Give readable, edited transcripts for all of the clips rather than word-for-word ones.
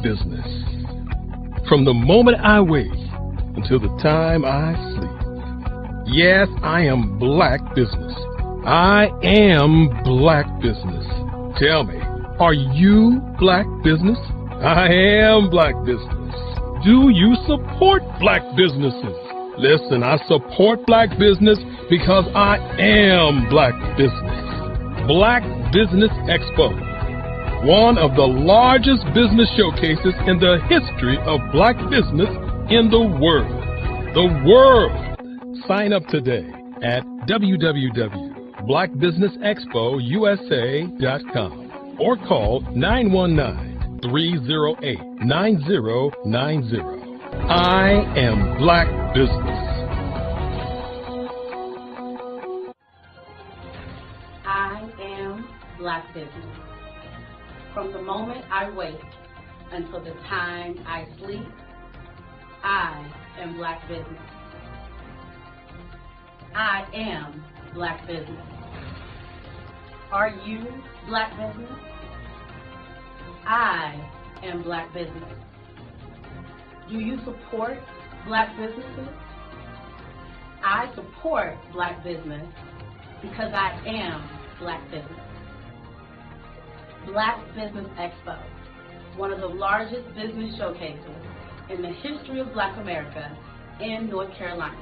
business. From the moment I wake until the time I sleep. Yes, I am Black business. I am Black business. Tell me, are you Black business? I am Black business. Do you support Black businesses? Listen, I support Black business because I am Black business. Black Business Expo, one of the largest business showcases in the history of Black business in the world. The world! Sign up today at www.blackbusinessexpousa.com or call 919-308-9090. I am Black business. I am Black business. From the moment I wake until the time I sleep, I am Black business. I am Black business. Are you Black business? I am Black business. Do you support Black businesses? I support Black business because I am Black business. Black Business Expo, one of the largest business showcases in the history of Black America in North Carolina.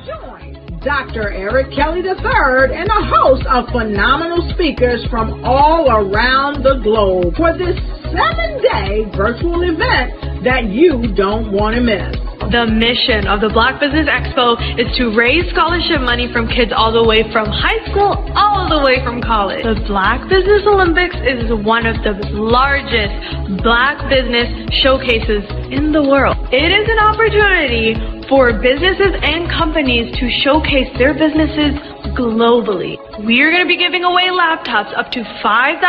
Join Dr. Eric Kelly III and a host of phenomenal speakers from all around the globe for this 7-day virtual event that you don't want to miss. The mission of the Black Business Expo is to raise scholarship money from kids all the way from high school all the way from college. The Black Business Olympics is one of the largest Black business showcases in the world. It is an opportunity for businesses and companies to showcase their businesses globally. We are going to be giving away laptops up to $5,000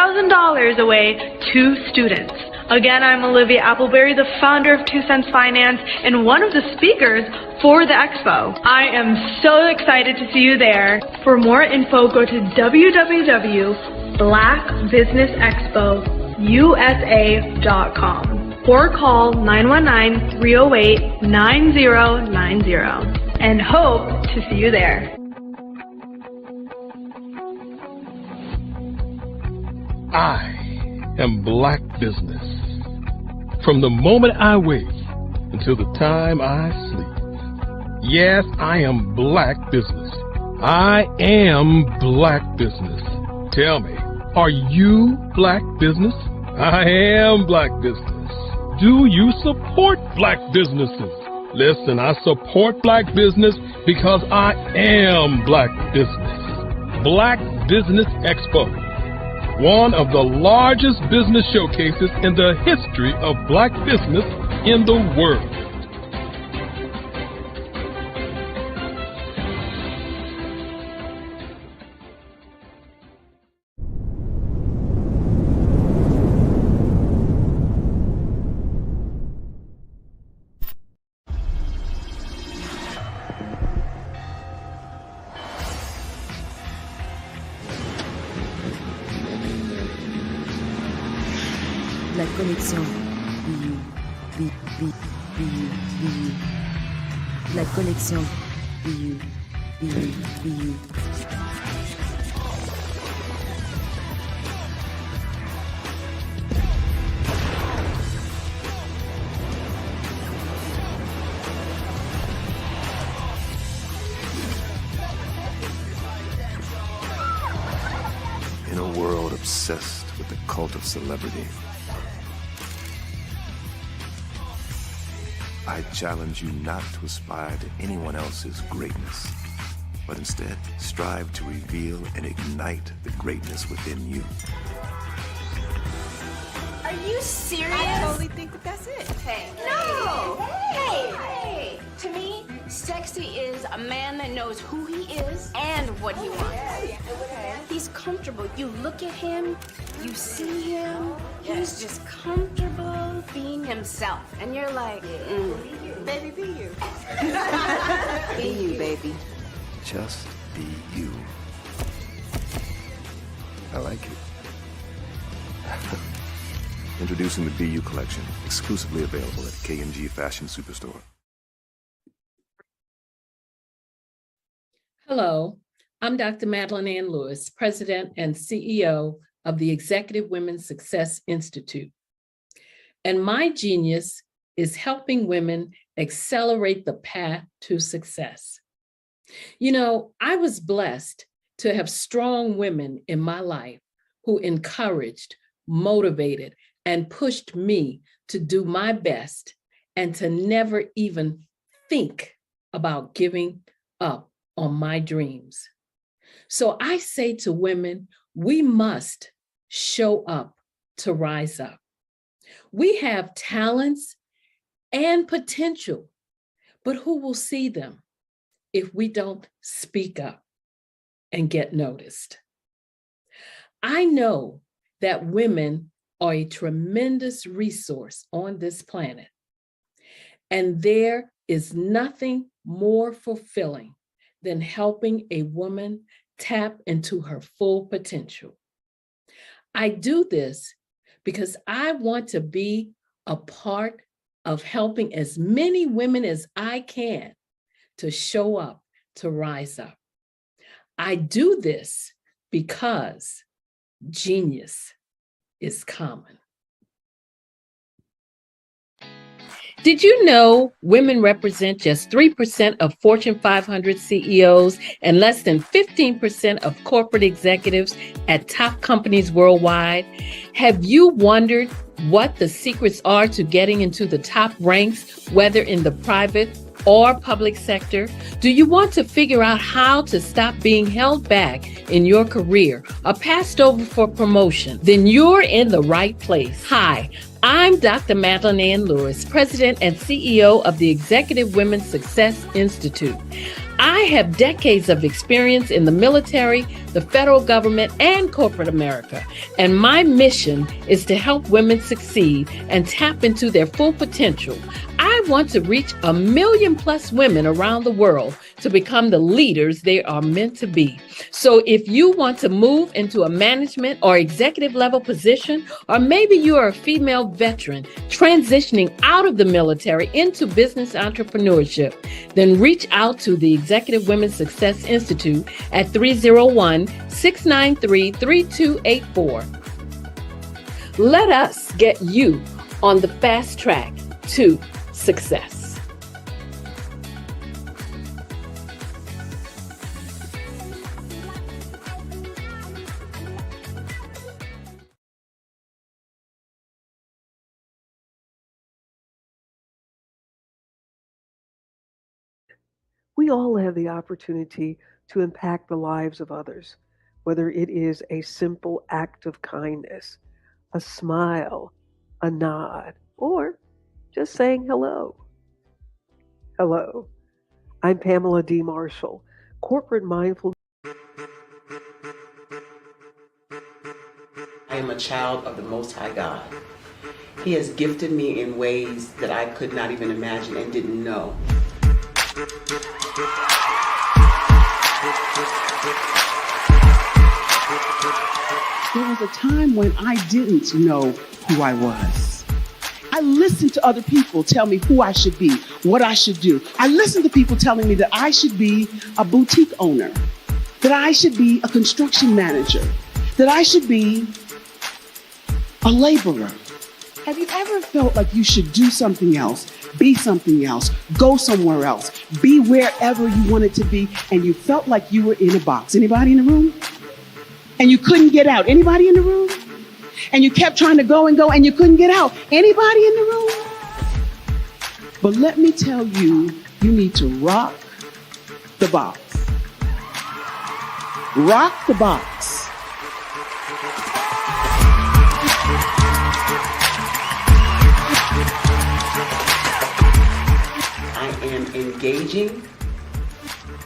away to students. Again, I'm Olivia Appleberry, the founder of 2 Cents Finance and one of the speakers for the expo. I am so excited to see you there. For more info, go to www.blackbusinessexpousa.com or call 919-308-9090 and hope to see you there. I am Black business. From the moment I wake until the time I sleep. Yes, I am Black business. I am Black business. Tell me, are you Black business? I am Black business. Do you support Black businesses? Listen, I support Black business because I am Black business. Black Business Expo, one of the largest business showcases in the history of Black business in the world. La connexion. La connexion. In a world obsessed with the cult of celebrity, I challenge you not to aspire to anyone else's greatness, but instead strive to reveal and ignite the greatness within you. Are you serious? I totally think that that's it. Hey. No! Hey! To me, sexy is a man that knows who he is and what he wants. Okay. He's comfortable. You look at him, you see him, he's just comfortable being himself. And you're like, Baby, be you. Be you, baby. Just be you. I like it. Introducing the BU collection, exclusively available at K&G Fashion Superstore. Hello, I'm Dr. Madeline Ann Lewis, President and CEO of the Executive Women's Success Institute. And my genius is helping women accelerate the path to success. You know, I was blessed to have strong women in my life who encouraged, motivated, and pushed me to do my best and to never even think about giving up on my dreams. So I say to women, we must show up to rise up. We have talents and potential, but who will see them if we don't speak up and get noticed? I know that women are a tremendous resource on this planet, and there is nothing more fulfilling than helping a woman tap into her full potential. I do this because I want to be a part of helping as many women as I can to show up, to rise up. I do this because genius is common. Did you know women represent just 3% of Fortune 500 CEOs and less than 15% of corporate executives at top companies worldwide? Have you wondered what the secrets are to getting into the top ranks, whether in the private or public sector? Do you want to figure out how to stop being held back in your career or passed over for promotion? Then you're in the right place. Hi, I'm Dr. Madeline Ann Lewis, President and CEO of the Executive Women's Success Institute. I have decades of experience in the military, the federal government, and corporate America, and my mission is to help women succeed and tap into their full potential. I want to reach 1 million+ women around the world to become the leaders they are meant to be. So if you want to move into a management or executive level position, or maybe you are a female veteran transitioning out of the military into business entrepreneurship, then reach out to the Executive Women's Success Institute at 301-693-3284. Let us get you on the fast track to success. We all have the opportunity to impact the lives of others, whether it is a simple act of kindness, a smile, a nod, or just saying hello. Hello, I'm Pamela D. Marshall, Corporate Mindful. I am a child of the Most High God. He has gifted me in ways that I could not even imagine and didn't know. There was a time when I didn't know who I was. I listened to other people tell me who I should be, what I should do. I listened to people telling me that I should be a boutique owner, that I should be a construction manager, that I should be a laborer. Have you ever felt like you should do something else, be something else, go somewhere else, be wherever you wanted to be, and you felt like you were in a box? Anybody in the room? And you couldn't get out. Anybody in the room? And you kept trying to go and go and you couldn't get out. Anybody in the room? But let me tell you, you need to rock the box. Rock the box. I am engaging,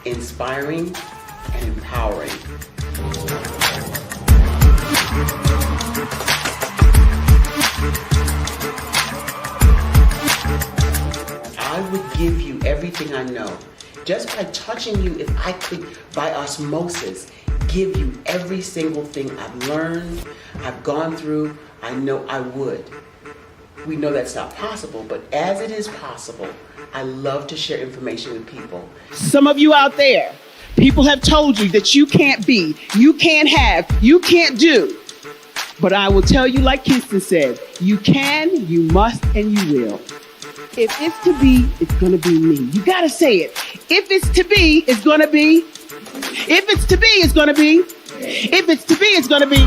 inspiring, and empowering. I would give you everything I know. Just by touching you, if I could, by osmosis, give you every single thing I've learned, I've gone through, I know I would. We know that's not possible, but as it is possible, I love to share information with people. Some of you out there, people have told you that you can't be, you can't have, you can't do. But I will tell you, like Kingston said, you can, you must, and you will. If it's to be, it's going to be me. You got to say it. If it's to be, it's going to be. If it's to be, it's going to be. If it's to be, it's going to be.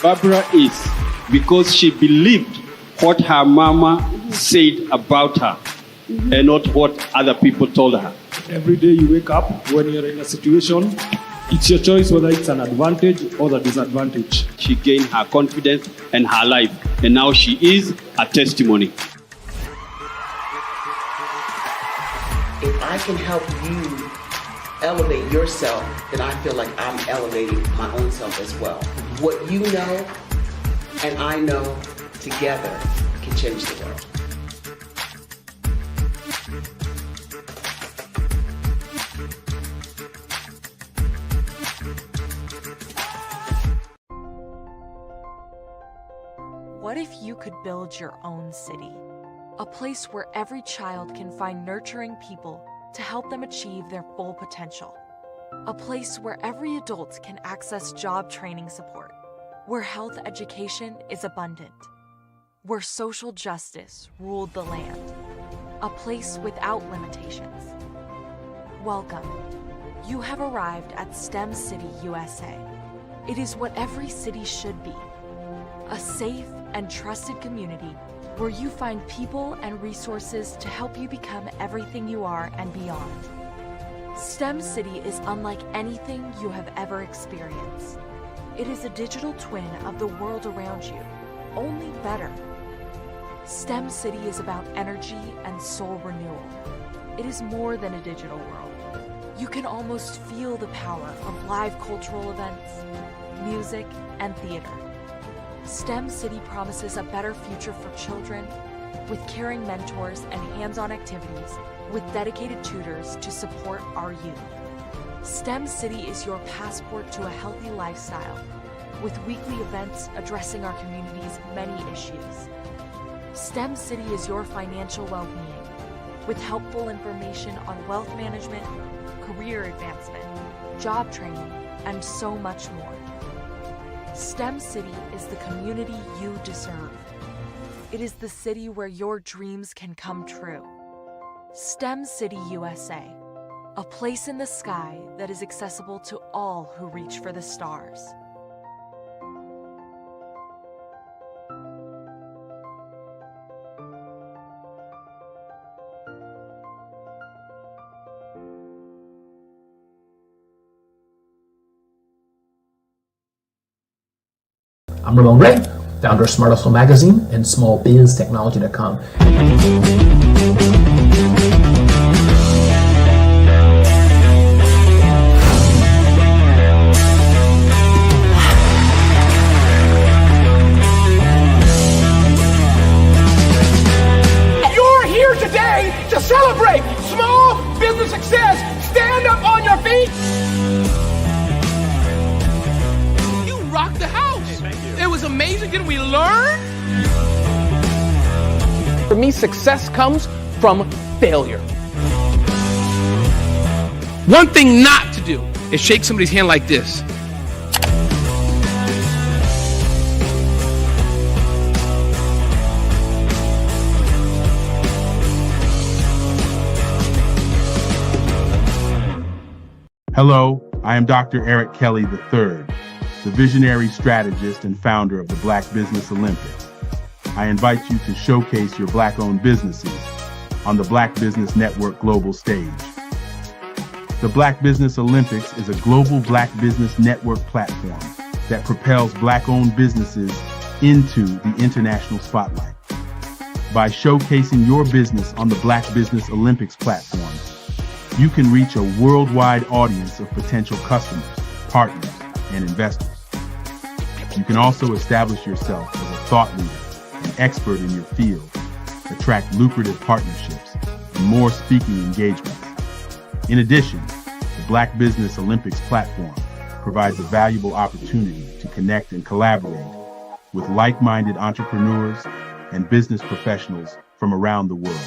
Barbara is because she believed what her mama said about her and not what other people told her. Every day you wake up, when you're in a situation, it's your choice whether it's an advantage or the disadvantage. She gained her confidence and her life, and now she is a testimony. If I can help you elevate yourself, then I feel like I'm elevating my own self as well. What you know and I know together can change the world. What if you could build your own city? A place where every child can find nurturing people to help them achieve their full potential. A place where every adult can access job training support. Where health education is abundant. Where social justice ruled the land. A place without limitations. Welcome. You have arrived at STEM City USA. It is what every city should be. A safe and trusted community where you find people and resources to help you become everything you are and beyond. STEM City is unlike anything you have ever experienced. It is a digital twin of the world around you, only better. STEM City is about energy and soul renewal. It is more than a digital world. You can almost feel the power of live cultural events, music, and theater. STEM City promises a better future for children with caring mentors and hands-on activities with dedicated tutors to support our youth. STEM City is your passport to a healthy lifestyle with weekly events addressing our community's many issues. STEM City is your financial well-being with helpful information on wealth management, career advancement, job training, and so much more. STEM City is the community you deserve. It is the city where your dreams can come true. STEM City USA, a place in the sky that is accessible to all who reach for the stars. I'm Ramon Ray, founder of Smart Hustle Magazine and smallbiztechnology.com. You're here today to celebrate small business success. Stand up on your feet. You rocked the house. It was amazing. Didn't we learn? For me, success comes from failure. One thing not to do is shake somebody's hand like this. Hello, I am Dr. Eric Kelly III, the visionary strategist and founder of the Black Business Olympics. I invite you to showcase your Black-owned businesses on the Black Business Network global stage. The Black Business Olympics is a global Black Business Network platform that propels Black-owned businesses into the international spotlight. By showcasing your business on the Black Business Olympics platform, you can reach a worldwide audience of potential customers, partners, and investors. You can also establish yourself as a thought leader and expert in your field, attract lucrative partnerships, and and more speaking engagements. In addition, the Black Business Olympics platform provides a valuable opportunity to connect and collaborate with like-minded entrepreneurs and business professionals from around the world.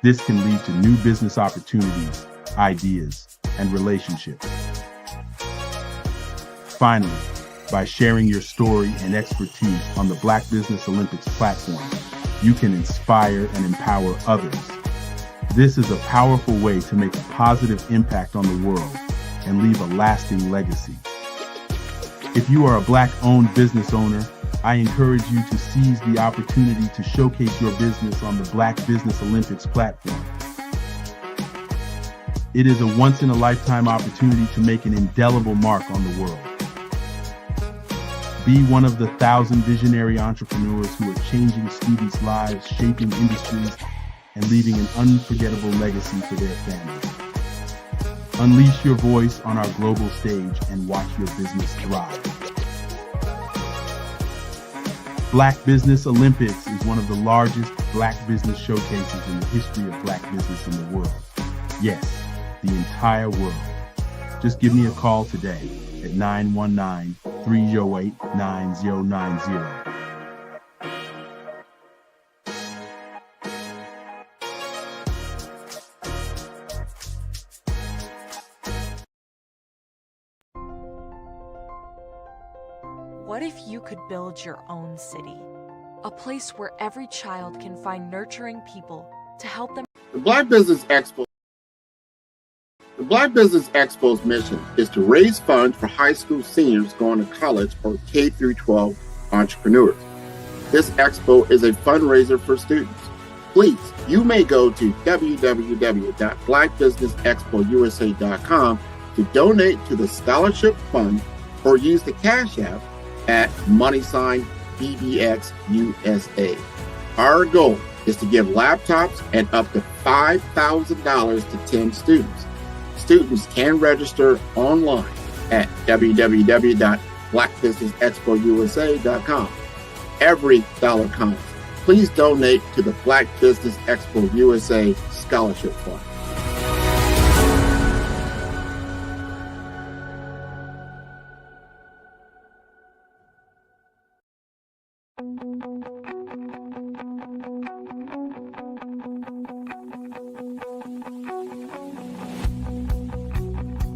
This can lead to new business opportunities, ideas, and relationships. Finally, by sharing your story and expertise on the Black Business Olympics platform, you can inspire and empower others. This is a powerful way to make a positive impact on the world and leave a lasting legacy. If you are a Black-owned business owner, I encourage you to seize the opportunity to showcase your business on the Black Business Olympics platform. It is a once-in-a-lifetime opportunity to make an indelible mark on the world. Be one of the 1,000 visionary entrepreneurs who are changing students' lives, shaping industries, and leaving an unforgettable legacy for their families. Unleash your voice on our global stage and watch your business thrive. Black Business Olympics is one of the largest Black business showcases in the history of Black business in the world. Yes, the entire world. Just give me a call today at 919-308-9090. What if you could build your own city? A place where every child can find nurturing people to help them. The Black Business Expo's mission is to raise funds for high school seniors going to college or K-12 entrepreneurs. This expo is a fundraiser for students. Please, you may go to www.blackbusinessexpousa.com to donate to the scholarship fund or use the Cash App at $BBXUSA. Our goal is to give laptops and up to $5,000 to 10 students. Students can register online at www.blackbusinessexpousa.com. Every dollar counts. Please donate to the Black Business Expo USA Scholarship Fund.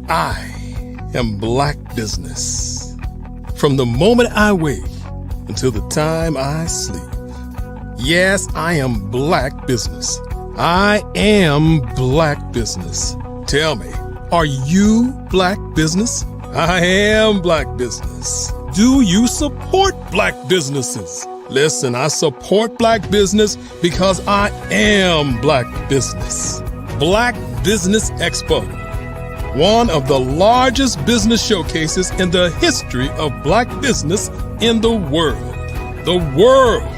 I am Black Business. From the moment I wake until the time I sleep. Yes, I am Black Business. I am Black Business. Tell me, are you Black Business? I am Black Business. Do you support Black businesses? Listen, I support Black business because I am Black Business. Black Business Expo, one of the largest business showcases in the history of Black business in the world. The world!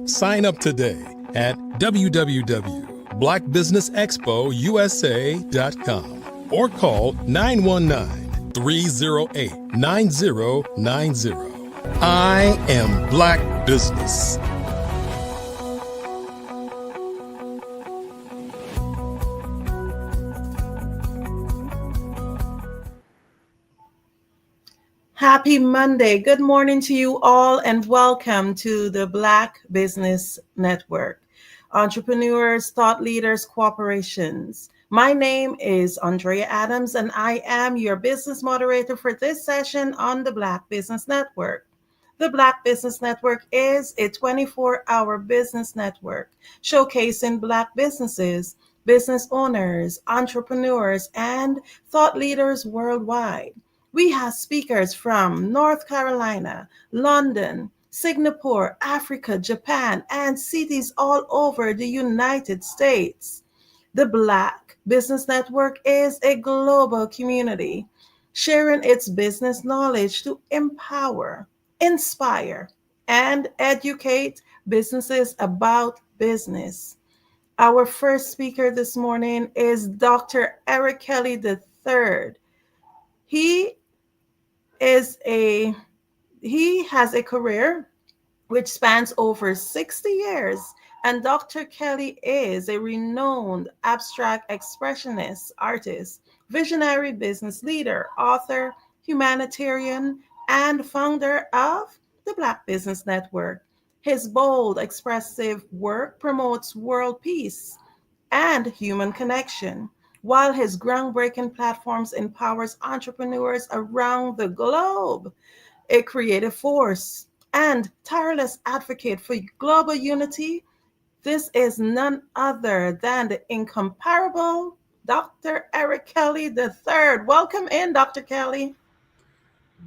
Sign up today at www.blackbusinessexpousa.com or call 919-308-9090. I am Black Business. Happy Monday. Good morning to you all and welcome to the Black Business Network, entrepreneurs, thought leaders, corporations. My name is Andrea Adams and I am your business moderator for this session on the Black Business Network. The Black Business Network is a 24-hour business network showcasing Black businesses, business owners, entrepreneurs, and thought leaders worldwide. We have speakers from North Carolina, London, Singapore, Africa, Japan, and cities all over the United States. The Black Business Network is a global community sharing its business knowledge to empower, inspire, and educate businesses about business. Our first speaker this morning is Dr. Eric Kelly III. He has a career which spans over 60 years And Dr. Kelly is a renowned abstract expressionist artist, visionary business leader, author, humanitarian, and founder of the Black Business Network. His bold, expressive work promotes world peace and human connection, while his groundbreaking platforms empowers entrepreneurs around the globe. A creative force and tireless advocate for global unity, this is none other than the incomparable Dr. Eric Kelly III. Welcome in, Dr. Kelly.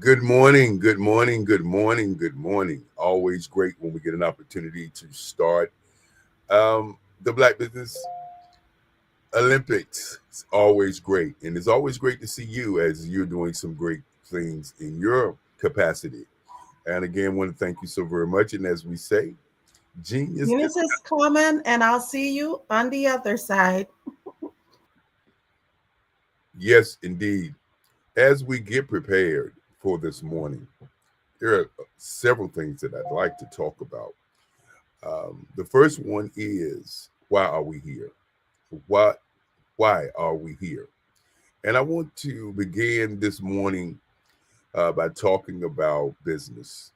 Good morning, good morning, good morning, good morning. Always great when we get an opportunity to start the Black Business Olympics. It's always great. And it's always great to see you as you're doing some great things in your capacity. And again, want to thank you so very much. And as we say, genius. Genius is coming, and I'll see you on the other side. Yes, indeed. As we get prepared for this morning, there are several things that I'd like to talk about. The first one is, why are we here? Why are we here? And I want to begin this morning by talking about business.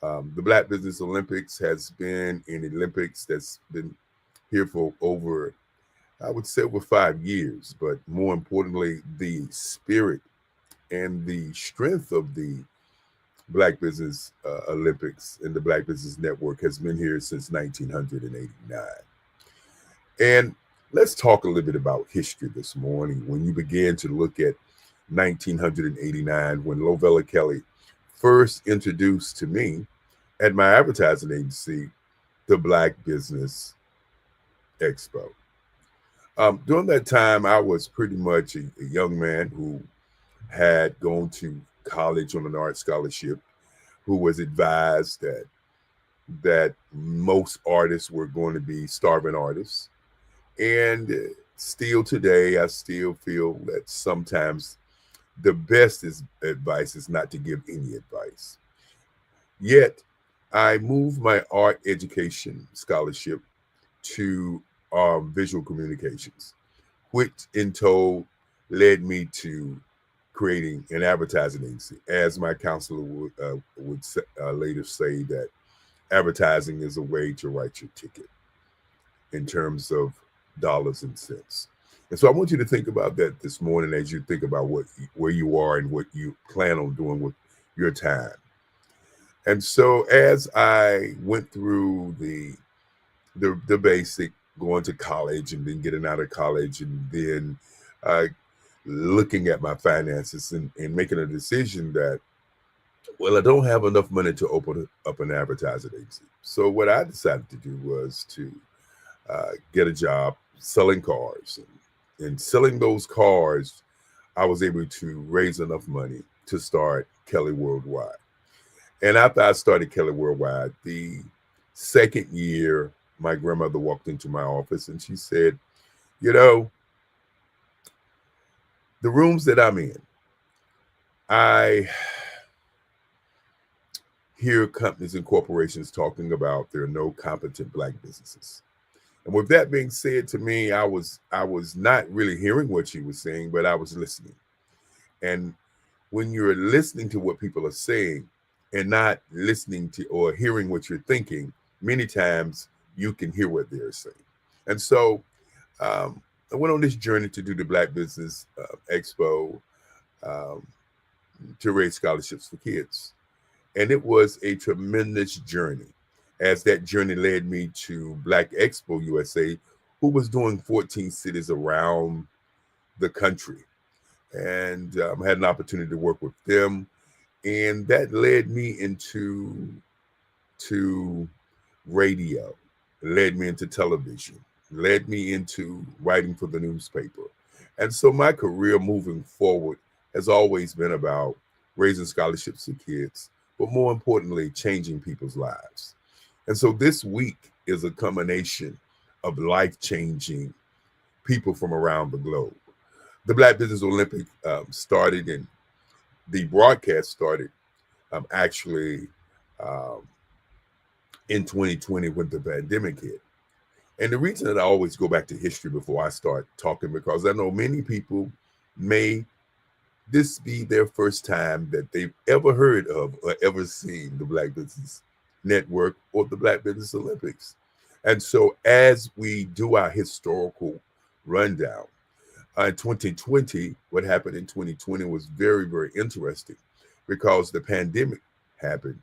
The Black Business Olympics has been an Olympics that's been here for over, I would say, over 5 years. But more importantly, the spirit and the strength of the Black Business Olympics and the Black Business Network has been here since 1989. And let's talk a little bit about history this morning. When you begin to look at 1989, when Lovella Kelly first introduced to me at my advertising agency the Black Business Expo. During that time, I was pretty much a young man who had gone to college on an art scholarship, who was advised that most artists were going to be starving artists. And still today, I still feel that sometimes the best advice is not to give any advice. Yet, I moved my art education scholarship to visual communications, which in total led me to creating an advertising agency. As my counselor would later say, that advertising is a way to write your ticket in terms of dollars and cents. And so I want you to think about that this morning as you think about where you are and what you plan on doing with your time. And so as I went through the basic, going to college and then getting out of college and then looking at my finances and making a decision that, well, I don't have enough money to open up an advertising agency. So what I decided to do was to get a job selling cars. And selling those cars, I was able to raise enough money to start Kelly Worldwide. And after I started Kelly Worldwide, the second year, my grandmother walked into my office and she said, you know, the rooms that I'm in, I hear companies and corporations talking about there are no competent Black businesses. And with that being said, to me, I was not really hearing what she was saying, but I was listening. And when you're listening to what people are saying and not listening to or hearing what you're thinking, many times you can hear what they're saying. And so I went on this journey to do the Black Business Expo to raise scholarships for kids. And it was a tremendous journey, as that journey led me to Black Expo USA, who was doing 14 cities around the country. And I had an opportunity to work with them. And that led me into radio, led me into television, led me into writing for the newspaper. And so my career moving forward has always been about raising scholarships for kids, but more importantly, changing people's lives. And so this week is a combination of life-changing people from around the globe. The Black Business Olympic started, and the broadcast started actually in 2020 when the pandemic hit. And the reason that I always go back to history before I start talking, because I know many people may this be their first time that they've ever heard of or ever seen the Black Business Network or the Black Business Olympics. And so as we do our historical rundown, in 2020, what happened in 2020 was very, very interesting because the pandemic happened.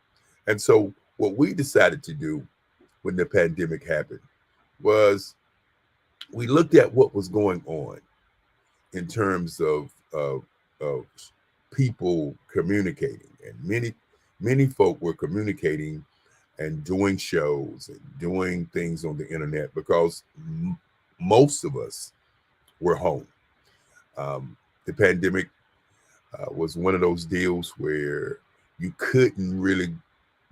And so what we decided to do when the pandemic happened was we looked at what was going on in terms of people communicating, and many folk were communicating and doing shows and doing things on the internet because most of us were home. The pandemic was one of those deals where you couldn't really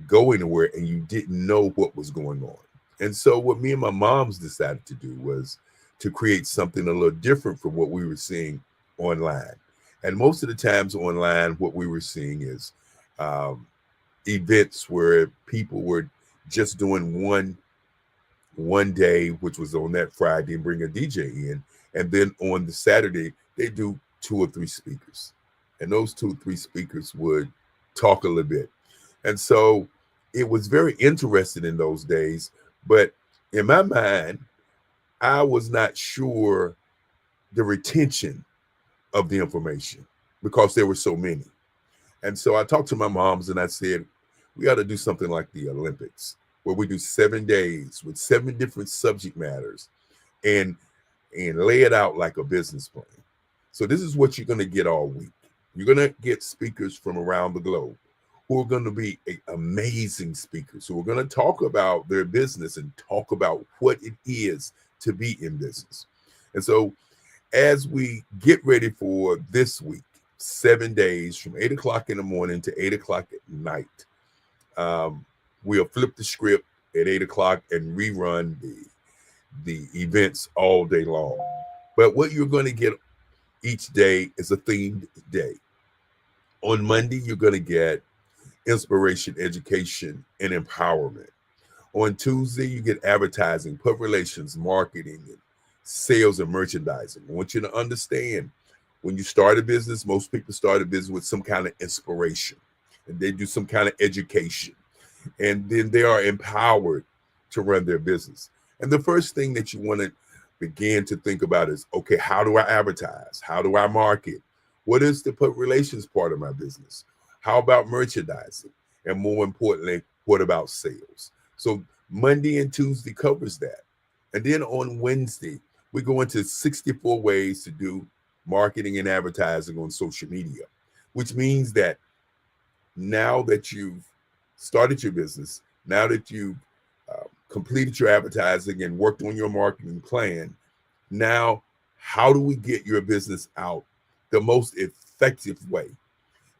go anywhere and you didn't know what was going on. And so what me and my moms decided to do was to create something a little different from what we were seeing online. And most of the times online, what we were seeing is events where people were just doing one day, which was on that Friday, and bring a DJ in. And then on the Saturday, they do 2 or 3 speakers. And those 2 or 3 speakers would talk a little bit. And so it was very interesting in those days. But in my mind, I was not sure the retention of the information because there were so many. And so I talked to my moms and I said, we ought to do something like the Olympics, where we do 7 days with 7 different subject matters and lay it out like a business plan. So this is what you're going to get all week. You're going to get speakers from around the globe who are going to be amazing speakers, who are going to talk about their business and talk about what it is to be in business. And so as we get ready for this week, 7 days from 8 o'clock in the morning to 8 o'clock at night, we'll flip the script at 8 o'clock and rerun the events all day long. But what you're going to get each day is a themed day. On Monday, you're going to get inspiration, education, and empowerment. On Tuesday, you get advertising, public relations, marketing, and sales and merchandising. I want you to understand, when you start a business, most people start a business with some kind of inspiration, and they do some kind of education, and then they are empowered to run their business. And the first thing that you want to begin to think about is, okay, how do I advertise? How do I market? What is the public relations part of my business? How about merchandising? And more importantly, what about sales? So Monday and Tuesday covers that. And then on Wednesday, we go into 64 ways to do marketing and advertising on social media, which means that now that you've started your business, now that you've completed your advertising and worked on your marketing plan, now how do we get your business out the most effective way?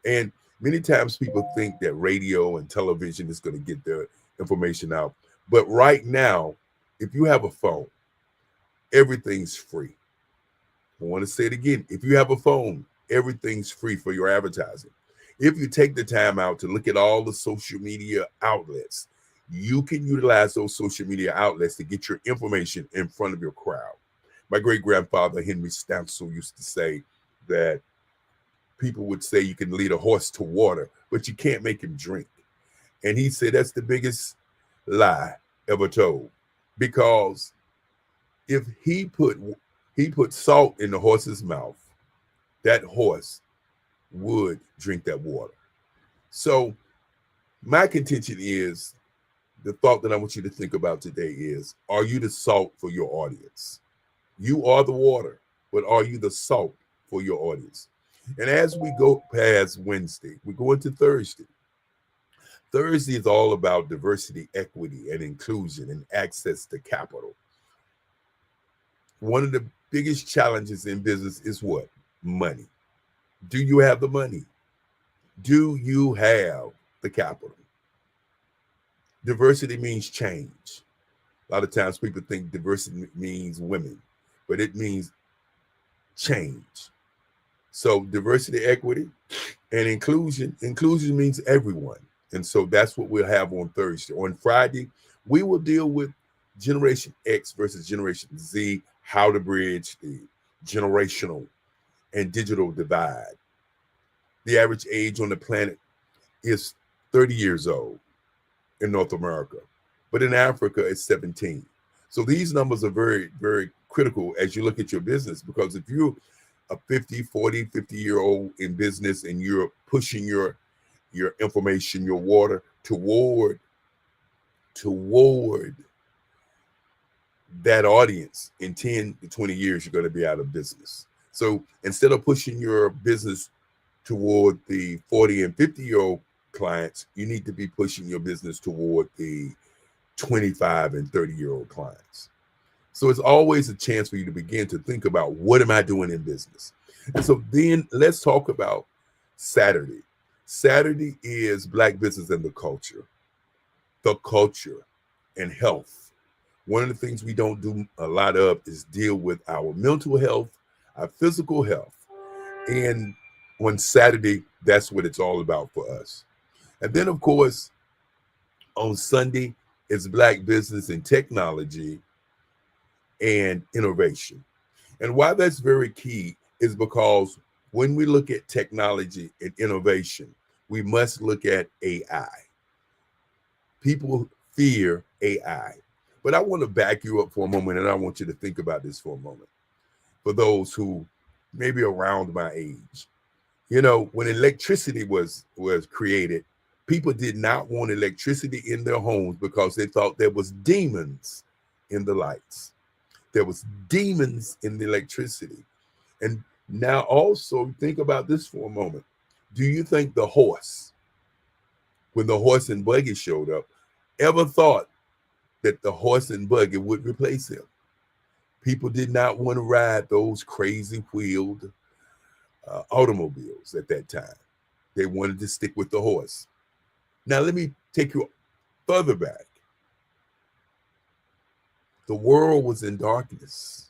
And many times people think that radio and television is going to get their information out. But right now, if you have a phone, everything's free. I want to say it again. If you have a phone, everything's free for your advertising. If you take the time out to look at all the social media outlets, you can utilize those social media outlets to get your information in front of your crowd. My great-grandfather, Henry Stansel, used to say that people would say you can lead a horse to water, but you can't make him drink. And he said that's the biggest lie ever told, because if he put salt in the horse's mouth, that horse would drink that water. So my contention is, the thought that I want you to think about today is, are you the salt for your audience? You are the water, but are you the salt for your audience? And as we go past Wednesday, we go into Thursday. Thursday is all about diversity, equity, and inclusion and access to capital. One of the biggest challenges in business is what? Money. Do you have the money? Do you have the capital? Diversity means change. A lot of times people think diversity means women, but it means change. So diversity, equity, and inclusion. Inclusion means everyone. And so that's what we'll have on Thursday. On Friday, we will deal with Generation X versus Generation Z, how to bridge the generational and digital divide. The average age on the planet is 30 years old in North America, but in Africa, it's 17. So these numbers are very, very critical as you look at your business, because if you're a 50, 40, 50-year-old in business and you're pushing your information, your water toward that audience, in 10 to 20 years, you're going to be out of business. So instead of pushing your business toward the 40 and 50-year-old clients, you need to be pushing your business toward the 25 and 30-year-old clients. So it's always a chance for you to begin to think about, what am I doing in business? And so then let's talk about Saturday. Saturday is Black Business and the culture and health. One of the things we don't do a lot of is deal with our mental health, our physical health. And on Saturday, that's what it's all about for us. And then, of course, on Sunday, it's Black Business and Technology and Innovation. And why that's very key is because when we look at technology and innovation, we must look at AI. People fear AI. But I want to back you up for a moment, and I want you to think about this for a moment. For those who may be around my age, you know, when electricity was created, people did not want electricity in their homes because they thought there was demons in the lights. There was demons in the electricity. And now also think about this for a moment. Do you think the horse, when the horse and buggy showed up, ever thought that the horse and buggy would replace him? People did not want to ride those crazy wheeled automobiles at that time. They wanted to stick with the horse. Now, let me take you further back. The world was in darkness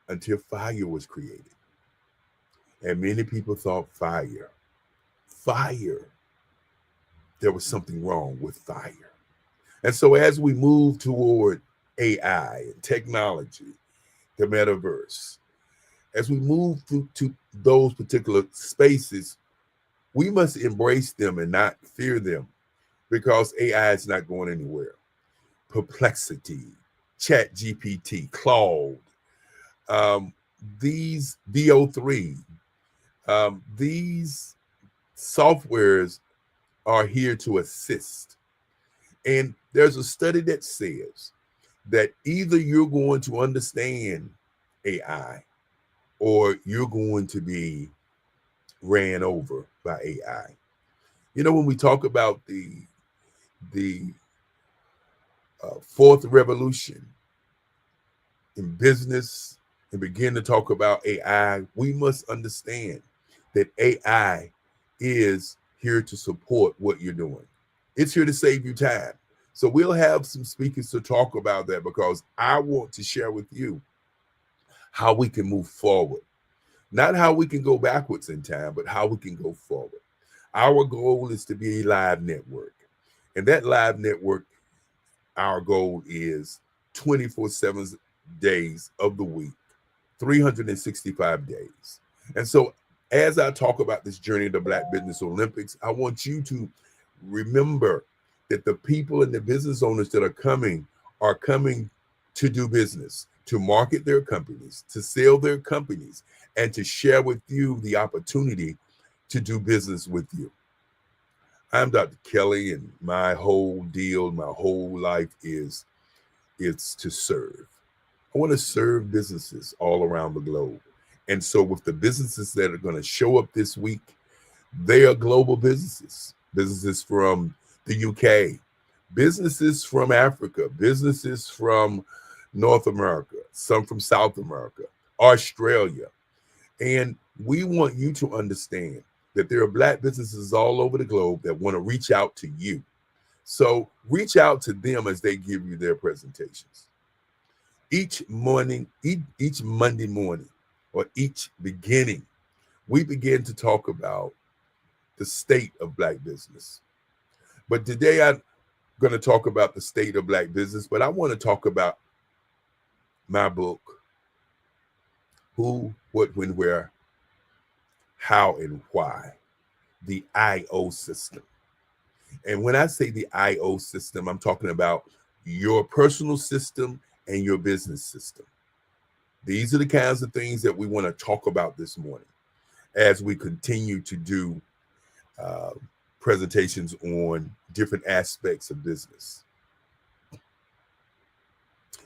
until fire was created. And many people thought fire, there was something wrong with fire. And so as we move toward AI and technology, the metaverse, as we move to those particular spaces, we must embrace them and not fear them, because AI is not going anywhere. Perplexity, ChatGPT, Claude, these VO3, these softwares are here to assist. And there's a study that says that either you're going to understand AI or you're going to be ran over by AI. You know, when we talk about the fourth revolution in business and begin to talk about AI, we must understand that AI is here to support what you're doing. It's here to save you time. So we'll have some speakers to talk about that, because I want to share with you how we can move forward. Not how we can go backwards in time, but how we can go forward. Our goal is to be a live network. And that live network, our goal is 24/7 days of the week, 365 days. And so as I talk about this journey of the Black Business Olympics, I want you to remember that the people and the business owners that are coming to do business, to market their companies, to sell their companies, and to share with you the opportunity to do business with you. I'm Dr. Kelly, and my whole deal, my whole life is to serve. I want to serve businesses all around the globe. And so with the businesses that are going to show up this week, they are global businesses. Businesses from the UK, businesses from Africa, businesses from North America, some from South America, Australia. And we want you to understand that there are Black businesses all over the globe that want to reach out to you. So reach out to them as they give you their presentations. Each Monday morning, or each beginning, we begin to talk about the state of Black business. But today going to talk about the state of Black business, but I want to talk about my book, Who, What, When, Where, How, and Why, the IO system. And when I say the IO system, I'm talking about your personal system and your business system. These are the kinds of things that we want to talk about this morning as we continue to do presentations on different aspects of business.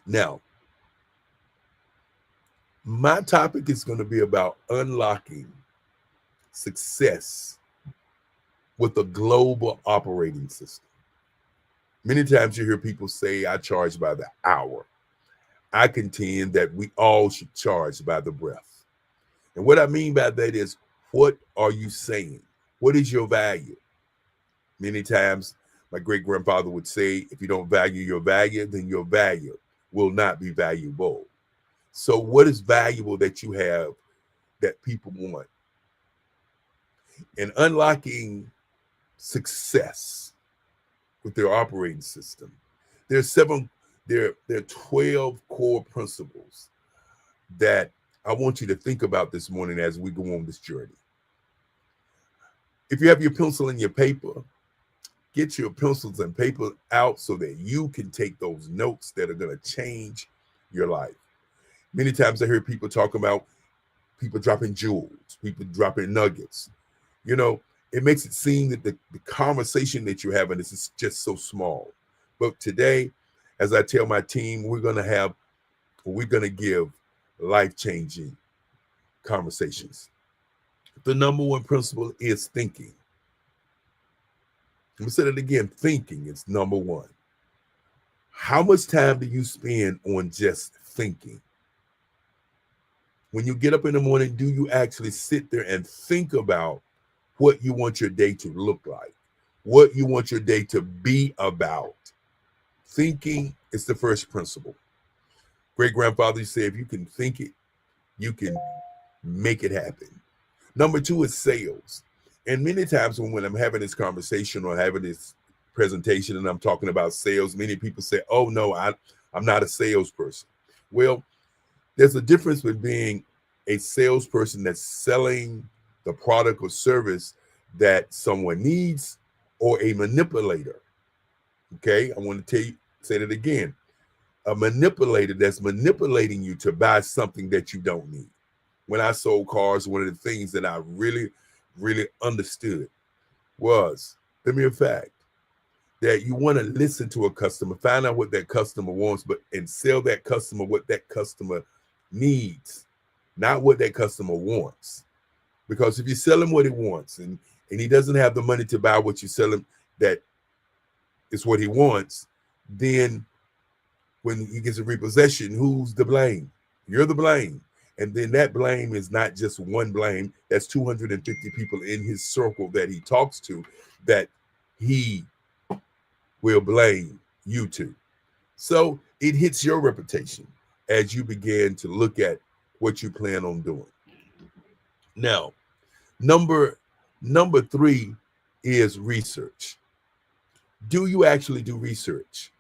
Now, my topic is going to be about unlocking success with a global operating system. Many times you hear people say, I charge by the hour. I contend that we all should charge by the breath. And what I mean by that is, what are you saying? What is your value? Many times my great grandfather would say, if you don't value your value, then your value will not be valuable. So what is valuable that you have that people want? And unlocking success with their operating system, there are 12 core principles that I want you to think about this morning as we go on this journey. If you have your pencil and your paper, get your pencils and paper out so that you can take those notes that are going to change your life. Many times I hear people talk about people dropping jewels, people dropping nuggets. You know, it makes it seem that the conversation that you're having is just so small. But today, as I tell my team, we're going to give life-changing conversations. The number one principle is thinking. Let me say that again. Thinking is number one. How much time do you spend on just thinking? When you get up in the morning, do you actually sit there and think about what you want your day to look like, what you want your day to be about? Thinking is the first principle. Great grandfather said, if you can think it, you can make it happen. Number two is sales. And many times when I'm having this conversation or having this presentation and I'm talking about sales, many people say, oh no, I'm not a salesperson. Well, there's a difference with being a salesperson that's selling the product or service that someone needs, or a manipulator. Okay, I want to say that again. A manipulator that's manipulating you to buy something that you don't need. When I sold cars, one of the things that I really, really understood was, let me a fact, that you want to listen to a customer, find out what that customer wants, and sell that customer what that customer needs, not what that customer wants. Because if you sell him what he wants and he doesn't have the money to buy what you sell him that is what he wants, then when he gets a repossession, who's the blame? You're the blame. And then that blame is not just one blame. That's 250 people in his circle that he talks to that he will blame you to. So it hits your reputation as you begin to look at what you plan on doing. Now, number three is research. Do you actually do research?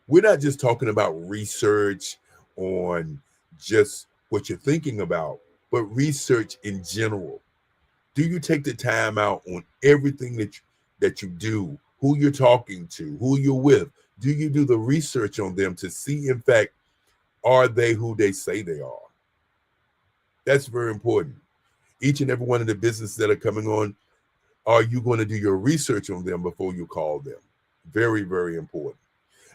We're not just talking about research on just what you're thinking about, but research in general. Do you take the time out on everything that you do, who you're talking to, who you're with? Do you do the research on them to see, in fact, are they who they say they are? That's very important. Each and every one of the businesses that are coming on, are you going to do your research on them before you call them? Very, very important.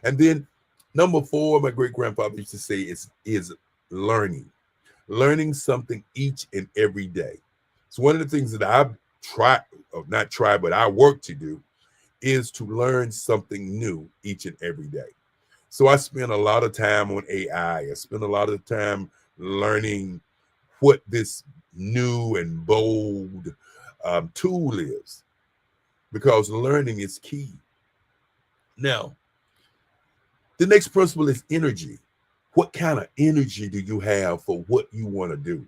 And then number four, my great grandfather used to say is learning. Learning something each and every day. So one of the things that I've I work to do is to learn something new each and every day. So I spend a lot of time on AI. I spend a lot of time learning what this new and bold tool is, because learning is key. Now, the next principle is energy. What kind of energy do you have for what you want to do?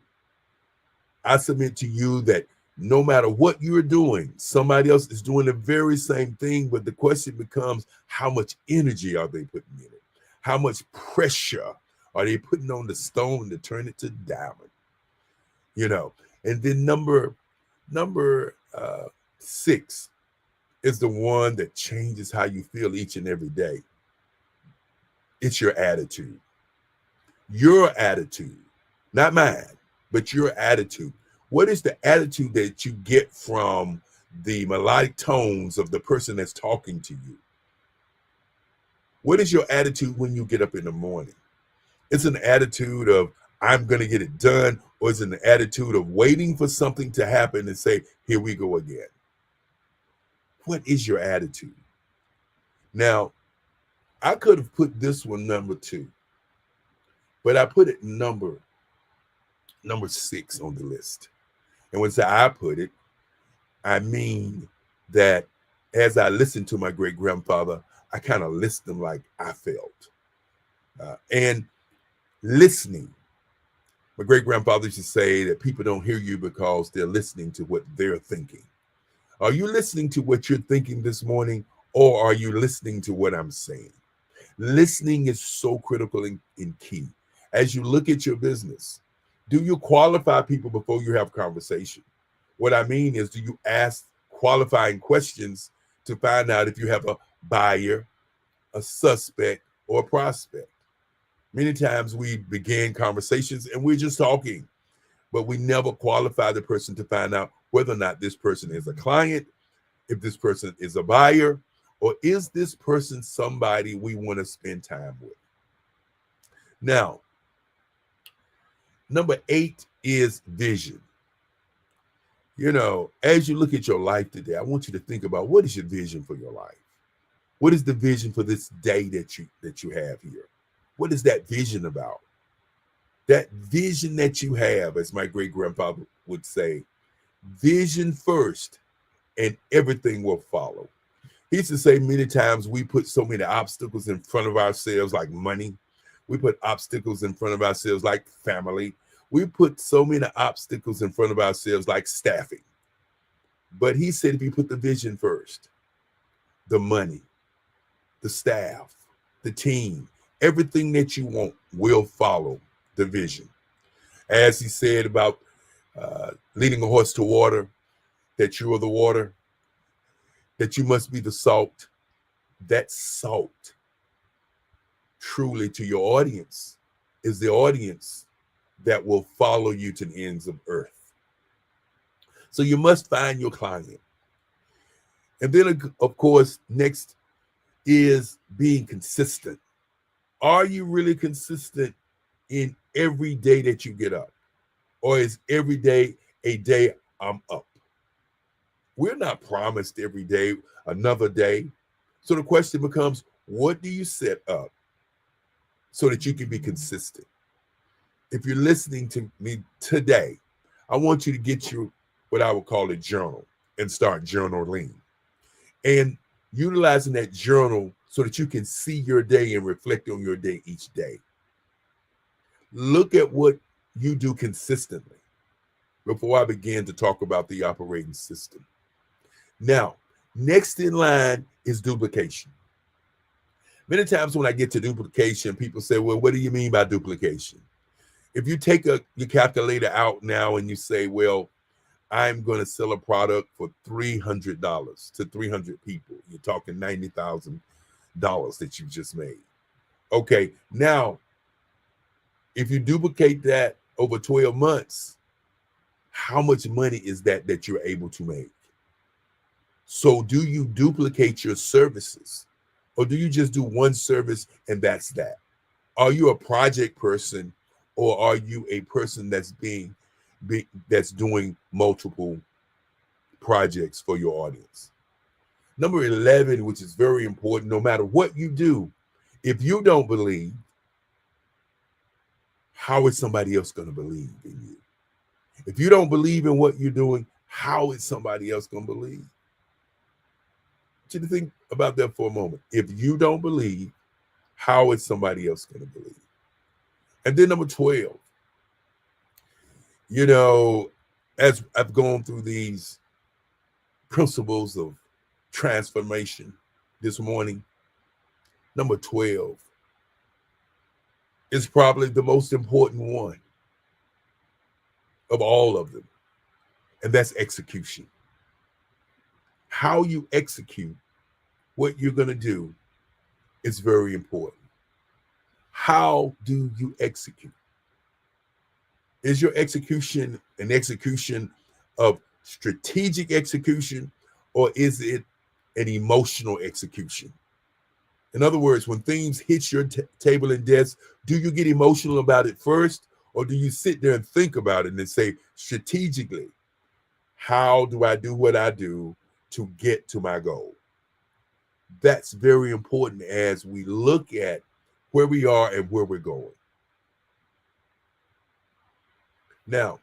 I submit to you that No matter what you're doing, somebody else is doing the very same thing, but the question becomes, how much energy are they putting in it? How much pressure are they putting on the stone to turn it to diamond? You know, and then number 6 is the one that changes how you feel each and every day. It's your attitude. Your attitude, not mine, but your attitude. What is the attitude that you get from the melodic tones of the person that's talking to you? What is your attitude when you get up in the morning? It's an attitude of, I'm going to get it done, or is it an attitude of waiting for something to happen and say, here we go again? What is your attitude? Now, I could have put this one number 2, but I put it number 6 on the list. And when I put it, I mean that as I listened to my great-grandfather, I kind of listened like I felt. And listening, my great-grandfather used to say that people don't hear you because they're listening to what they're thinking. Are you listening to what you're thinking this morning, or are you listening to what I'm saying? Listening is so critical and key. As you look at your business, do you qualify people before you have conversation? What I mean is, do you ask qualifying questions to find out if you have a buyer, a suspect, or a prospect? Many times we begin conversations and we're just talking, but we never qualify the person to find out whether or not this person is a client, if this person is a buyer, or is this person somebody we want to spend time with? Now, number 8 is vision. You know, as you look at your life today, I want you to think about, what is your vision for your life? What is the vision for this day that you have here? What is that vision about? That vision that you have, as my great-grandfather would say, vision first and everything will follow. He used to say many times we put so many obstacles in front of ourselves, like money. We put obstacles in front of ourselves like family. We put so many obstacles in front of ourselves like staffing. But he said, if you put the vision first, the money, the staff, the team, everything that you want will follow the vision. As he said about leading a horse to water, that you are the water, that you must be the salt. That salt, truly, to your audience, is the audience that will follow you to the ends of earth. So you must find your client. And then, of course, next is being consistent. Are you really consistent in every day that you get up? Or is every day a day I'm up? We're not promised every day another day. So the question becomes, what do you set up so that you can be consistent? If you're listening to me today, I want you to get your, what I would call a journal, and start journaling. And utilizing that journal so that you can see your day and reflect on your day each day. Look at what you do consistently before I begin to talk about the operating system. Now, next in line is duplication. Many times when I get to duplication, people say, well, what do you mean by duplication? If you take your calculator out now and you say, well, I'm going to sell a product for $300 to 300 people, you're talking $90,000 that you just made. Okay, now, if you duplicate that over 12 months, how much money is that you're able to make? So do you duplicate your services, or do you just do one service and that's that? Are you a project person, or are you a person that's that's doing multiple projects for your audience? Number 11, which is very important, no matter what you do, if you don't believe, how is somebody else going to believe in you? If you don't believe in what you're doing, how is somebody else going to believe? I want you to think about that for a moment. If you don't believe, how is somebody else going to believe? And then number 12, you know, as I've gone through these principles of transformation this morning, number 12 is probably the most important one of all of them, and that's execution. How you execute what you're going to do is very important. How do you execute? Is your execution an execution of strategic execution, or is it an emotional execution? In other words, when things hit your table and desk, do you get emotional about it first, or do you sit there and think about it and say, strategically, how do I do what I do to get to my goal? That's very important as we look at where we are and where we're going. Now,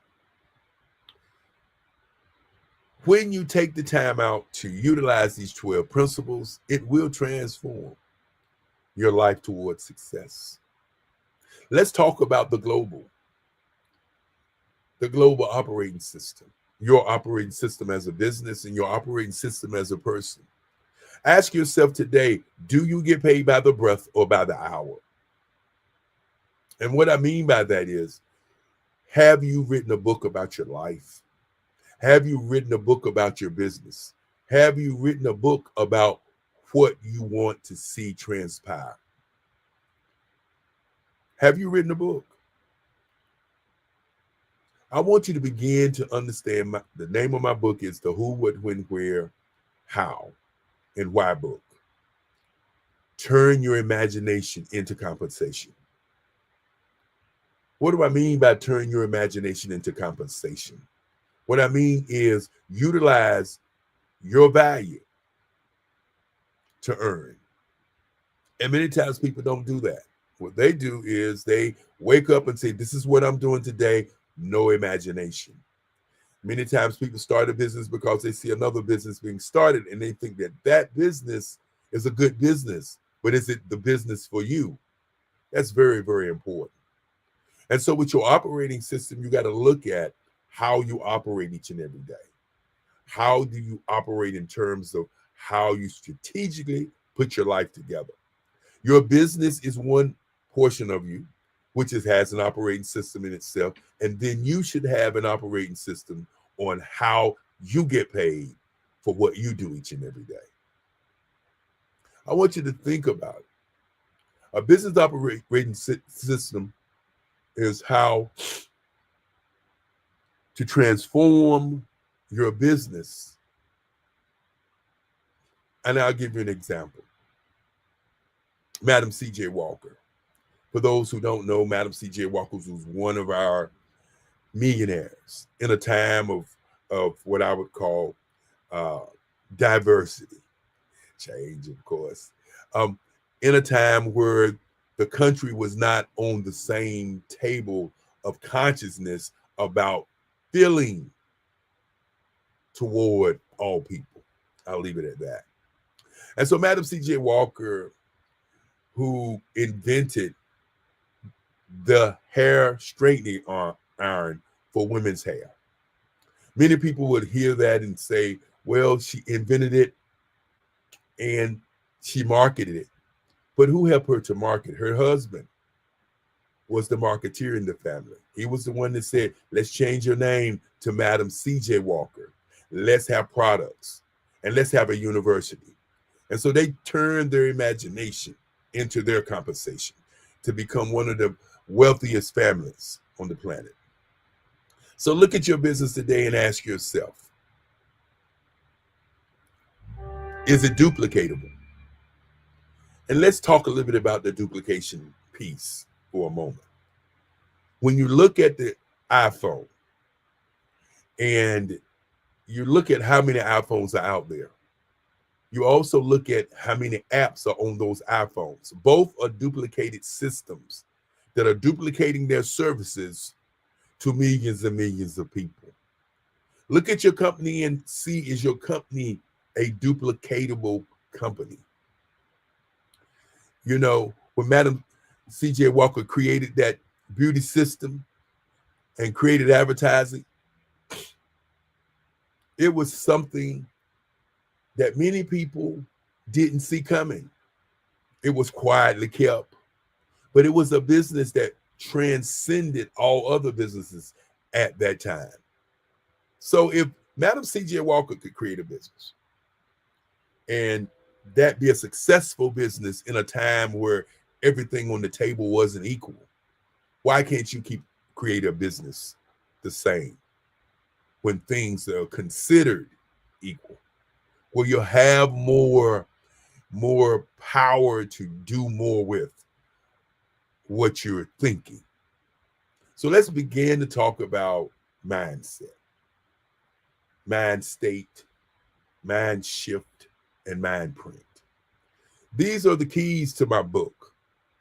when you take the time out to utilize these 12 principles, it will transform your life towards success. Let's talk about the global operating system, your operating system as a business and your operating system as a person. Ask yourself today, do you get paid by the breath or by the hour? And what I mean by that is, have you written a book about your life? Have you written a book about your business? Have you written a book about what you want to see transpire? Have you written a book? I want you to begin to understand the name of my book is The Who, What, When, Where, How, and Why book. Turn your imagination into compensation. What do I mean by turn your imagination into compensation? What I mean is utilize your value to earn. And many times people don't do that. What they do is they wake up and say, this is what I'm doing today. No imagination. Many times people start a business because they see another business being started and they think that that business is a good business, but is it the business for you? That's very, very important. And so with your operating system, you got to look at how you operate each and every day. How do you operate in terms of how you strategically put your life together? Your business is one portion of you, which has an operating system in itself. And then you should have an operating system on how you get paid for what you do each and every day. I want you to think about it. A business operating system is how to transform your business. And I'll give you an example. Madam C.J. Walker. For those who don't know, Madam C.J. Walker was one of our millionaires in a time of what I would call diversity. Change, of course. In a time where the country was not on the same table of consciousness about feeling toward all people. I'll leave it at that. And so Madam C.J. Walker, who invented the hair straightening iron for women's hair. Many people would hear that and say, well, she invented it and she marketed it. But who helped her to market? Her husband was the marketeer in the family. He was the one that said, let's change your name to Madam C.J. Walker. Let's have products and let's have a university. And so they turned their imagination into their compensation to become one of the wealthiest families on the planet. So look at your business today and ask yourself, is it duplicatable? And let's talk a little bit about the duplication piece for a moment. When you look at the iPhone and you look at how many iPhones are out there, you also look at how many apps are on those iPhones. Both are duplicated systems that are duplicating their services to millions and millions of people. Look at your company and see, is your company a duplicatable company? You know, when Madam C.J. Walker created that beauty system and created advertising, It was something that many people didn't see coming. It was quietly kept, but it was a business that transcended all other businesses at that time. So if Madam C.J. Walker could create a business and that be a successful business in a time where everything on the table wasn't equal, why can't you create a business the same when things are considered equal, where you have more power to do more with what you're thinking? So let's begin to talk about mindset, mind state, mind shift, and mind print. These are the keys to my book,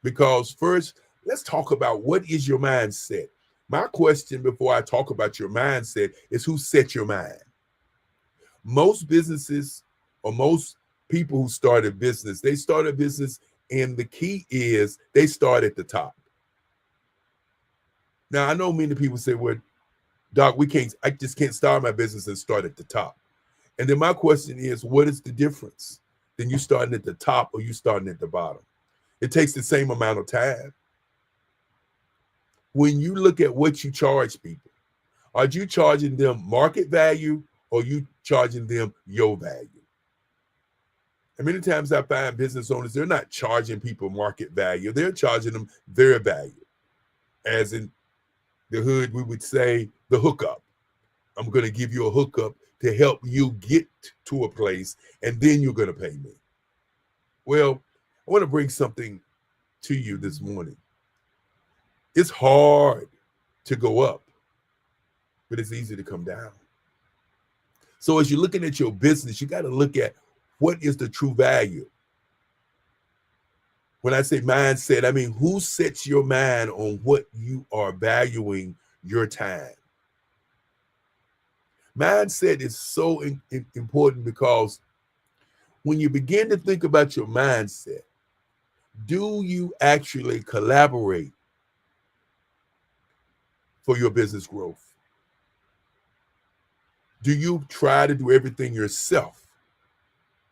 because first, let's talk about what is your mindset. My question before I talk about your mindset is, who set your mind? Most businesses, or most people who start a business, they start a business, and the key is they start at the top. Now, I know many people say, well, Doc, I just can't start my business and start at the top. And then my question is, what is the difference? Then you starting at the top or you starting at the bottom? It takes the same amount of time. When you look at what you charge people, are you charging them market value or you charging them your value? And many times I find business owners, they're not charging people market value. They're charging them their value. As in the hood, we would say the hookup. I'm going to give you a hookup to help you get to a place, and then you're going to pay me. Well, I want to bring something to you this morning. It's hard to go up, but it's easy to come down. So as you're looking at your business, you got to look at what is the true value. When I say mindset, I mean, who sets your mind on what you are valuing your time? Mindset is so important, because when you begin to think about your mindset, do you actually collaborate for your business growth? Do you try to do everything yourself?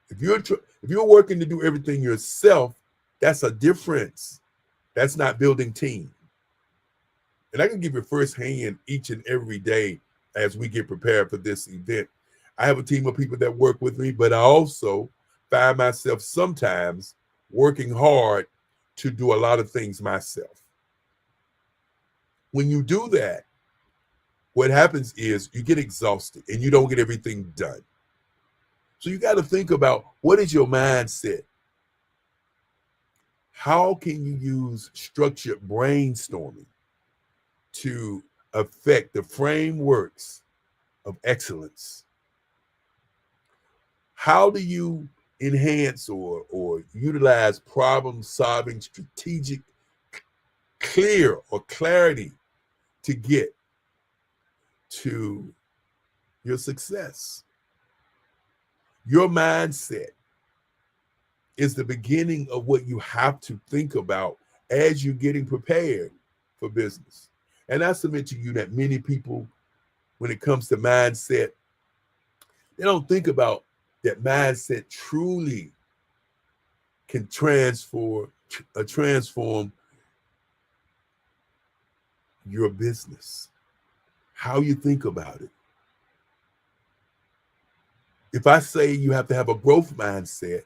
If you're working to do everything yourself, that's a difference. That's not building team. And I can give you firsthand each and every day as we get prepared for this event. I have a team of people that work with me, but I also find myself sometimes working hard to do a lot of things myself. When you do that, what happens is you get exhausted and you don't get everything done. So you got to think about, what is your mindset? How can you use structured brainstorming to affect the frameworks of excellence? How do you enhance or utilize problem-solving, strategic, clear or clarity to get to your success? Your mindset is the beginning of what you have to think about as you're getting prepared for business. And I submit to you that many people, when it comes to mindset, they don't think about that mindset truly can transform your business, how you think about it. If I say you have to have a growth mindset,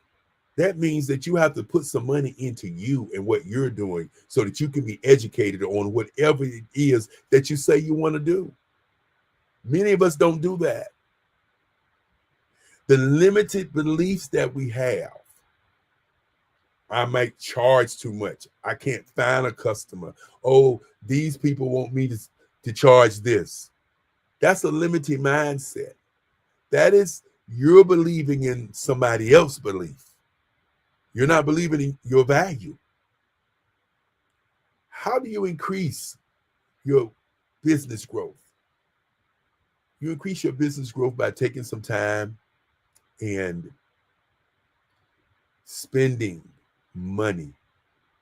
that means that you have to put some money into you and what you're doing so that you can be educated on whatever it is that you say you want to do. Many of us don't do that. The limited beliefs that we have, I might charge too much. I can't find a customer. Oh, these people want me to charge this. That's a limited mindset. That is, you're believing in somebody else's belief. You're not believing in your value. How do you increase your business growth? You increase your business growth by taking some time and spending money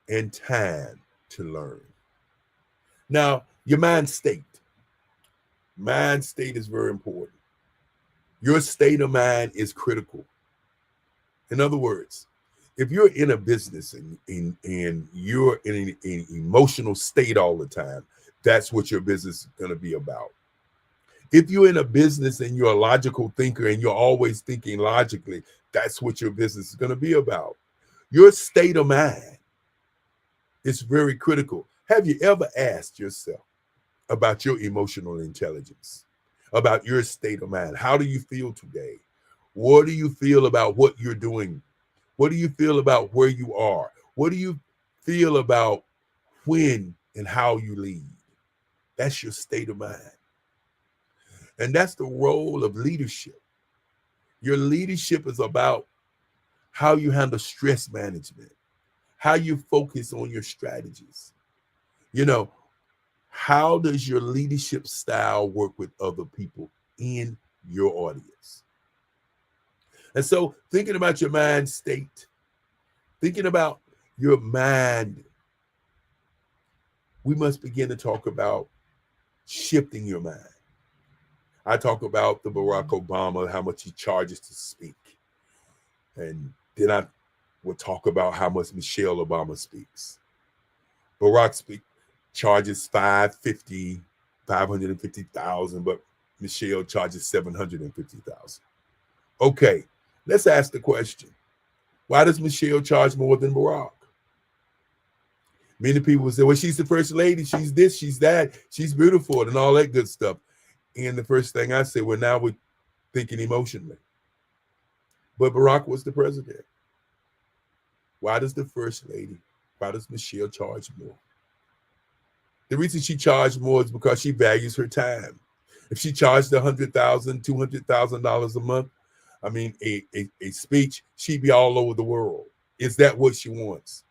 and time to learn. Now, your mind state. Mind state is very important. Your state of mind is critical. In other words, if you're in a business and you're in an emotional state all the time, that's what your business is going to be about. If you're in a business and you're a logical thinker and you're always thinking logically, that's what your business is going to be about. Your state of mind is very critical. Have you ever asked yourself about your emotional intelligence, about your state of mind? How do you feel today? What do you feel about what you're doing? What do you feel about where you are? What do you feel about when and how you lead? That's your state of mind. And that's the role of leadership. Your leadership is about how you handle stress management, how you focus on your strategies. You know, how does your leadership style work with other people in your audience? And so thinking about your mind state, thinking about your mind, we must begin to talk about shifting your mind. I talk about the Barack Obama, how much he charges to speak. And then I will talk about how much Michelle Obama speaks. Barack charges $550,000, but Michelle charges $750,000. Okay, let's ask the question. Why does Michelle charge more than Barack? Many people say, well, she's the first lady, she's this, she's that, she's beautiful, and all that good stuff. And the first thing I say, well, now we're thinking emotionally. But Barack was the president. Why does the first lady, why does Michelle charge more? The reason she charged more is because she values her time. If she charged $100,000, $200,000 a month, I mean, a speech, she'd be all over the world. Is that what she wants?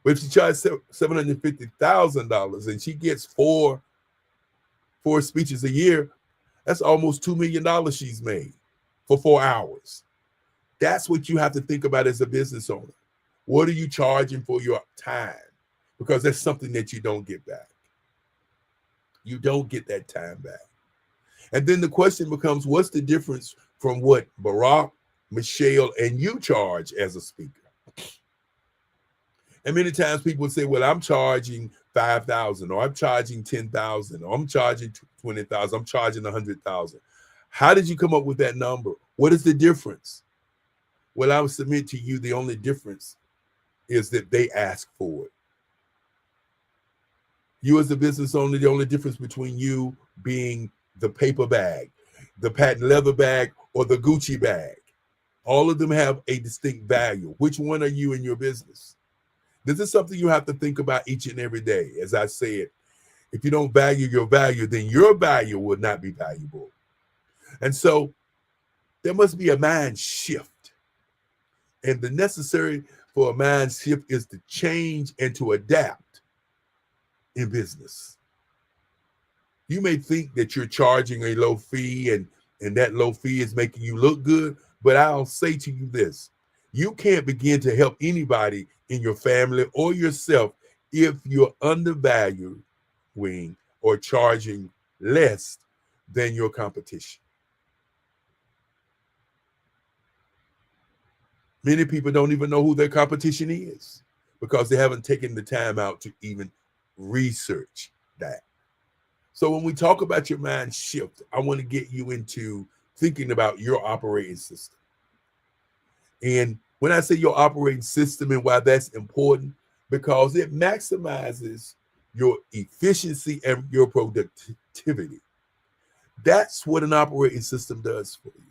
But if she charged $750,000 and she gets four speeches a year, that's almost $2 million she's made for 4 hours. That's what you have to think about as a business owner. What are you charging for your time? Because that's something that you don't get back. You don't get that time back. And then the question becomes, what's the difference from what Barack, Michelle, and you charge as a speaker? And many times people say, well, I'm charging $5,000, or I'm charging $10,000, or I'm charging $20,000, I'm charging $100,000. How did you come up with that number? What is the difference? Well, I would submit to you the only difference is that they ask for it. You as a business owner, the only difference between you being the paper bag, the patent leather bag, or the Gucci bag, all of them have a distinct value. Which one are you in your business? This is something you have to think about each and every day. As I said, if you don't value your value, then your value will not be valuable. And so there must be a mind shift. And the necessary for a mind shift is to change and to adapt in business. You may think that you're charging a low fee and that low fee is making you look good, but I'll say to you this. You can't begin to help anybody in your family or yourself if you're undervaluing or charging less than your competition. Many people don't even know who their competition is because they haven't taken the time out to even research that. So when we talk about your mind shift, I want to get you into thinking about your operating system. And when I say your operating system and why that's important, because it maximizes your efficiency and your productivity. That's what an operating system does for you.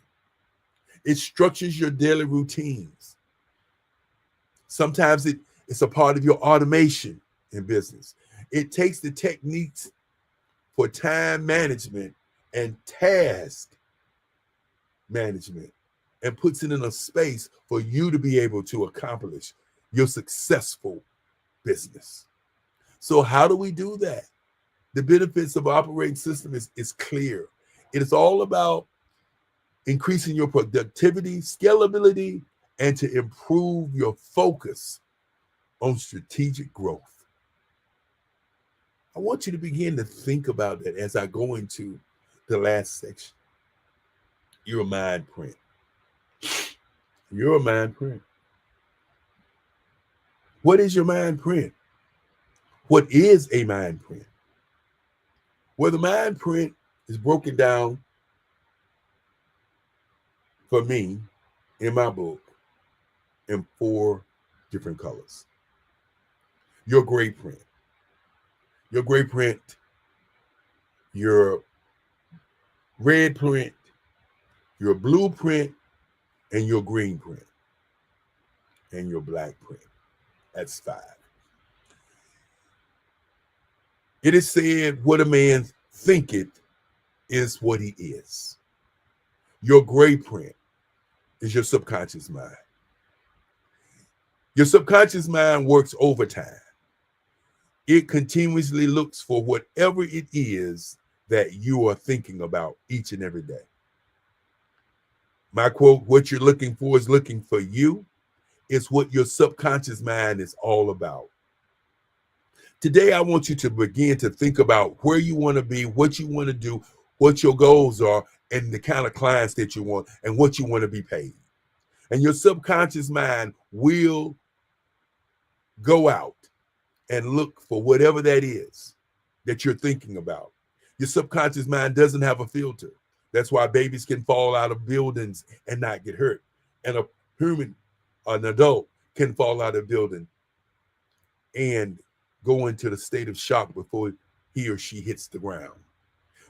It structures your daily routines. Sometimes it's a part of your automation in business. It takes the techniques for time management and task management and puts it in a space for you to be able to accomplish your successful business. So how do we do that? The benefits of operating system is clear. It is all about increasing your productivity, scalability, and to improve your focus on strategic growth. I want you to begin to think about that as I go into the last section. You're a mind print. You're a mind print. What is your mind print? What is a mind print? Well, the mind print is broken down for me in my book in 4 different colors. Your gray print. Your gray print, your red print, your blue print, and your green print, and your black print. That's 5. It is said, what a man thinketh is what he is. Your gray print is your subconscious mind. Your subconscious mind works overtime. It continuously looks for whatever it is that you are thinking about each and every day. My quote, what you're looking for is looking for you. It's what your subconscious mind is all about. Today, I want you to begin to think about where you want to be, what you want to do, what your goals are, and the kind of clients that you want, and what you want to be paid. And your subconscious mind will go out and look for whatever that is that you're thinking about. Your subconscious mind doesn't have a filter. That's why babies can fall out of buildings and not get hurt. And a human, an adult, can fall out of a building and go into the state of shock before he or she hits the ground.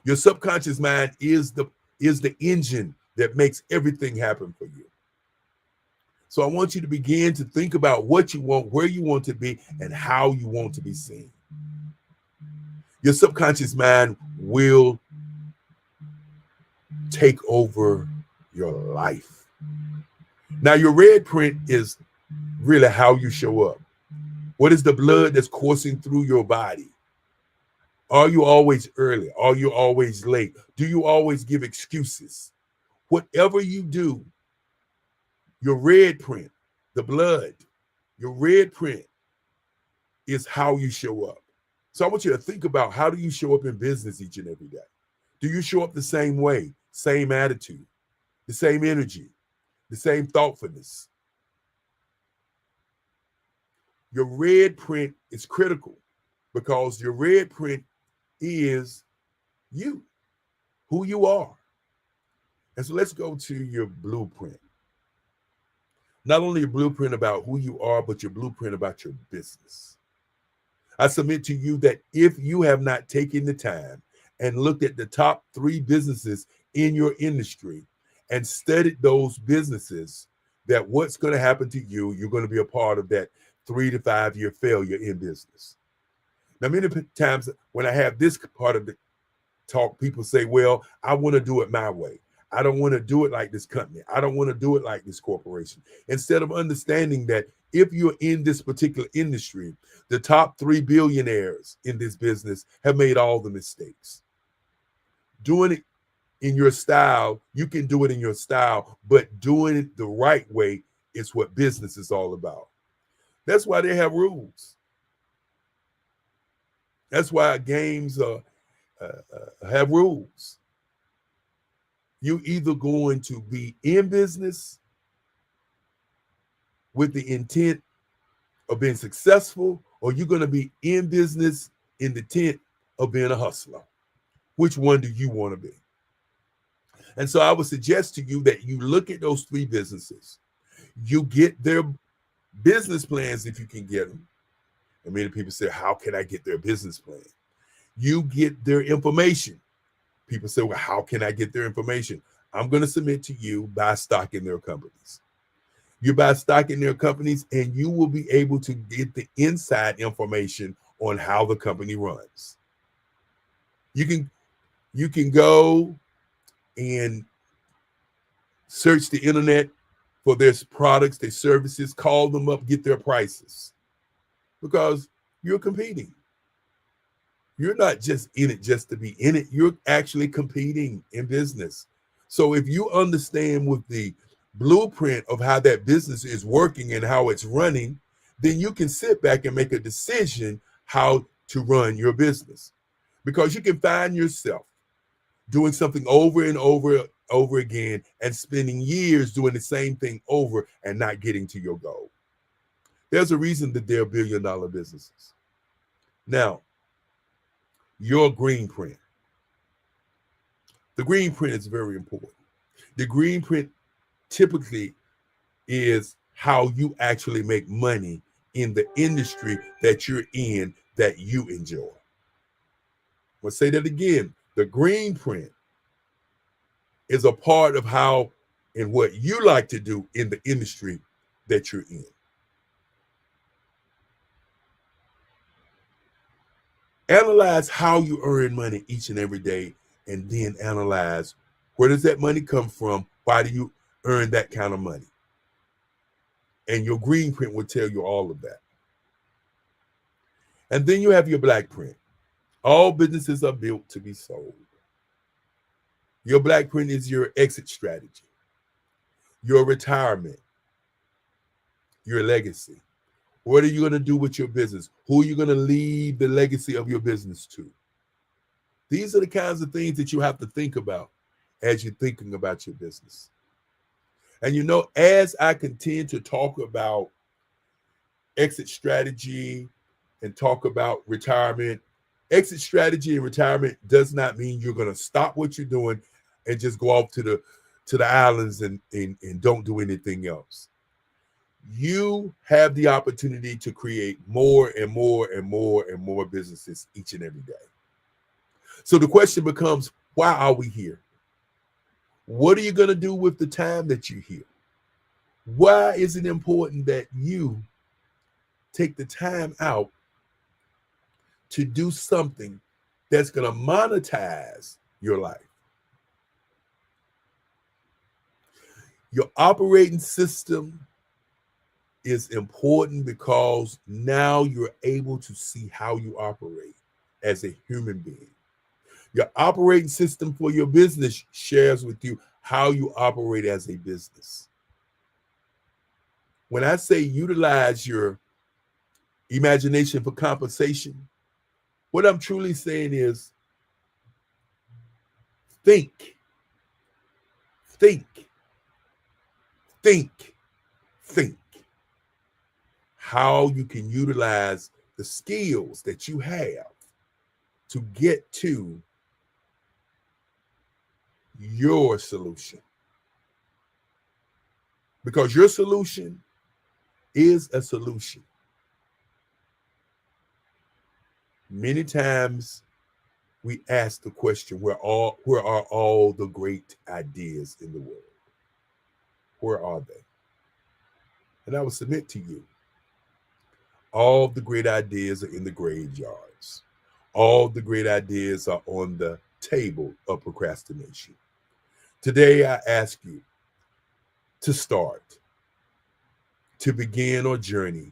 Your subconscious mind is the engine that makes everything happen for you. So I want you to begin to think about what you want, where you want to be, and how you want to be seen. Your subconscious mind will take over your life. Now, your red print is really how you show up. What is the blood that's coursing through your body? Are you always early? Are you always late? Do you always give excuses? Whatever you do, your red print, the blood, your red print is how you show up. So I want you to think about, how do you show up in business each and every day? Do you show up the same way, same attitude, the same energy, the same thoughtfulness? Your red print is critical because your red print is you, who you are. And so let's go to your blueprint. Not only a blueprint about who you are, but your blueprint about your business. I submit to you that if you have not taken the time and looked at the top 3 businesses in your industry and studied those businesses, that what's going to happen to you, you're going to be a part of that 3 to 5 year failure in business. Now, many times when I have this part of the talk, people say, well, I want to do it my way. I don't want to do it like this company. I don't want to do it like this corporation. Instead of understanding that if you're in this particular industry, the top 3 billionaires in this business have made all the mistakes. Doing it in your style, you can do it in your style, but doing it the right way is what business is all about. That's why they have rules. That's why games have rules. You either going to be in business with the intent of being successful, or you're going to be in business in the intent of being a hustler. Which one do you want to be? And so I would suggest to you that you look at those 3 businesses. You get their business plans if you can get them. And many people say, how can I get their business plan? You get their information. People say, well, how can I get their information? I'm going to submit to you, buy stock in their companies. You buy stock in their companies and you will be able to get the inside information on how the company runs. You can go and search the internet for their products, their services, call them up, get their prices, because you're competing. You're not just in it just to be in it. You're actually competing in business. So if you understand with the blueprint of how that business is working and how it's running, then you can sit back and make a decision how to run your business. Because you can find yourself doing something over and over over again and spending years doing the same thing over and not getting to your goal. There's a reason that they're billion-dollar businesses. Now, your green print. The green print is very important. The green print typically is how you actually make money in the industry that you're in that you enjoy. I'll say that again. The green print is a part of how and what you like to do in the industry that you're in. Analyze how you earn money each and every day, and then analyze where does that money come from? Why do you earn that kind of money? And your green print will tell you all of that. And then you have your black print. All businesses are built to be sold. Your black print is your exit strategy, your retirement, your legacy. What are you going to do with your business? Who are you going to leave the legacy of your business to? These are the kinds of things that you have to think about as you're thinking about your business. And you know, as I continue to talk about exit strategy and talk about retirement, exit strategy and retirement does not mean you're going to stop what you're doing and just go off to the islands and don't do anything else. You have the opportunity to create more and more and more and more businesses each and every day. So the question becomes, why are we here? What are you going to do with the time that you're here? Why is it important that you take the time out to do something that's going to monetize your life? Your operating system is important because now you're able to see how you operate as a human being. Your operating system for your business shares with you how you operate as a business. When I say utilize your imagination for compensation, what I'm truly saying is think how you can utilize the skills that you have to get to your solution. Because your solution is a solution. Many times we ask the question, where are all the great ideas in the world? Where are they? And I will submit to you, all the great ideas are in the graveyards. All the great ideas are on the table of procrastination. Today, I ask you to start, to begin a journey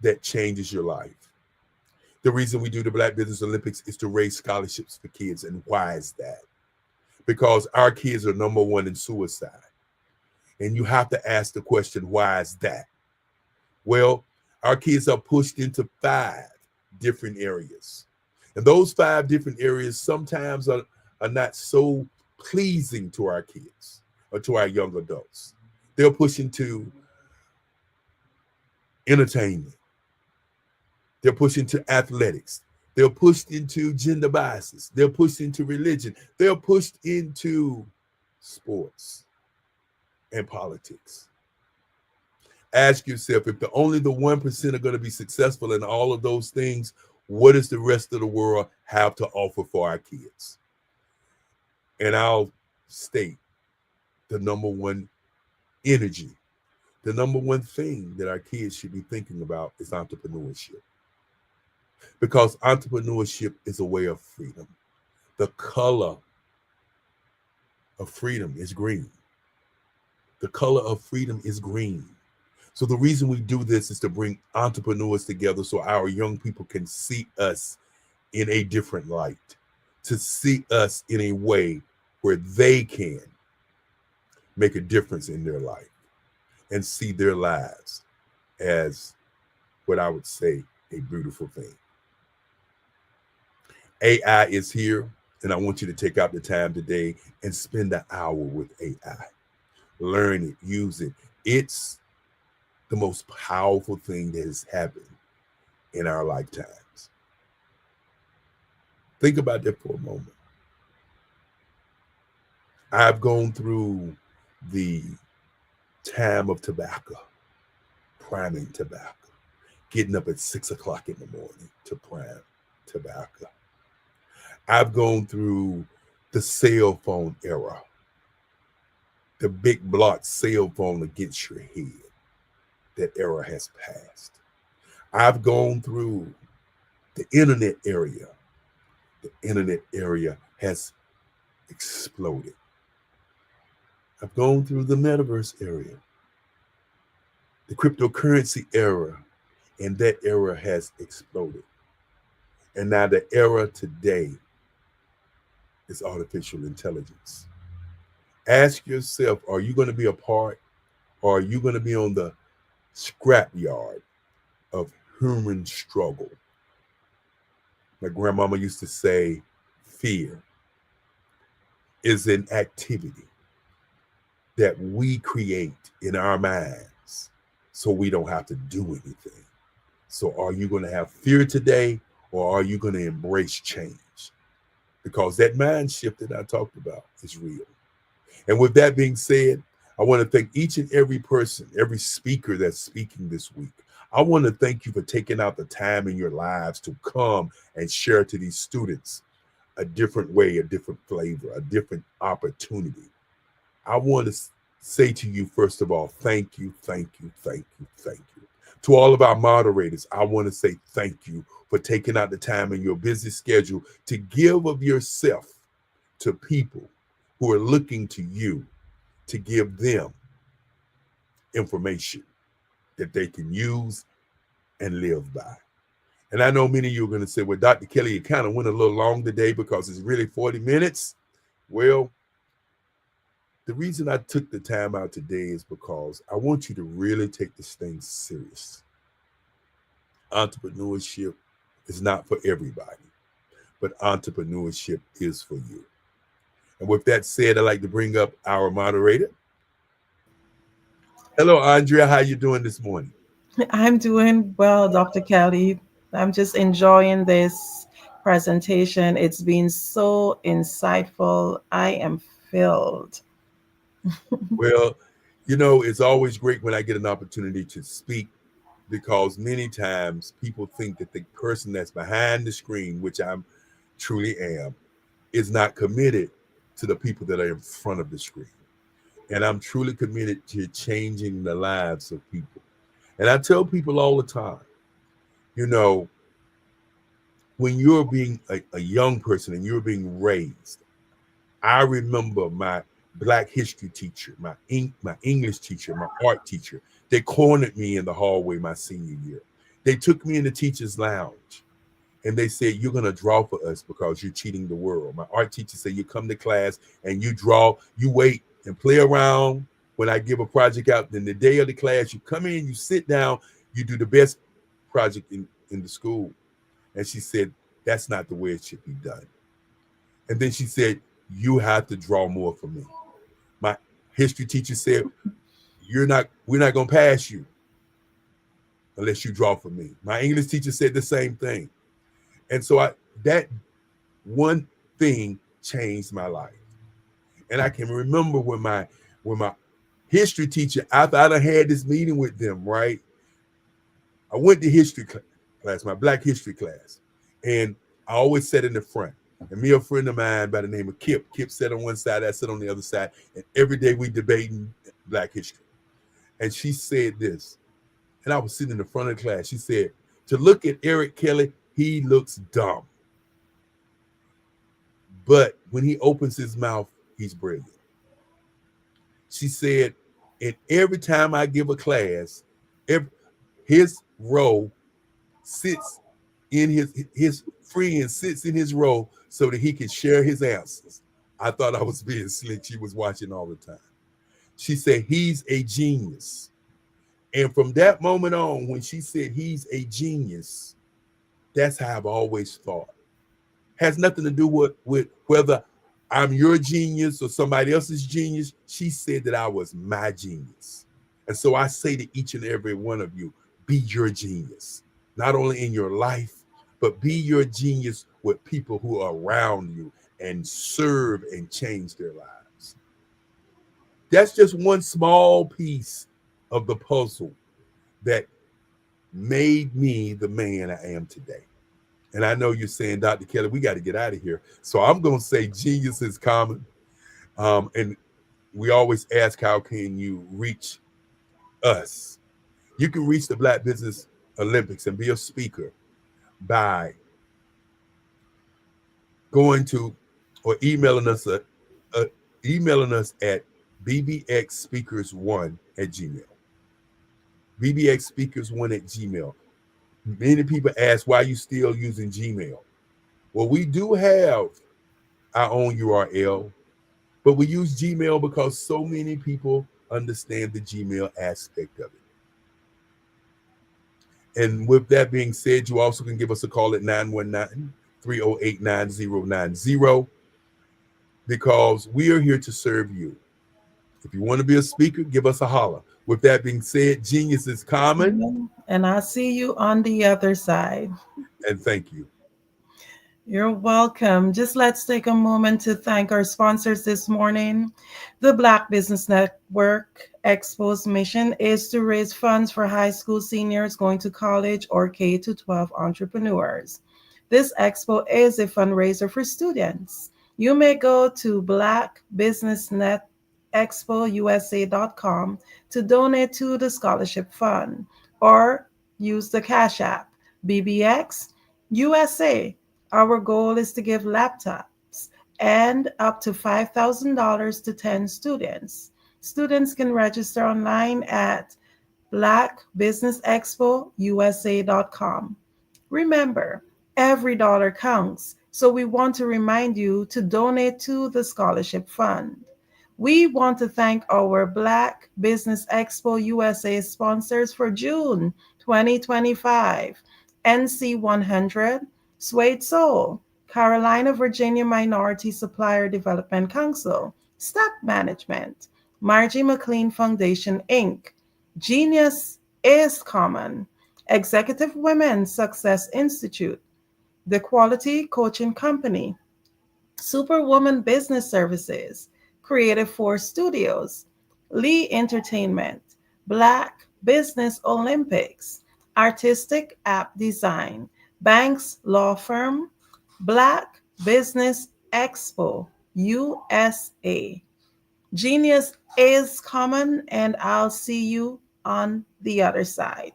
that changes your life. The reason we do the Black Business Olympics is to raise scholarships for kids. And why is that? Because our kids are number one in suicide. And you have to ask the question, why is that? Well, our kids are pushed into 5 different areas. And those 5 different areas sometimes are not so pleasing to our kids or to our young adults. They're pushed into entertainment. They're pushed into athletics. They're pushed into gender biases. They're pushed into religion. They're pushed into sports and politics. Ask yourself, if only the 1% are going to be successful in all of those things, what does the rest of the world have to offer for our kids? And I'll state the number one energy, the number one thing that our kids should be thinking about is entrepreneurship. Because entrepreneurship is a way of freedom. The color of freedom is green. The color of freedom is green. So the reason we do this is to bring entrepreneurs together so our young people can see us in a different light, to see us in a way where they can make a difference in their life and see their lives as what I would say a beautiful thing. AI is here. And I want you to take out the time today and spend an hour with AI. Learn it, use it. It's the most powerful thing that has happened in our lifetimes. Think about that for a moment. I've gone through the time of tobacco, priming tobacco, getting up at 6 o'clock in the morning to prime tobacco. I've gone through the cell phone era, the big block cell phone against your head. That era has passed. I've gone through the internet area. The internet area has exploded. I've gone through the metaverse area, the cryptocurrency era, and that era has exploded. And now the era today is artificial intelligence. Ask yourself, are you going to be a part, or are you going to be on the scrapyard of human struggle? My grandmama used to say, fear is an activity that we create in our minds so we don't have to do anything. So are you going to have fear today, or are you going to embrace change? Because that mind shift that I talked about is real. And with that being said, I want to thank each and every person, every speaker that's speaking this week. I want to thank you for taking out the time in your lives to come and share to these students a different way, a different flavor, a different opportunity. I want to say to you, first of all, thank you, thank you, thank you, thank you. To all of our moderators, I want to say thank you for taking out the time in your busy schedule to give of yourself to people who are looking to you to give them information that they can use and live by. And I know many of you are going to say, well, Dr. Kelly, it kind of went a little long today because it's really 40 minutes. Well, the reason I took the time out today is because I want you to really take this thing serious. Entrepreneurship is not for everybody, but entrepreneurship is for you. And with that said, I'd like to bring up our moderator. Hello, Andrea. How you doing this morning? I'm doing well, Dr. Kelly. I'm just enjoying this presentation. It's been so insightful. I am filled. Well, you know, it's always great when I get an opportunity to speak, because many times people think that the person that's behind the screen, which I truly am, is not committed to the people that are in front of the screen. And I'm truly committed to changing the lives of people. And I tell people all the time, you know, when you're being a young person and you're being raised, I remember my Black history teacher, my English teacher, my art teacher. They cornered me in the hallway my senior year. They took me in the teacher's lounge and they said, you're going to draw for us because you're cheating the world. My art teacher said, you come to class and you draw, you wait and play around when I give a project out. Then the day of the class, you come in, you sit down, you do the best project in the school. And she said, that's not the way it should be done. And then she said, you have to draw more for me. My history teacher said, we're not going to pass you unless you draw for me. My English teacher said the same thing. And so that one thing changed my life. And I can remember when my history teacher, after I had this meeting with them, right? I went to history class, my Black history class. And I always sat in the front. And me, a friend of mine by the name of Kip sat on one side, I sat on the other side. And every day we debating Black history. And she said this, and I was sitting in the front of the class. She said, to look at Eric Kelly, he looks dumb. But when he opens his mouth, he's brilliant. She said, and every time I give a class, his row sits in his friend sits in his row so that he can share his answers. I thought I was being slick. She was watching all the time. She said, he's a genius. And from that moment on, when she said he's a genius, that's how I've always thought. has nothing to do with whether I'm your genius or somebody else's genius. She said that I was my genius. And so I say to each and every one of you, be your genius, not only in your life, but be your genius with people who are around you and serve and change their lives. That's just one small piece of the puzzle that made me the man I am today. And I know you're saying, Dr. Kelly, we got to get out of here. So I'm going to say genius is common. And we always ask, how can you reach us? You can reach the Black Business Olympics and be a speaker by going to or emailing us at bbxspeakers1@gmail. bbxspeakers1@gmail. Many people ask, why are you still using Gmail? Well, we do have our own URL, but we use Gmail because so many people understand the Gmail aspect of it. And with that being said, you also can give us a call at 919-308-9090 because we are here to serve you. If you want to be a speaker, give us a holler. With that being said, genius is common. And I'll see you on the other side. And thank you. You're welcome. Just let's take a moment to thank our sponsors this morning. The Black Business Network Expo's mission is to raise funds for high school seniors going to college or K-12 entrepreneurs. This expo is a fundraiser for students. You may go to blackbusinessexpousa.com to donate to the scholarship fund or use the Cash App, BBX USA. Our goal is to give laptops and up to $5,000 to 10 students. Students can register online at blackbusinessexpousa.com. Remember, every dollar counts, so we want to remind you to donate to the scholarship fund. We want to thank our Black Business Expo USA sponsors for June 2025, NC 100, Suede Soul, Carolina, Virginia Minority Supplier Development Council, Step Management, Margie McLean Foundation, Inc., Genius is Common, Executive Women Success Institute, The Quality Coaching Company, Superwoman Business Services, Creative Force Studios, Lee Entertainment, Black Business Olympics, Artistic App Design, Banks Law Firm, Black Business Expo USA. Genius is common, and I'll see you on the other side.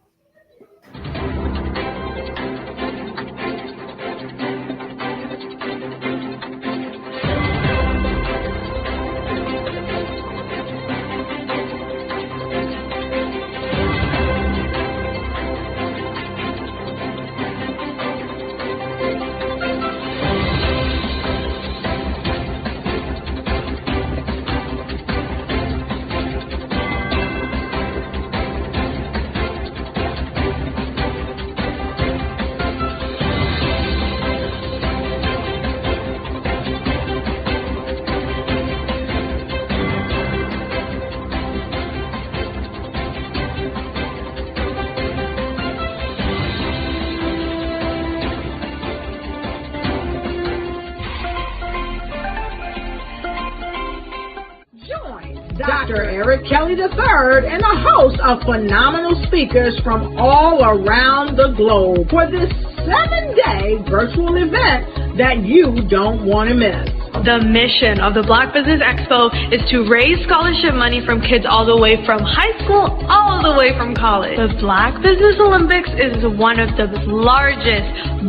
Dr. Eric Kelly III and a host of phenomenal speakers from all around the globe for this 7-day virtual event that you don't want to miss. The mission of the Black Business Expo is to raise scholarship money from kids all the way from high school, all the way from college. The Black Business Olympics is one of the largest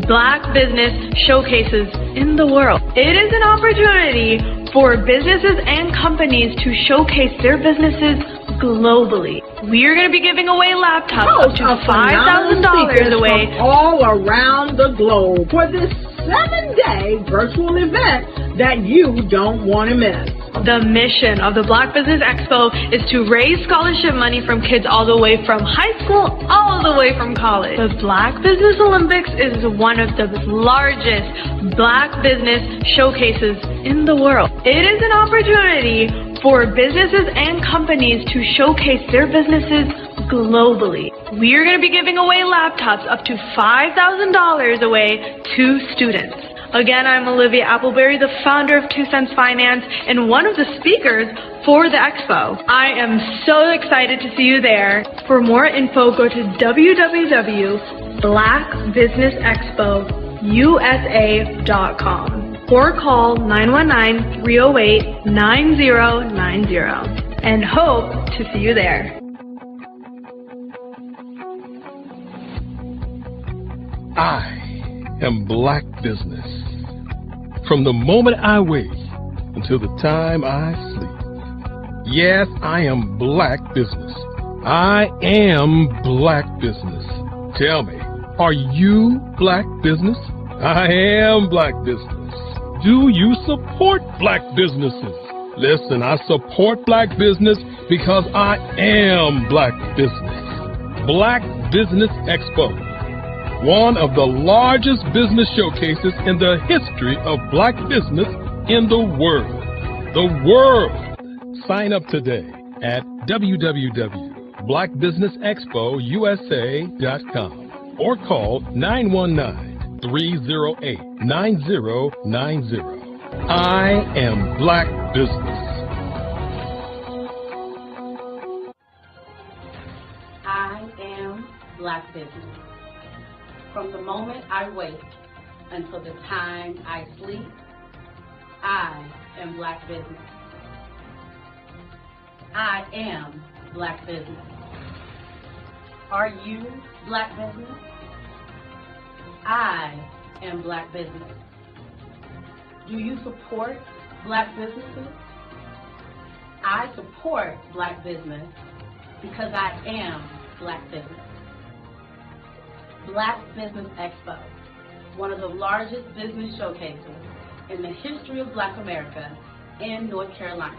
Black business showcases in the world. It is an opportunity for businesses and companies to showcase their businesses globally. We are going to be giving away laptops up to $5,000 away from all around the globe for this 7-day virtual event that you don't want to miss. The mission of the Black Business Expo is to raise scholarship money from kids all the way from high school, all the way from college. The Black Business Olympics is one of the largest Black business showcases in the world. It is an opportunity for businesses and companies to showcase their businesses globally. We are going to be giving away laptops up to $5,000 away to students. Again, I'm Olivia Appleberry, the founder of 2 Cents Finance and one of the speakers for the expo. I am so excited to see you there. For more info, go to www.blackbusinessexpousa.com or call 919-308-9090 and hope to see you there. I am Black Business. From the moment I wake until the time I sleep. Yes, I am Black Business. I am Black Business. Tell me, are you Black Business? I am Black Business. Do you support Black businesses? Listen, I support Black business because I am Black Business. Black Business Expo, one of the largest business showcases in the history of Black business in the world. The world! Sign up today at www.blackbusinessexpousa.com or call 919-308-9090. I am Black Business. I am Black Business. From the moment I wake until the time I sleep, I am Black Business. I am Black Business. Are you Black Business? I am Black Business. Do you support Black businesses? I support Black business because I am Black Business. Black Business Expo, one of the largest business showcases in the history of Black America in North Carolina.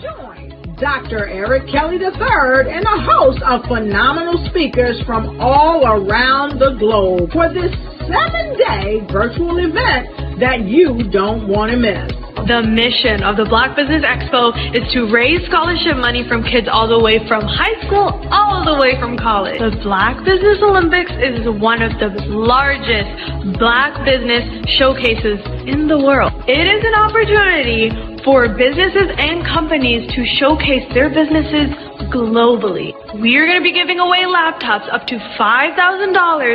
Join Dr. Eric Kelly III and a host of phenomenal speakers from all around the globe for this 7-day virtual event that you don't want to miss. The mission of the Black Business Expo is to raise scholarship money from kids all the way from high school, all the way from college. The Black Business Olympics is one of the largest Black business showcases in the world. It is an opportunity for businesses and companies to showcase their businesses globally. We are going to be giving away laptops up to $5,000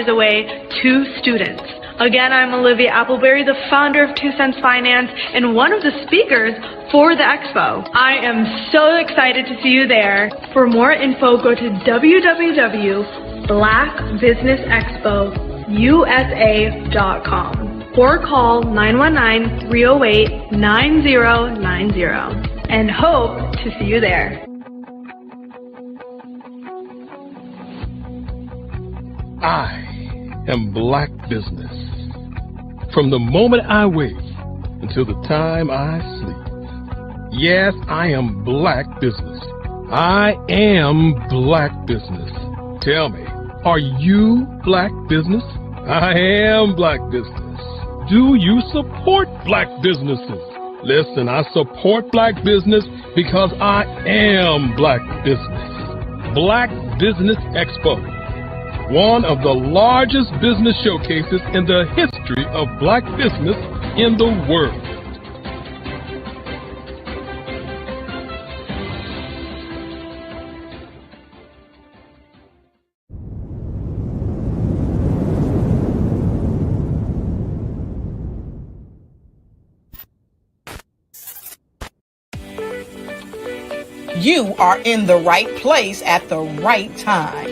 away to students. Again, I'm Olivia Appleberry, the founder of 2 Cents Finance and one of the speakers for the expo. I am so excited to see you there. For more info, go to www.blackbusinessexpousa.com or call 919-308-9090 and hope to see you there. I am Black Business. From the moment I wake until the time I sleep. Yes, I am Black Business. I am Black Business. Tell me, are you Black Business? I am Black Business. Do you support Black businesses? Listen, I support Black business because I am Black Business. Black Business Expo, one of the largest business showcases in the history of Black business in the world. You are in the right place at the right time.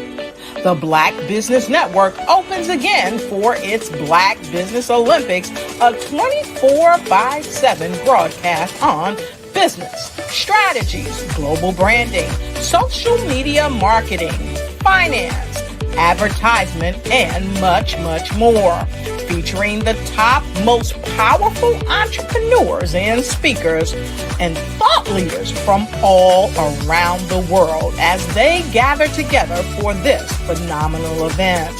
The Black Business Network opens again for its Black Business Olympics, a 24/7 broadcast on business, strategies, global branding, social media marketing, finance, advertisement, and much, much more. featuring the top most powerful entrepreneurs and speakers and thought leaders from all around the world as they gather together for this phenomenal event.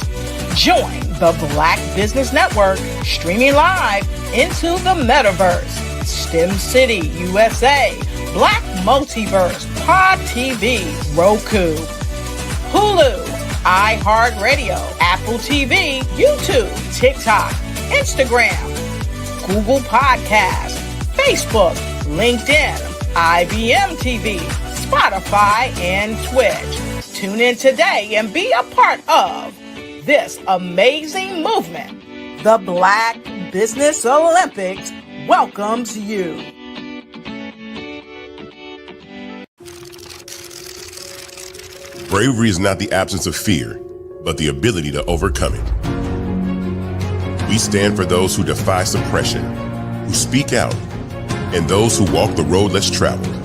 Join the Black Business Network streaming live into the metaverse, STEM City USA, Black Multiverse, Pod TV, Roku, Hulu, iHeartRadio, Apple TV, YouTube, TikTok, Instagram, Google Podcasts, Facebook, LinkedIn, IBM TV, Spotify, and Twitch. Tune in today and be a part of this amazing movement. The Black Business Olympics welcomes you. Bravery is not the absence of fear, but the ability to overcome it. We stand for those who defy suppression, who speak out, and those who walk the road less traveled.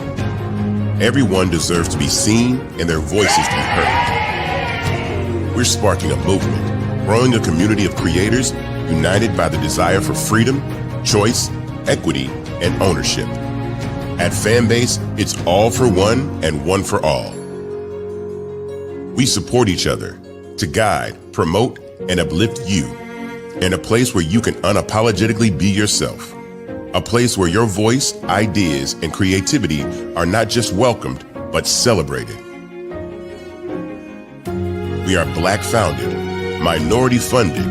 Everyone deserves to be seen and their voices to be heard. We're sparking a movement, growing a community of creators united by the desire for freedom, choice, equity, and ownership. At Fanbase, it's all for one and one for all. We support each other to guide, promote, and uplift you in a place where you can unapologetically be yourself. A place where your voice, ideas, and creativity are not just welcomed, but celebrated. We are Black founded, minority funded,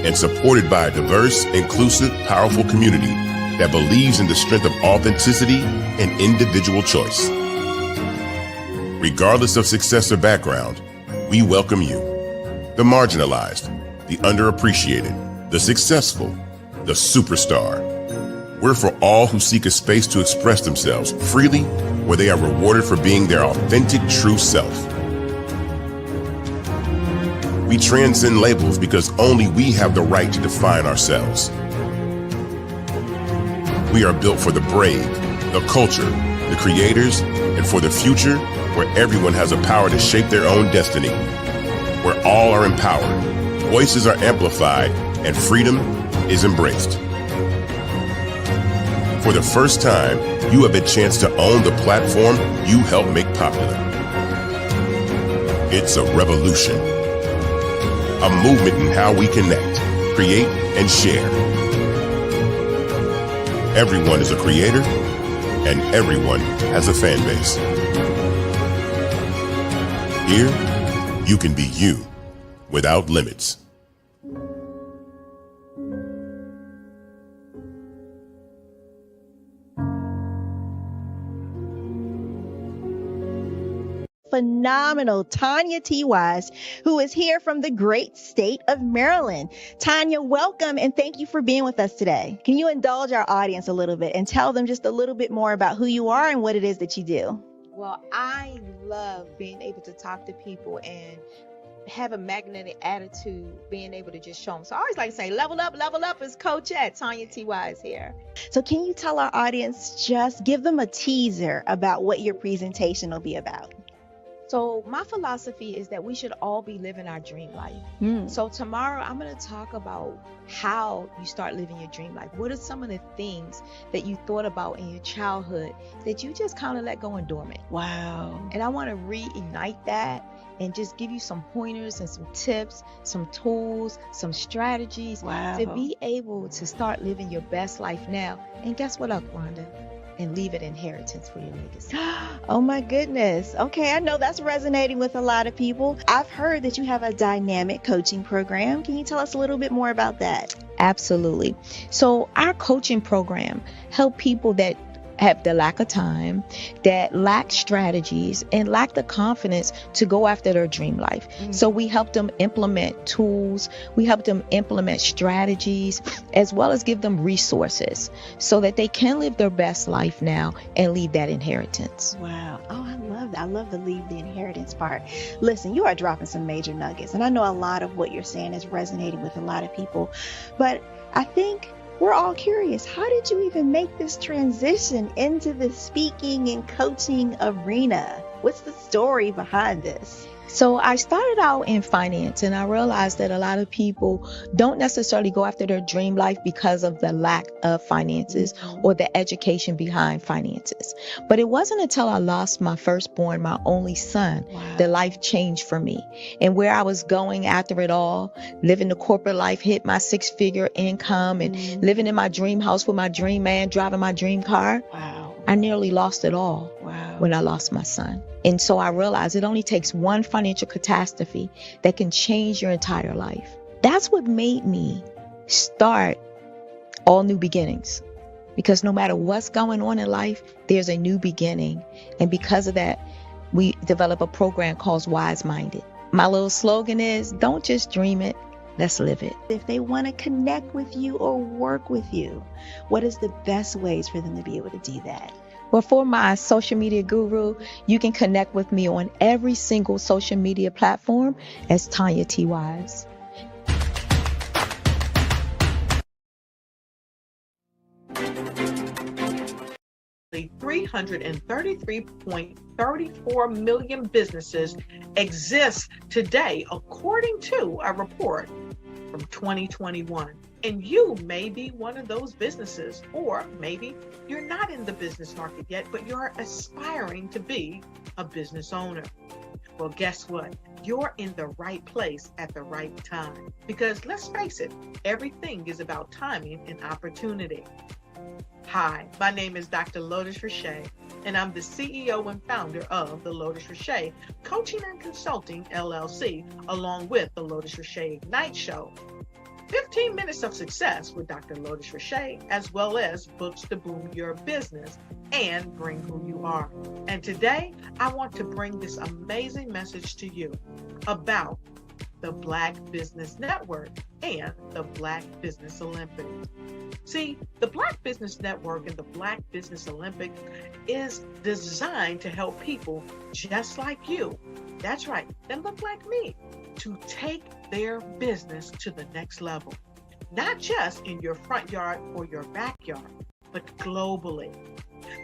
and supported by a diverse, inclusive, powerful community that believes in the strength of authenticity and individual choice. Regardless of success or background, we welcome you, the marginalized, the underappreciated, the successful, the superstar. We're for all who seek a space to express themselves freely, where they are rewarded for being their authentic, true self. We transcend labels because only we have the right to define ourselves. We are built for the brave, the culture, the creators, and for the future where everyone has a power to shape their own destiny, where all are empowered, voices are amplified, and freedom is embraced. For the first time, you have a chance to own the platform you helped make popular. It's a revolution, a movement in how we connect, create, and share. Everyone is a creator, and everyone has a fan base. Here, you can be you without limits. Phenomenal Tanya T. Wise, who is here from the great state of Maryland. Tanya, welcome and thank you for being with us today. Can you indulge our audience a little bit and tell them just a little bit more about who you are and what it is that you do? Well, I love being able to talk to people and have a magnetic attitude, being able to just show them. So I always like to say, level up is Coach at Tanya T. Wise here. So can you tell our audience, just give them a teaser about what your presentation will be about? So my philosophy is that we should all be living our dream life. So tomorrow I'm going to talk about how you start living your dream life. What are some of the things that you thought about in your childhood that you just kind of let go and dormant? Wow. And I want to reignite that and just give you some pointers and some tips, some tools, some strategies to be able to start living your best life now. And guess what, Wanda? And leave an inheritance for your legacy. Oh my goodness. Okay, I know that's resonating with a lot of people. I've heard that you have a dynamic coaching program. Can you tell us a little bit more about that? Absolutely. So our coaching program help people that have the lack of time, that lack strategies, and lack the confidence to go after their dream life. So we help them implement tools, we help them implement strategies, as well as give them resources so that they can live their best life now and leave that inheritance. Wow. Oh, I love that. I love the leave the inheritance part. Listen, you are dropping some major nuggets, and I know a lot of what you're saying is resonating with a lot of people, but I think we're all curious. How did you even make this transition into the speaking and coaching arena? What's the story behind this? So I started out in finance, and I realized that a lot of people don't necessarily go after their dream life because of the lack of finances or the education behind finances. But it wasn't until I lost my firstborn, my only son, that life changed for me. And where I was going after it all, living the corporate life, hit my 6-figure income, and living in my dream house with my dream man, driving my dream car. I nearly lost it all when I lost my son. And so I realized it only takes one financial catastrophe that can change your entire life. That's what made me start All New Beginnings. Because no matter what's going on in life, there's a new beginning. And because of that, we develop a program called Wise Minded. My little slogan is, don't just dream it, let's live it. If they want to connect with you or work with you, what is the best ways for them to be able to do that? Well, for my social media guru, you can connect with me on every single social media platform as Tanya T. Wise. The 333.34 million businesses exist today, according to a report from 2021. And you may be one of those businesses, or maybe you're not in the business market yet, but you're aspiring to be a business owner. Well, guess what? You're in the right place at the right time. Because let's face it, everything is about timing and opportunity. Hi, my name is Dr. Lotus Richey, and I'm the CEO and founder of the Lotus Richey Coaching and Consulting LLC, along with the Lotus Richey Ignite Show. 15 minutes of success with Dr. Lotus Richey, as well as books to boom your business and bring who you are. And today, I want to bring this amazing message to you about the Black Business Network and the Black Business Olympics. See, the Black Business Network and the Black Business Olympics is designed to help people just like you, that's right, that look like me, to take their business to the next level. Not just in your front yard or your backyard, but globally.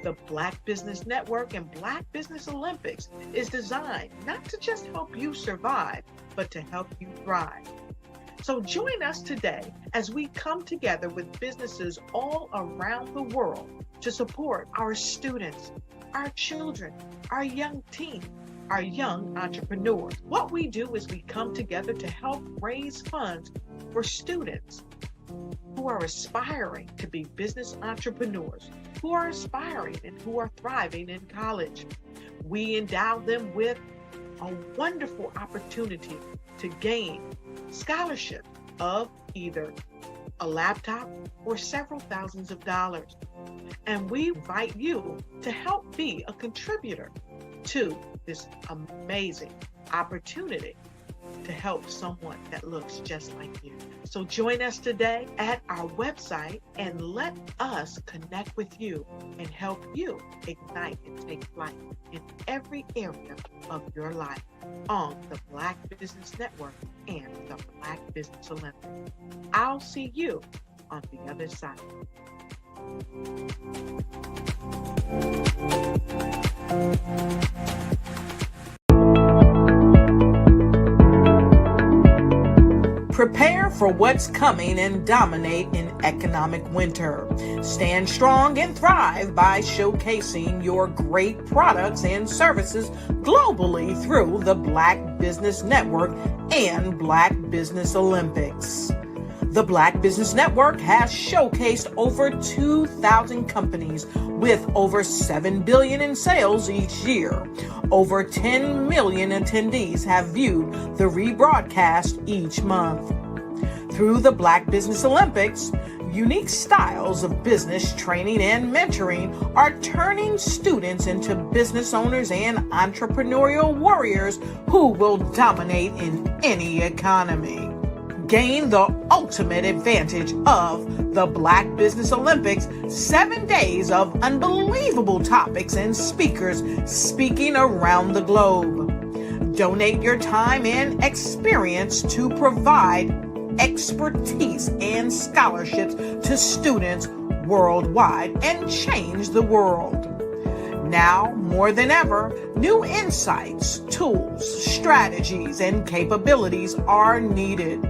The Black Business Network and Black Business Olympics is designed not to just help you survive, but to help you thrive. So join us today as we come together with businesses all around the world to support our students, our children, our young teens, our young entrepreneurs. What we do is we come together to help raise funds for students who are aspiring to be business entrepreneurs, who are aspiring and who are thriving in college. We endow them with a wonderful opportunity to gain scholarship of either a laptop or several thousands of dollars. And we invite you to help be a contributor to this amazing opportunity to help someone that looks just like you. So join us today at our website and let us connect with you and help you ignite and take flight in every area of your life on the Black Business Network and the Black Business Olympics. I'll see you on the other side. Prepare for what's coming and dominate in economic winter. Stand strong and thrive by showcasing your great products and services globally through the Black Business Network and Black Business Olympics. The Black Business Network has showcased over 2,000 companies with over $7 billion in sales each year. Over 10 million attendees have viewed the rebroadcast each month. Through the Black Business Olympics, unique styles of business training and mentoring are turning students into business owners and entrepreneurial warriors who will dominate in any economy. Gain the ultimate advantage of the Black Business Olympics, 7 days of unbelievable topics and speakers speaking around the globe. Donate your time and experience to provide expertise and scholarships to students worldwide and change the world. Now, more than ever, new insights, tools, strategies, and capabilities are needed.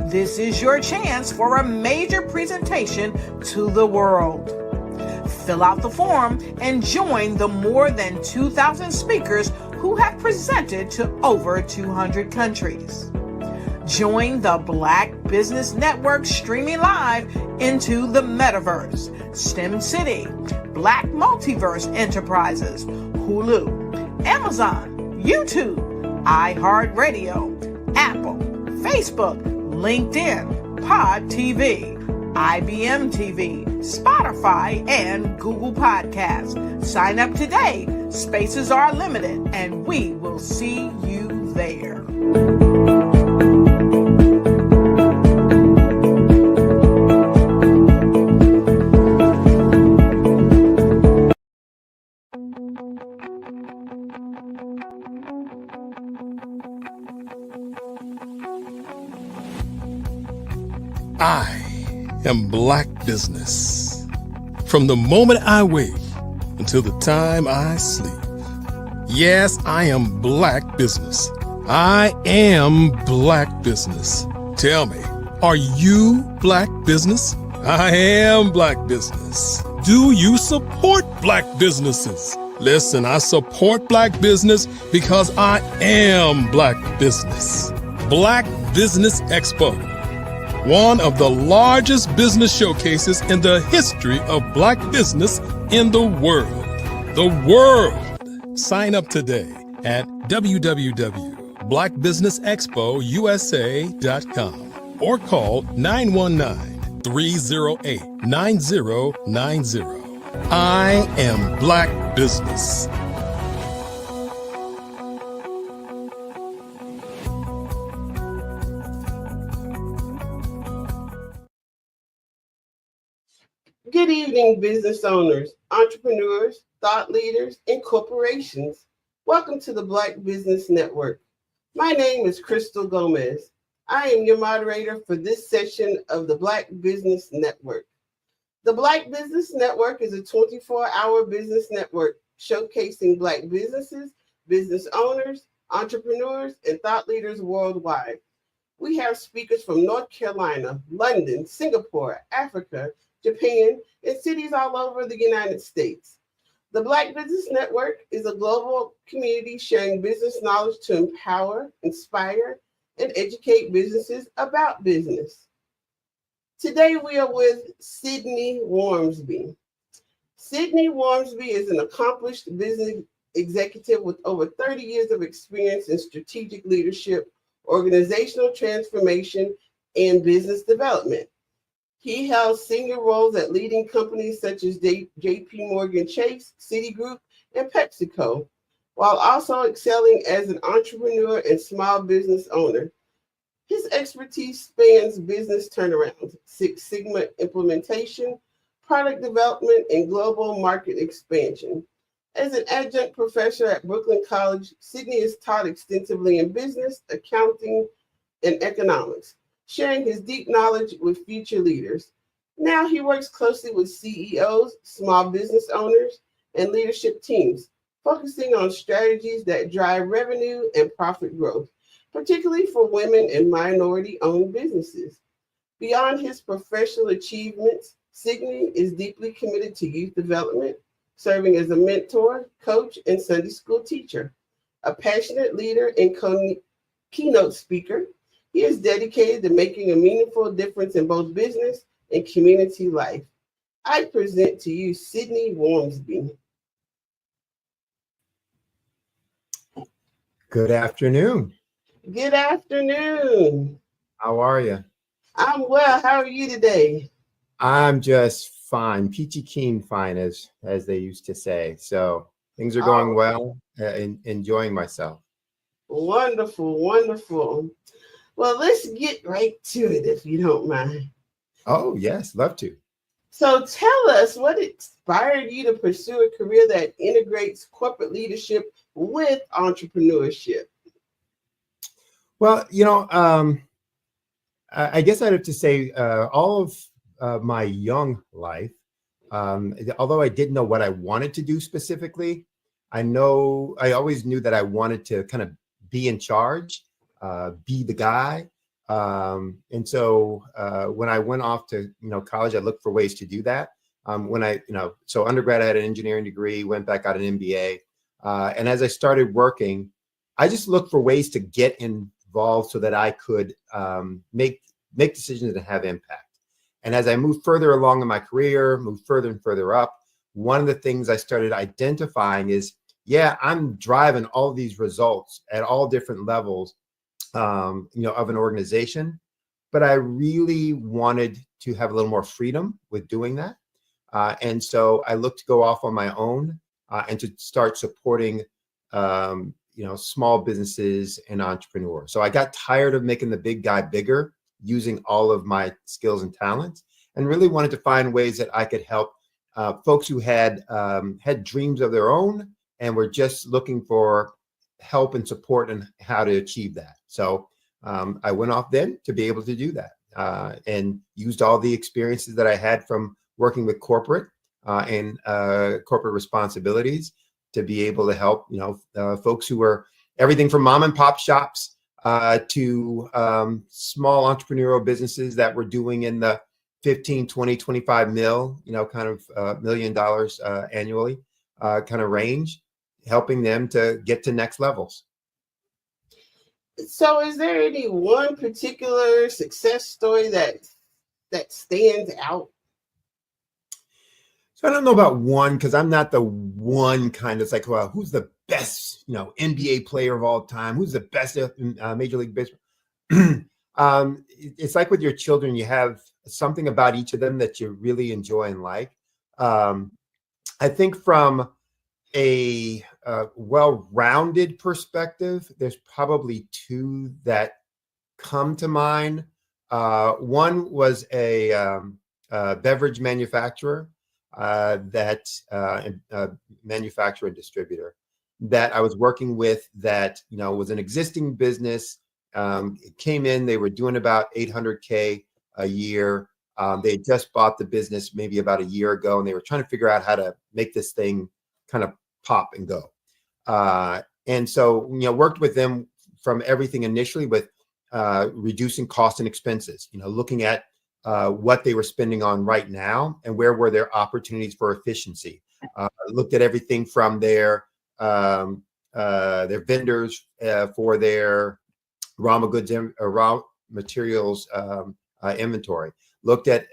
This is your chance for a major presentation to the world. Fill out the form and join the more than 2,000 speakers who have presented to over 200 countries. Join the Black Business Network streaming live into the Metaverse, STEM City, Black Multiverse Enterprises, Hulu, Amazon, YouTube, iHeartRadio, Apple, Facebook, LinkedIn, Pod TV, IBM TV, Spotify, and Google Podcasts. Sign up today. Spaces are limited, and we will see you there. I am Black Business. From the moment I wake until the time I sleep. Yes, I am Black Business. I am Black Business. Tell me, are you Black Business? I am Black Business. Do you support Black businesses? Listen, I support Black business because I am Black Business. Black Business Expo, one of the largest business showcases in the history of Black business in the world. The world! Sign up today at www.blackbusinessexpousa.com or call 919-308-9090. I am Black Business. Good evening, business owners, entrepreneurs, thought leaders, and corporations. Welcome to the Black Business Network. My name is Crystal Gomez. I am your moderator for this session of the Black Business Network. The Black Business Network is a 24-hour business network showcasing Black businesses, business owners, entrepreneurs, and thought leaders worldwide. We have speakers from North Carolina, London, Singapore, Africa, Japan, and cities all over the United States. The Black Business Network is a global community sharing business knowledge to empower, inspire, and educate businesses about business. Today we are with Sydney Wormsby. Sydney Wormsby is an accomplished business executive with over 30 years of experience in strategic leadership, organizational transformation, and business development. He held senior roles at leading companies such as J.P. Morgan Chase, Citigroup, and PepsiCo, while also excelling as an entrepreneur and small business owner. His expertise spans business turnarounds, Six Sigma implementation, product development, and global market expansion. As an adjunct professor at Brooklyn College, Sydney is taught extensively in business, accounting, and economics, sharing his deep knowledge with future leaders. Now he works closely with CEOs, small business owners, and leadership teams, focusing on strategies that drive revenue and profit growth, particularly for women and minority-owned businesses. Beyond his professional achievements, Sydney is deeply committed to youth development, serving as a mentor, coach, and Sunday school teacher. A passionate leader and keynote speaker, he is dedicated to making a meaningful difference in both business and community life. I present to you Sydney Wormsby. Good afternoon. Good afternoon. How are you? I'm well. How are you today? I'm just fine, peachy keen fine, as they used to say. So things are going well, enjoying myself. Wonderful, wonderful. Well, let's get right to it, if you don't mind. Oh, yes, love to. So tell us, what inspired you to pursue a career that integrates corporate leadership with entrepreneurship? Well, I guess I'd have to say all of my young life, although I didn't know what I wanted to do specifically, I always knew that I wanted to kind of be in charge, be the guy. And so when I went off to college, I looked for ways to do that. So undergrad, I had an engineering degree, went back, got an MBA. And as I started working, I just looked for ways to get involved so that I could make decisions and have impact. And as I moved further along in my career, moved further and further up, one of the things I started identifying is, yeah, I'm driving all these results at all different levels, of an organization, but I really wanted to have a little more freedom with doing that. And so I looked to go off on my own and to start supporting, small businesses and entrepreneurs. So I got tired of making the big guy bigger, using all of my skills and talents, and really wanted to find ways that I could help folks who had dreams of their own and were just looking for help and support and how to achieve that. So I went off then to be able to do that, and used all the experiences that I had from working with corporate and corporate responsibilities to be able to help folks who were everything from mom and pop shops to small entrepreneurial businesses that were doing in the 15, 20, 25 mil, kind of $1 million annually kind of range, helping them to get to next levels. So is there any one particular success story that stands out? So I don't know about one, because I'm not the one kind of like, well, who's the best, NBA player of all time? Who's the best Major League Baseball? It's like with your children, you have something about each of them that you really enjoy and like. I think from a well-rounded perspective, there's probably two that come to mind. One was a beverage manufacturer manufacturer and distributor that I was working with that, was an existing business. It came in, they were doing about $800K a year. They had just bought the business maybe about a year ago, and they were trying to figure out how to make this thing kind of pop and go. And so, worked with them from everything initially with reducing costs and expenses, looking at what they were spending on right now and where were their opportunities for efficiency. Looked at everything from their vendors for their raw materials inventory. Looked at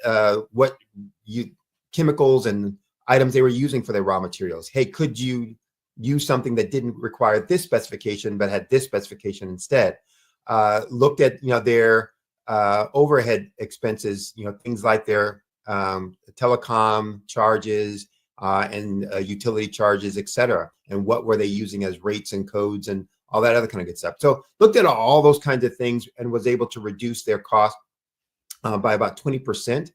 what chemicals and items they were using for their raw materials. Hey, could you use something that didn't require this specification but had this specification instead? Looked at their overhead expenses, things like their telecom charges and utility charges, et cetera, and what were they using as rates and codes and all that other kind of good stuff. So looked at all those kinds of things and was able to reduce their cost by about 20%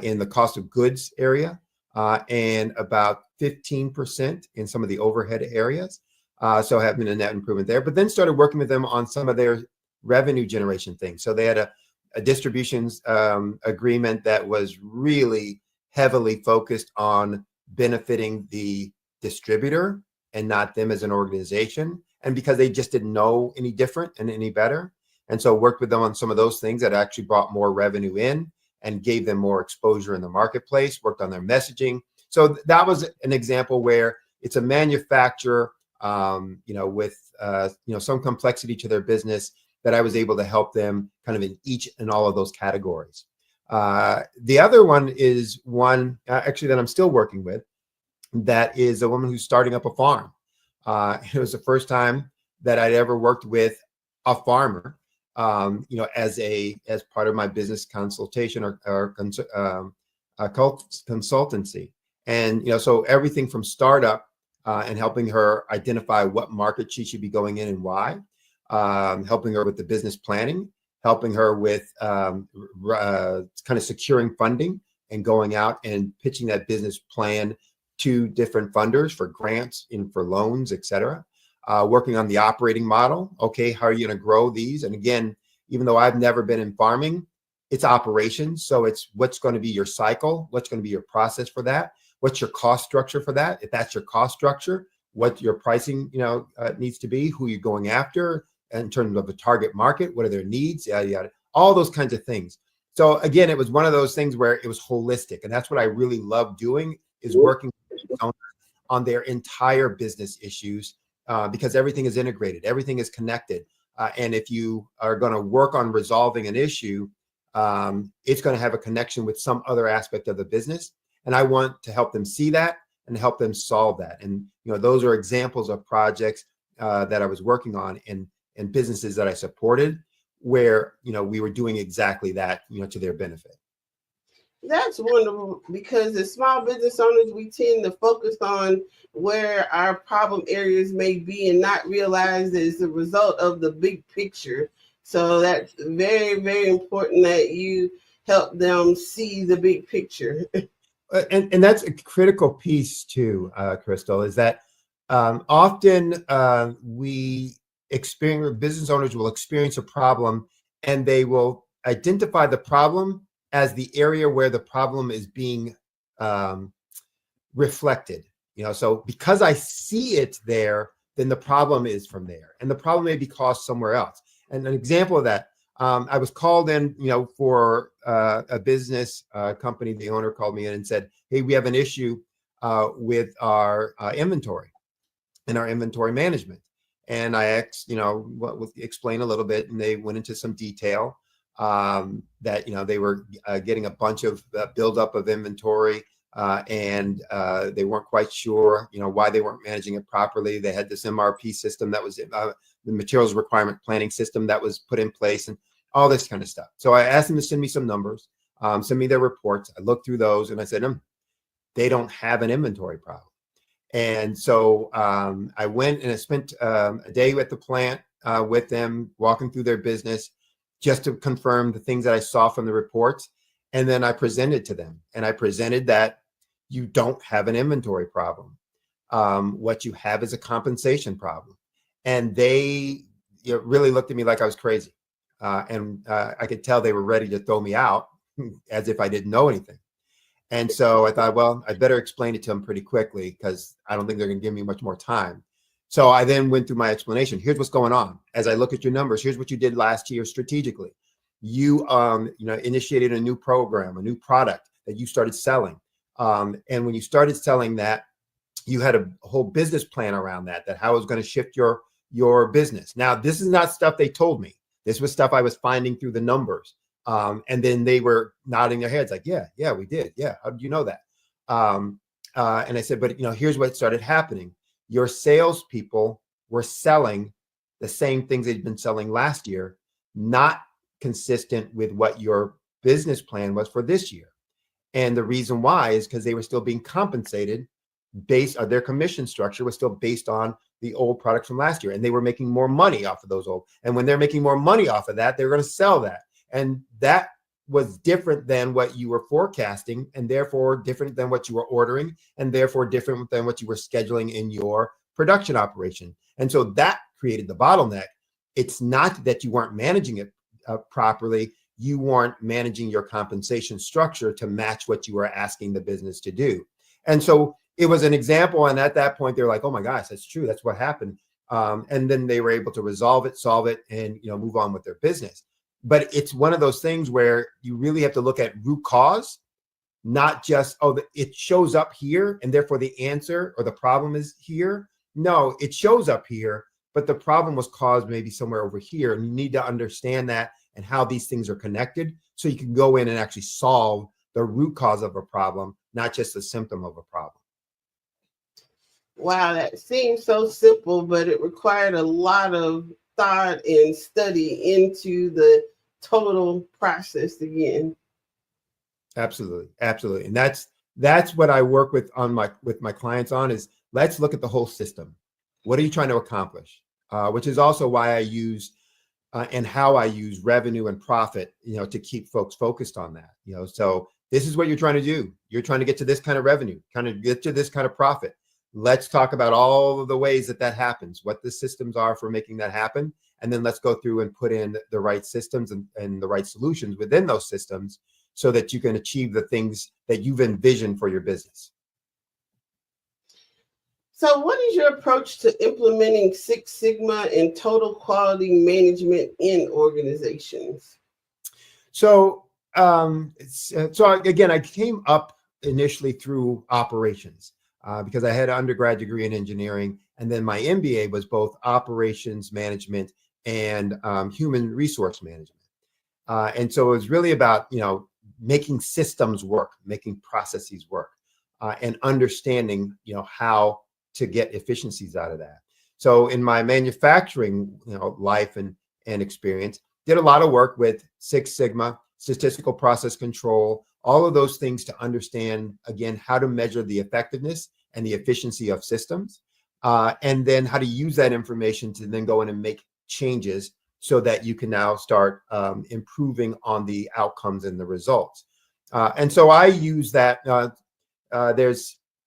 in the cost of goods area and about 15% in some of the overhead areas. So having a net improvement there, but then started working with them on some of their revenue generation things. So they had a distributions agreement that was really heavily focused on benefiting the distributor and not them as an organization. And because they just didn't know any different and any better. And so worked with them on some of those things that actually brought more revenue in and gave them more exposure in the marketplace, worked on their messaging. So that was an example where it's a manufacturer, with, some complexity to their business that I was able to help them kind of in each and all of those categories. The other one is one actually that I'm still working with. That is a woman who's starting up a farm. It was the first time that I'd ever worked with a farmer, as part of my business consultation or consultancy. And, so everything from startup and helping her identify what market she should be going in and why, helping her with the business planning, helping her with kind of securing funding and going out and pitching that business plan to different funders for grants and for loans, et cetera. Working on the operating model. Okay, how are you going to grow these? And again, even though I've never been in farming, it's operations. So it's what's going to be your cycle, what's going to be your process for that, what's your cost structure for that. If that's your cost structure, what your pricing, needs to be, who you're going after in terms of the target market, what are their needs, yada, yada, all those kinds of things. So again, it was one of those things where it was holistic. And that's what I really love doing, is working on their entire business issues, because everything is integrated, everything is connected. And if you are going to work on resolving an issue, it's going to have a connection with some other aspect of the business. And I want to help them see that and help them solve that. And those are examples of projects that I was working on and businesses that I supported, where we were doing exactly that, to their benefit. That's wonderful, because as small business owners, we tend to focus on where our problem areas may be and not realize that it's a result of the big picture. So that's very, very important that you help them see the big picture. And that's a critical piece too, Crystal, is that often business owners will experience a problem, and they will identify the problem as the area where the problem is being reflected. So because I see it there, then the problem is from there, and the problem may be caused somewhere else. And an example of that, I was called in, for a business company. The owner called me in and said, "Hey, we have an issue with our inventory and our inventory management." And I asked, explain a little bit, and they went into some detail that they were getting a bunch of buildup of inventory, and they weren't quite sure, why they weren't managing it properly. They had this MRP system that was the materials requirement planning system that was put in place, and all this kind of stuff. So I asked them to send me some numbers, send me their reports. I looked through those, and I said, they don't have an inventory problem. And so I went and I spent a day at the plant with them, walking through their business, just to confirm the things that I saw from the reports. And then I presented to them, and I presented that you don't have an inventory problem. What you have is a compensation problem. And they really looked at me like I was crazy. And I could tell they were ready to throw me out, as if I didn't know anything. And so I thought, well, I better explain it to them pretty quickly, because I don't think they're going to give me much more time. So I then went through my explanation. Here's what's going on. As I look at your numbers, here's what you did last year strategically. You, initiated a new program, a new product that you started selling. And when you started selling that, you had a whole business plan around that how it was going to shift your business. Now, this is not stuff they told me. This was stuff I was finding through the numbers. And then they were nodding their heads like, yeah, we did. Yeah. How did you know that? And I said, but here's what started happening. Your salespeople were selling the same things they'd been selling last year, not consistent with what your business plan was for this year. And the reason why is because they were still being compensated based on their commission structure was still based on the old products from last year. And they were making more money off of those old. And when they're making more money off of that, they're going to sell that. And that was different than what you were forecasting, and therefore different than what you were ordering, and therefore different than what you were scheduling in your production operation. And so that created the bottleneck. It's not that you weren't managing it properly. You weren't managing your compensation structure to match what you were asking the business to do. And so it was an example. And at that point, they're like, oh my gosh, that's true. That's what happened. And then they were able to resolve it, solve it, and move on with their business. But it's one of those things where you really have to look at root cause, not just, it shows up here and therefore the answer or the problem is here. No, it shows up here, but the problem was caused maybe somewhere over here. And you need to understand that and how these things are connected so you can go in and actually solve the root cause of a problem, not just the symptom of a problem. Wow, that seems so simple, but it required a lot of thought and study into the total process again. Absolutely. And that's what I work with my clients on, is let's look at the whole system. What are you trying to accomplish? Which is also why I use and how I use revenue and profit, to keep folks focused on that. So this is what you're trying to do. You're trying to get to this kind of revenue, kind of get to this kind of profit. Let's talk about all of the ways that happens, what the systems are for making that happen. and then let's go through and put in the right systems and the right solutions within those systems so that you can achieve the things that you've envisioned for your business. So what is your approach to implementing Six Sigma and total quality management in organizations? So, again, I came up initially through operations because I had an undergrad degree in engineering, and then my MBA was both operations management and human resource management. And so it was really about, making systems work, making processes work, and understanding, how to get efficiencies out of that. So in my manufacturing, life and experience, did a lot of work with Six Sigma, statistical process control, all of those things to understand, again, how to measure the effectiveness and the efficiency of systems, and then how to use that information to then go in and make changes so that you can now start improving on the outcomes and the results. And so I use that.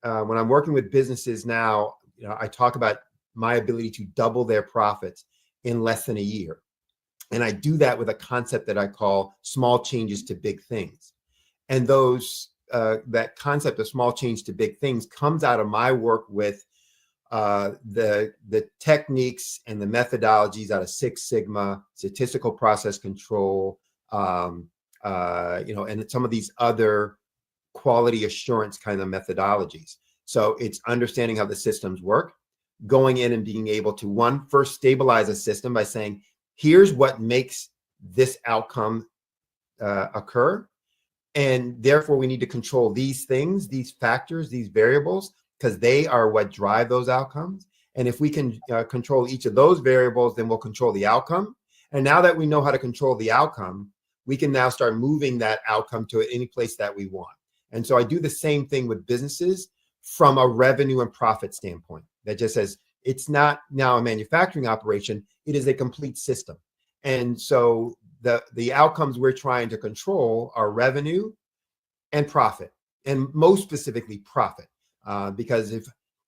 When I'm working with businesses now, I talk about my ability to double their profits in less than a year. And I do that with a concept that I call small changes to big things. And that concept of small change to big things comes out of my work with the techniques and the methodologies out of Six Sigma, statistical process control, and some of these other quality assurance kind of methodologies. So it's understanding how the systems work, going in and being able to first stabilize a system by saying, here's what makes this outcome occur. And therefore we need to control these things, these factors, these variables, because they are what drive those outcomes. And if we can control each of those variables, then we'll control the outcome. And now that we know how to control the outcome, we can now start moving that outcome to any place that we want. And so I do the same thing with businesses from a revenue and profit standpoint. That just says it's not now a manufacturing operation, it is a complete system. And so the outcomes we're trying to control are revenue and profit, and most specifically profit. Because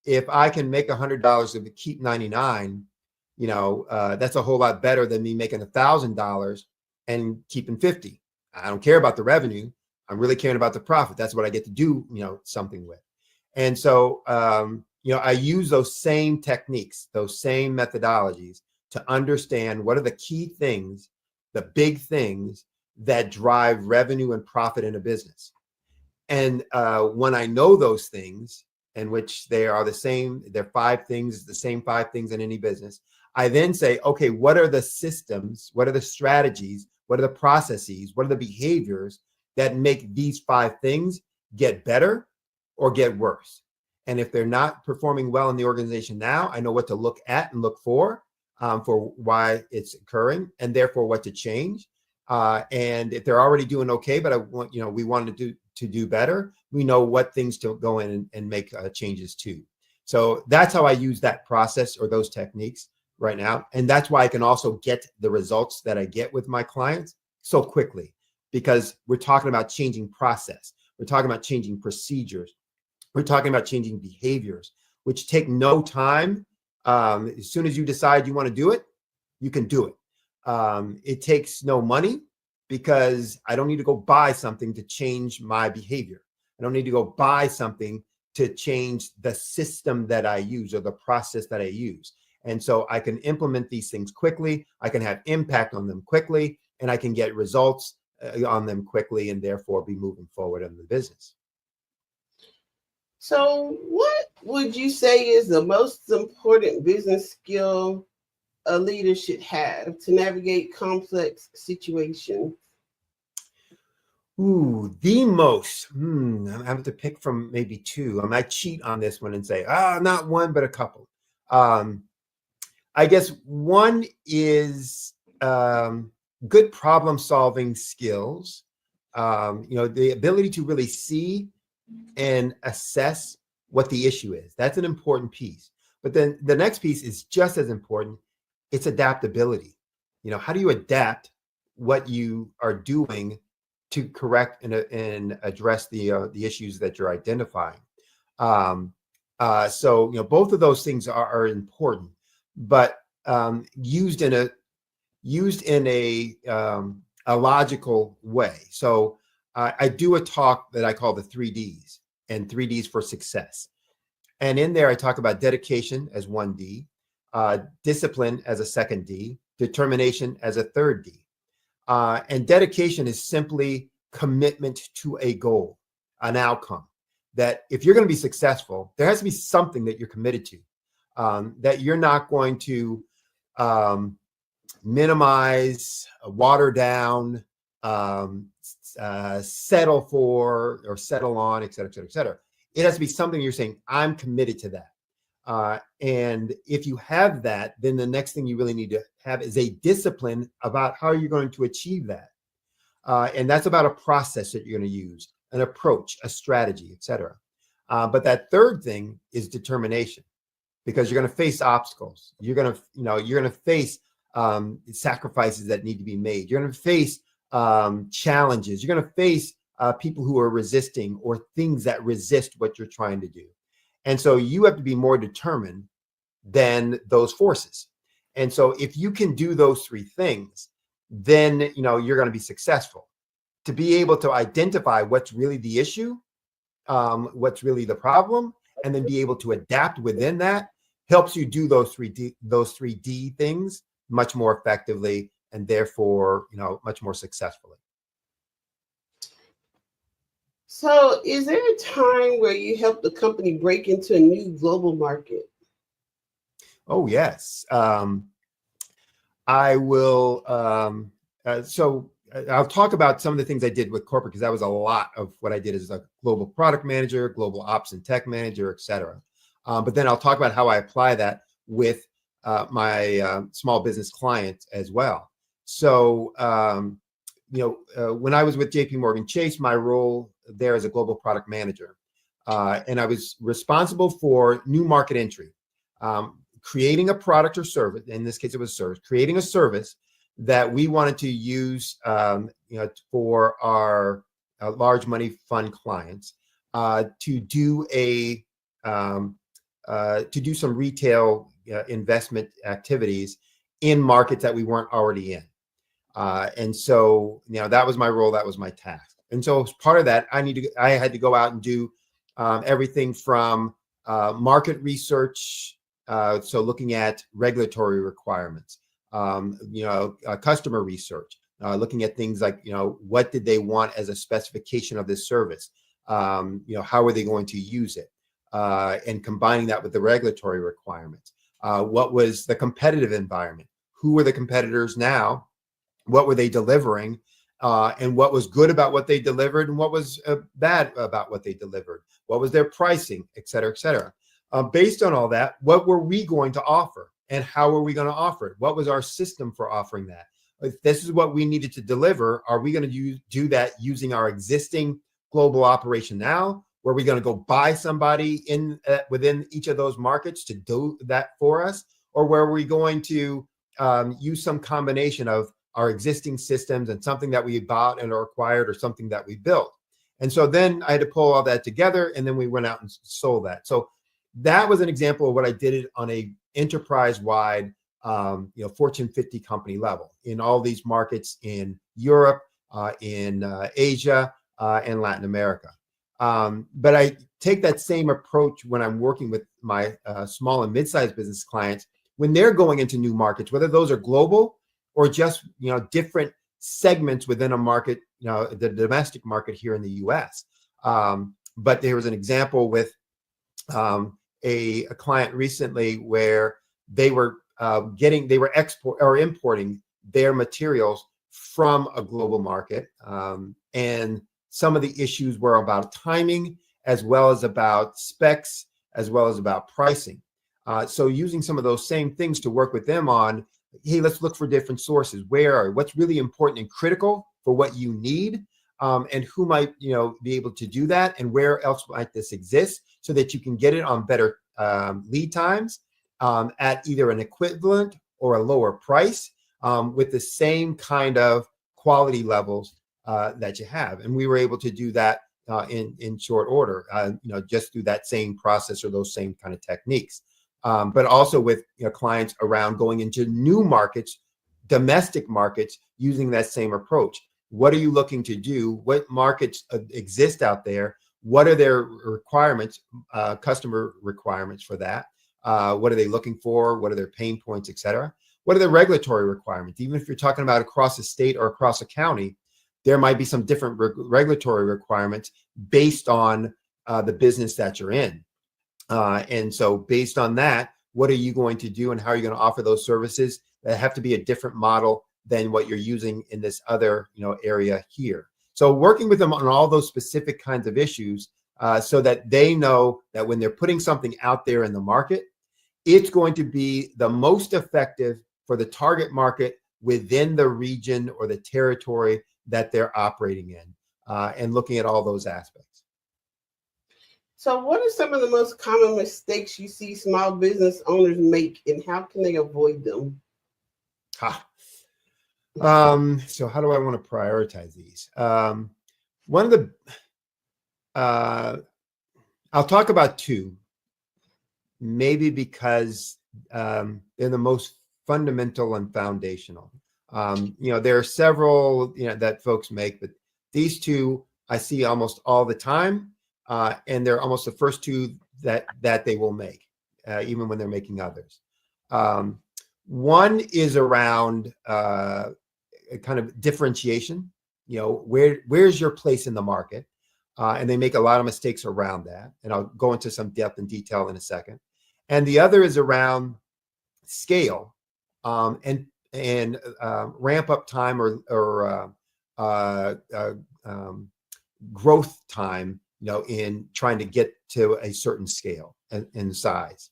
if I can make $100 and keep 99, that's a whole lot better than me making $1,000 and keeping 50. I don't care about the revenue. I'm really caring about the profit. That's what I get to do, something with. And so, I use those same techniques, those same methodologies to understand what are the key things, the big things that drive revenue and profit in a business. And when I know those things, in which they are the same, they're 5 things, the same 5 things in any business, I then say, okay, what are the systems? What are the strategies? What are the processes? What are the behaviors that make these 5 things get better or get worse? And if they're not performing well in the organization now, I know what to look at and look for why it's occurring, and therefore what to change. And if they're already doing okay, but we want to do better, we know what things to go in and make changes to. So that's how I use that process or those techniques right now. And that's why I can also get the results that I get with my clients so quickly, because we're talking about changing process. We're talking about changing procedures. We're talking about changing behaviors, which take no time. As soon as you decide you want to do it, you can do it. It takes no money, because I don't need to go buy something to change my behavior. I don't need to go buy something to change the system that I use or the process that I use. And so I can implement these things quickly. I can have impact on them quickly, and I can get results on them quickly, and therefore be moving forward in the business. So what would you say is the most important business skill a leader should have to navigate complex situations? Ooh, the most. I have to pick from maybe 2. I might cheat on this one and say, not one, but a couple. I guess one is good problem-solving skills. The ability to really see and assess what the issue is. That's an important piece. But then the next piece is just as important. It's adaptability. How do you adapt what you are doing to correct and address the issues that you're identifying? So both of those things are important, but used in used in a logical way. So I do a talk that I call the 3Ds, and 3Ds for success. And in there, I talk about dedication as one D, discipline as a second D, determination as a third D. And dedication is simply commitment to a goal, an outcome. That if you're going to be successful, there has to be something that you're committed to, that you're not going to minimize, water down, settle for, or settle on, et cetera, et cetera, et cetera. It has to be something you're saying, I'm committed to that. And if you have that, then the next thing you really need to have is a discipline about how you're going to achieve that. And that's about a process that you're going to use, an approach, a strategy, et cetera. But that third thing is determination, because you're going to face obstacles. You're going to face sacrifices that need to be made. You're going to face challenges. You're going to face people who are resisting, or things that resist what you're trying to do. And so you have to be more determined than those forces. And so if you can do those three things, then you're going to be successful. To be able to identify what's really the issue, what's really the problem, and then be able to adapt within that helps you do those 3D things much more effectively, and therefore much more successfully. So is there a time where you helped the company break into a new global market? Oh, yes. I will. So I'll talk about some of the things I did with corporate, because that was a lot of what I did as a global product manager, global ops and tech manager, et cetera. But then I'll talk about how I apply that with my small business clients as well. So, when I was with JP Morgan Chase, my role there as a global product manager, and I was responsible for new market entry, creating a product or service. In this case, it was service, creating a service that we wanted to use, for our large money fund clients, to do some retail investment activities in markets that we weren't already in. And so, that was my role, that was my task. And so as part of that, I had to go out and do everything from market research, so looking at regulatory requirements, customer research, looking at things like, what did they want as a specification of this service? How are they going to use it? And combining that with the regulatory requirements. What was the competitive environment? Who were the competitors now? What were they delivering? And what was good about what they delivered, and what was bad about what they delivered? What was their pricing, et cetera, et cetera. Based on all that, what were we going to offer, and how were we going to offer it? What was our system for offering that? If this is what we needed to deliver, are we going to do that using our existing global operation now? Were we going to go buy somebody within each of those markets to do that for us? Or were we going to use some combination of our existing systems and something that we bought and acquired, or something that we built? And so then I had to pull all that together, and then we went out and sold that. So that was an example of what I did on a enterprise-wide, Fortune 50 company level in all these markets in Europe, in Asia, and Latin America. But I take that same approach when I'm working with my small and mid-sized business clients when they're going into new markets, whether those are global or just different segments within a market, the domestic market here in the U.S. But there was an example with a client recently where they were importing their materials from a global market, and some of the issues were about timing, as well as about specs, as well as about pricing. So using some of those same things to work with them on, hey, let's look for different sources. What's really important and critical for what you need, and who might be able to do that, and where else might this exist, so that you can get it on better lead times, at either an equivalent or a lower price, with the same kind of quality levels that you have. And we were able to do that in short order, just through that same process or those same kind of techniques. But also with clients around going into new markets domestic markets using that same approach. What are you looking to do? What markets exist out there? What are their requirements, customer requirements for that? What are they looking for? What are their pain points, et cetera? What are the regulatory requirements? Even if you're talking about across a state or across a county, there might be some different regulatory requirements based on the business that you're in. And so based on that, what are you going to do and how are you going to offer those services that have to be a different model than what you're using in this other area here. So working with them on all those specific kinds of issues so that they know that when they're putting something out there in the market, it's going to be the most effective for the target market within the region or the territory that they're operating in, and looking at all those aspects. So what are some of the most common mistakes you see small business owners make, and how can they avoid them? So how do I want to prioritize these? One of the, I'll talk about two, maybe because they're the most fundamental and foundational. There are several that folks make, but these two I see almost all the time, and they're almost the first two that they will make, even when they're making others. One is around kind of differentiation. Where's your place in the market? And they make a lot of mistakes around that. And I'll go into some depth and detail in a second. And the other is around scale and ramp up time or growth time, in trying to get to a certain scale and size.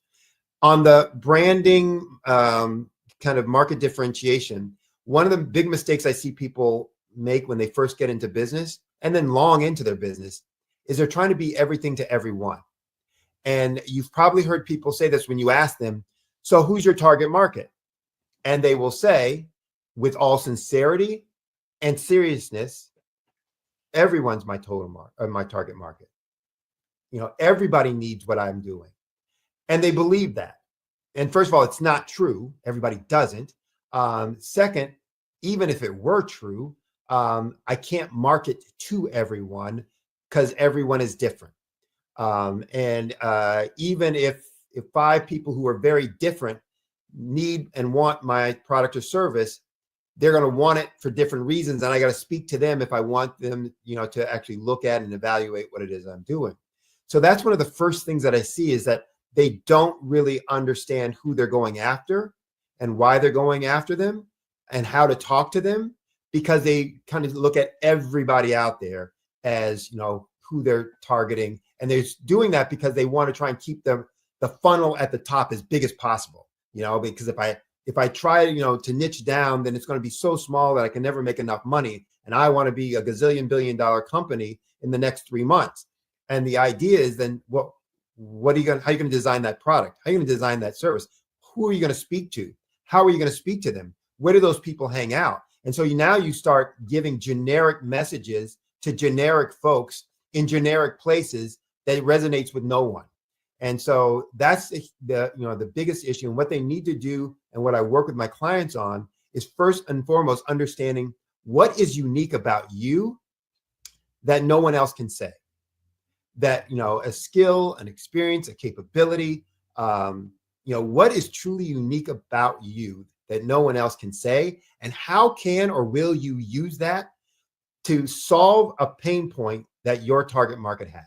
On the branding kind of market differentiation, one of the big mistakes I see people make when they first get into business and then long into their business is they're trying to be everything to everyone. And you've probably heard people say this when you ask them, so who's your target market? And they will say, with all sincerity and seriousness, everyone's my my target market. Everybody needs what I'm doing. And they believe that. And first of all, it's not true. Everybody doesn't. Second, even if it were true, I can't market to everyone because everyone is different. And even if 5 people who are very different need and want my product or service, they're going to want it for different reasons. And I got to speak to them if I want them, to actually look at and evaluate what it is I'm doing. So that's one of the first things that I see is that they don't really understand who they're going after and why they're going after them and how to talk to them, because they kind of look at everybody out there as, who they're targeting. And they're doing that because they want to try and keep the funnel at the top as big as possible, because if I try, to niche down, then it's going to be so small that I can never make enough money. And I want to be a gazillion billion-dollar company in the next 3 months. And the idea is then how are you going to design that product? How are you going to design that service? Who are you going to speak to? How are you going to speak to them? Where do those people hang out? And so now you start giving generic messages to generic folks in generic places that resonates with no one. And so that's the biggest issue. And what they need to do, and what I work with my clients on, is first and foremost understanding what is unique about you that no one else can say. That, a skill, an experience, a capability, what is truly unique about you that no one else can say, and how can or will you use that to solve a pain point that your target market has?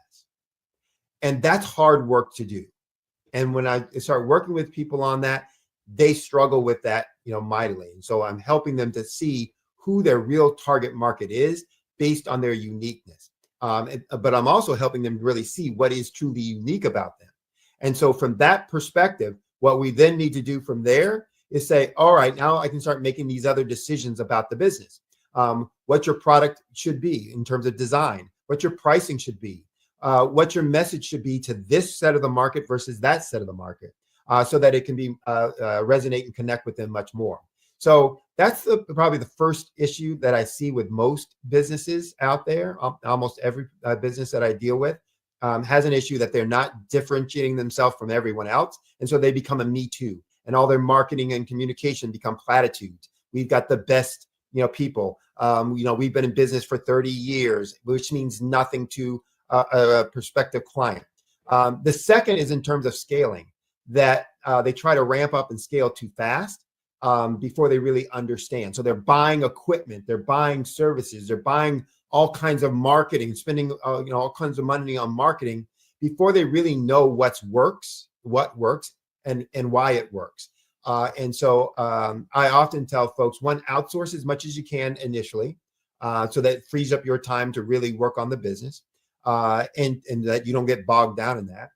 And that's hard work to do. And when I start working with people on that, they struggle with that, mightily. And so I'm helping them to see who their real target market is based on their uniqueness. But I'm also helping them really see what is truly unique about them. And so from that perspective, what we then need to do from there is say, all right, now I can start making these other decisions about the business. What your product should be in terms of design, what your pricing should be, what your message should be to this set of the market versus that set of the market, so that it can be resonate and connect with them much more. So that's probably the first issue that I see with most businesses out there. Almost every business that I deal with has an issue that they're not differentiating themselves from everyone else. And so they become a me too. And all their marketing and communication become platitudes We've got the best, people. We've been in business for 30 years, which means nothing to a prospective client. The second is in terms of scaling, that they try to ramp up and scale too fast before they really understand. So they're buying equipment, they're buying services, they're buying all kinds of marketing, spending all kinds of money on marketing before they really know what works, and why it works. And so I often tell folks, one, outsource as much as you can initially, so that frees up your time to really work on the business, and that you don't get bogged down in that.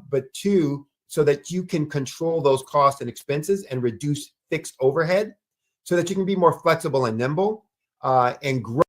But two, so that you can control those costs and expenses and reduce fixed overhead, so that you can be more flexible and nimble and grow.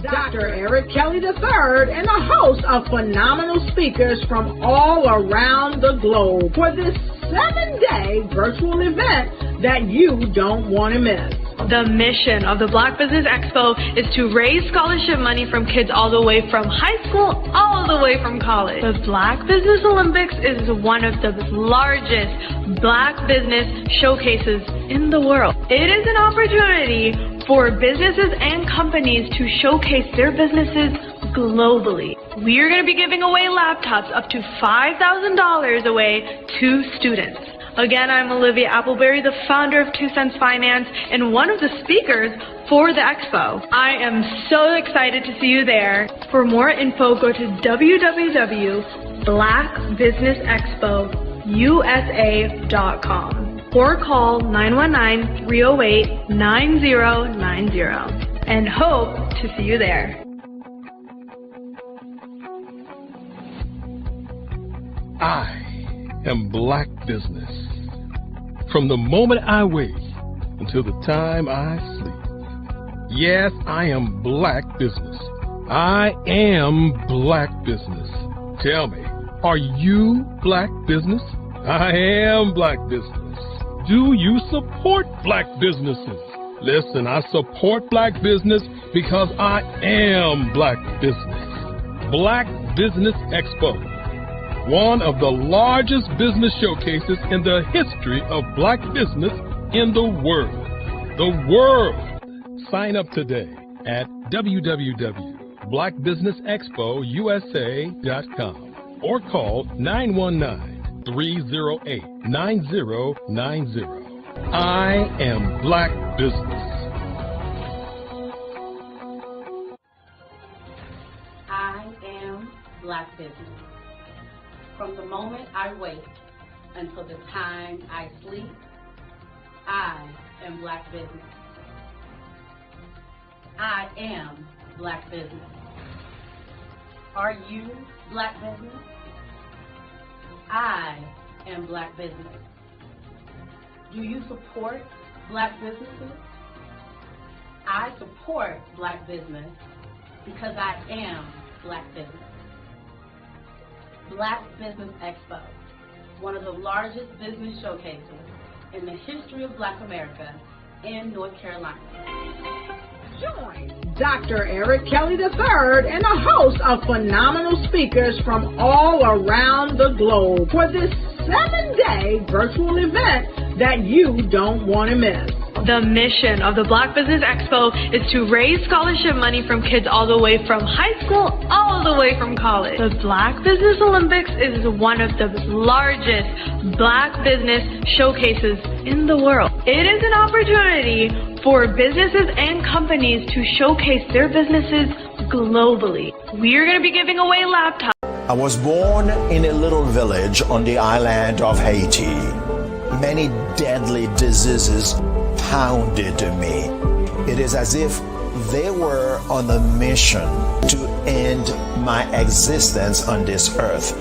Dr. Eric Kelly III and a host of phenomenal speakers from all around the globe for this 7-day virtual event that you don't want to miss. The mission of the Black Business Expo is to raise scholarship money from kids all the way from high school, all the way from college. The Black Business Olympics is one of the largest Black business showcases in the world. It is an opportunity for businesses and companies to showcase their businesses globally. We are going to be giving away laptops up to $5,000 away to students. Again, I'm Olivia Appleberry, the founder of 2 Cents Finance and one of the speakers for the expo. I am so excited to see you there. For more info, go to www.blackbusinessexpousa.com or call 919-308-9090 and hope to see you there. I am Black Business. From the moment I wake until the time I sleep. Yes, I am Black Business. I am Black Business. Tell me, are you Black Business? I am Black Business. Do you support Black businesses? Listen, I support Black business because I am Black Business. Black Business Expo, one of the largest business showcases in the history of Black business in the world. The world! Sign up today at www.blackbusinessexpousa.com or call 919-308-9090. I am Black Business. I am Black Business. From the moment I wake until the time I sleep, I am Black Business. I am Black Business. Are you Black Business? I am Black Business. Do you support Black businesses? I support Black business because I am Black Business. Black Business Expo, one of the largest business showcases in the history of Black America in North Carolina. Join Dr. Eric Kelly III and a host of phenomenal speakers from all around the globe for this 7-day virtual event that you don't want to miss. The mission of the Black Business Expo is to raise scholarship money from kids all the way from high school, all the way from college. The Black Business Olympics is one of the largest Black business showcases in the world. It is an opportunity for businesses and companies to showcase their businesses globally. We're going to be giving away laptops. I was born in a little village on the island of Haiti. Many deadly diseases pounded me. It is as if they were on a mission to end my existence on this earth.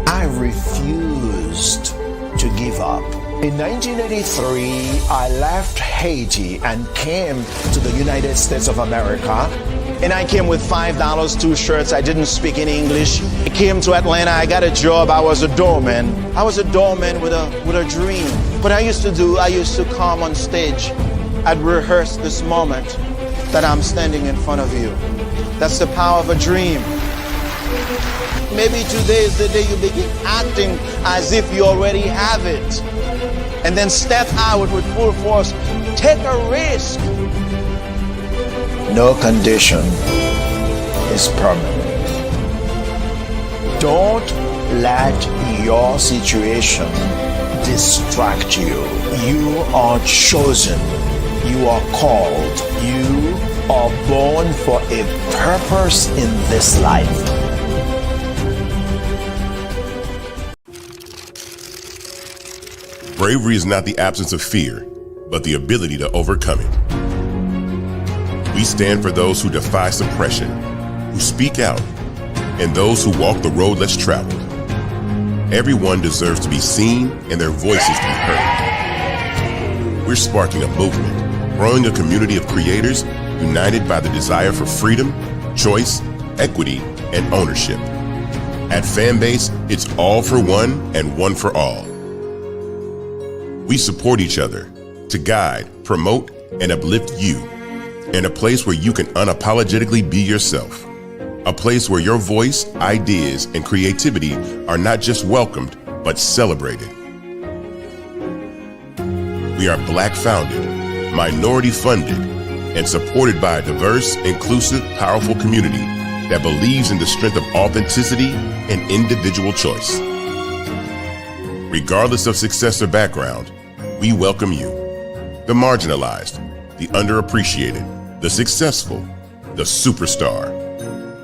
I refused to give up. In 1983, I left Haiti and came to the United States of America. And I came with $5, 2 shirts. I didn't speak any English. I came to Atlanta. I got a job. I was a doorman. I was a doorman with a dream. What I used to come on stage. I'd rehearse this moment that I'm standing in front of you. That's the power of a dream. Maybe today is the day you begin acting as if you already have it. And then step out with full force. Take a risk. No condition is permanent. Don't let your situation distract you. You are chosen. You are called. You are born for a purpose in this life. Bravery is not the absence of fear, but the ability to overcome it. We stand for those who defy suppression, who speak out, and those who walk the road less traveled. Everyone deserves to be seen and their voices to be heard. We're sparking a movement, growing a community of creators united by the desire for freedom, choice, equity, and ownership. At Fanbase, it's all for one and one for all. We support each other to guide, promote, and uplift you in a place where you can unapologetically be yourself. A place where your voice, ideas, and creativity are not just welcomed, but celebrated. We are Black founded, minority funded, and supported by a diverse, inclusive, powerful community that believes in the strength of authenticity and individual choice. Regardless of success or background, we welcome you, the marginalized, the underappreciated, the successful, the superstar.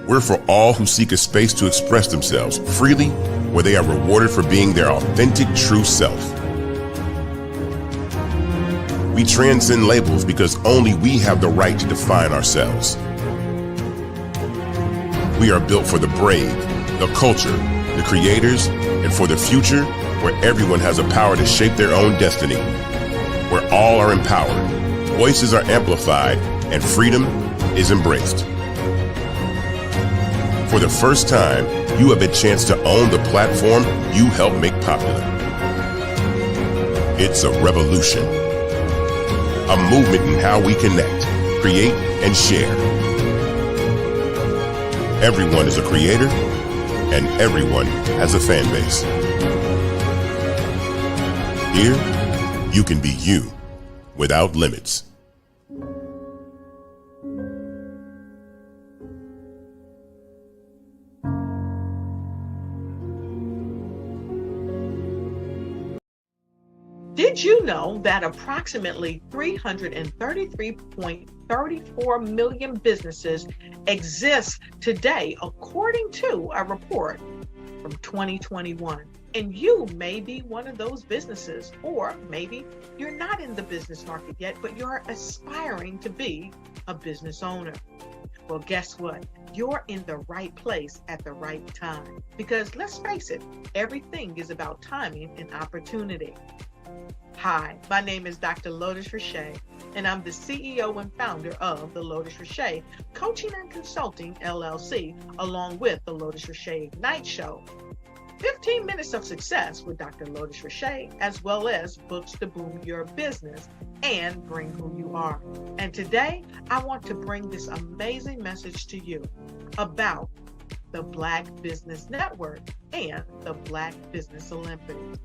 We're for all who seek a space to express themselves freely, where they are rewarded for being their authentic, true self. We transcend labels because only we have the right to define ourselves. We are built for the brave, the culture, the creators, and for the future where everyone has the power to shape their own destiny, where all are empowered, voices are amplified, and freedom is embraced. For the first time, you have a chance to own the platform you helped make popular. It's a revolution, a movement in how we connect, create, and share. Everyone is a creator, and everyone has a fan base. Here, you can be you without limits. Did you know that approximately 333.34 million businesses exist today, according to a report from 2021? And you may be one of those businesses, or maybe you're not in the business market yet, but you're aspiring to be a business owner. Well, guess what? You're in the right place at the right time. Because let's face it, everything is about timing and opportunity. Hi, my name is Dr. Lotus Richey, and I'm the CEO and founder of the Lotus Richey Coaching and Consulting LLC, along with the Lotus Richey Ignite Show. 15 minutes of success with Dr. Lotus Richey, as well as books to boom your business and bring who you are. And today, I want to bring this amazing message to you about the Black Business Network and the Black Business Olympics.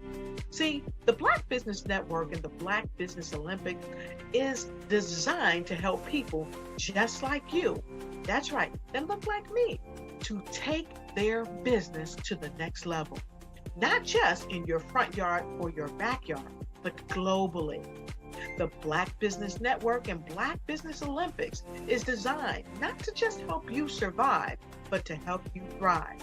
See, the Black Business Network and the Black Business Olympics is designed to help people just like you, that's right, that look like me, to take their business to the next level. Not just in your front yard or your backyard, but globally. The Black Business Network and Black Business Olympics is designed not to just help you survive, but to help you thrive.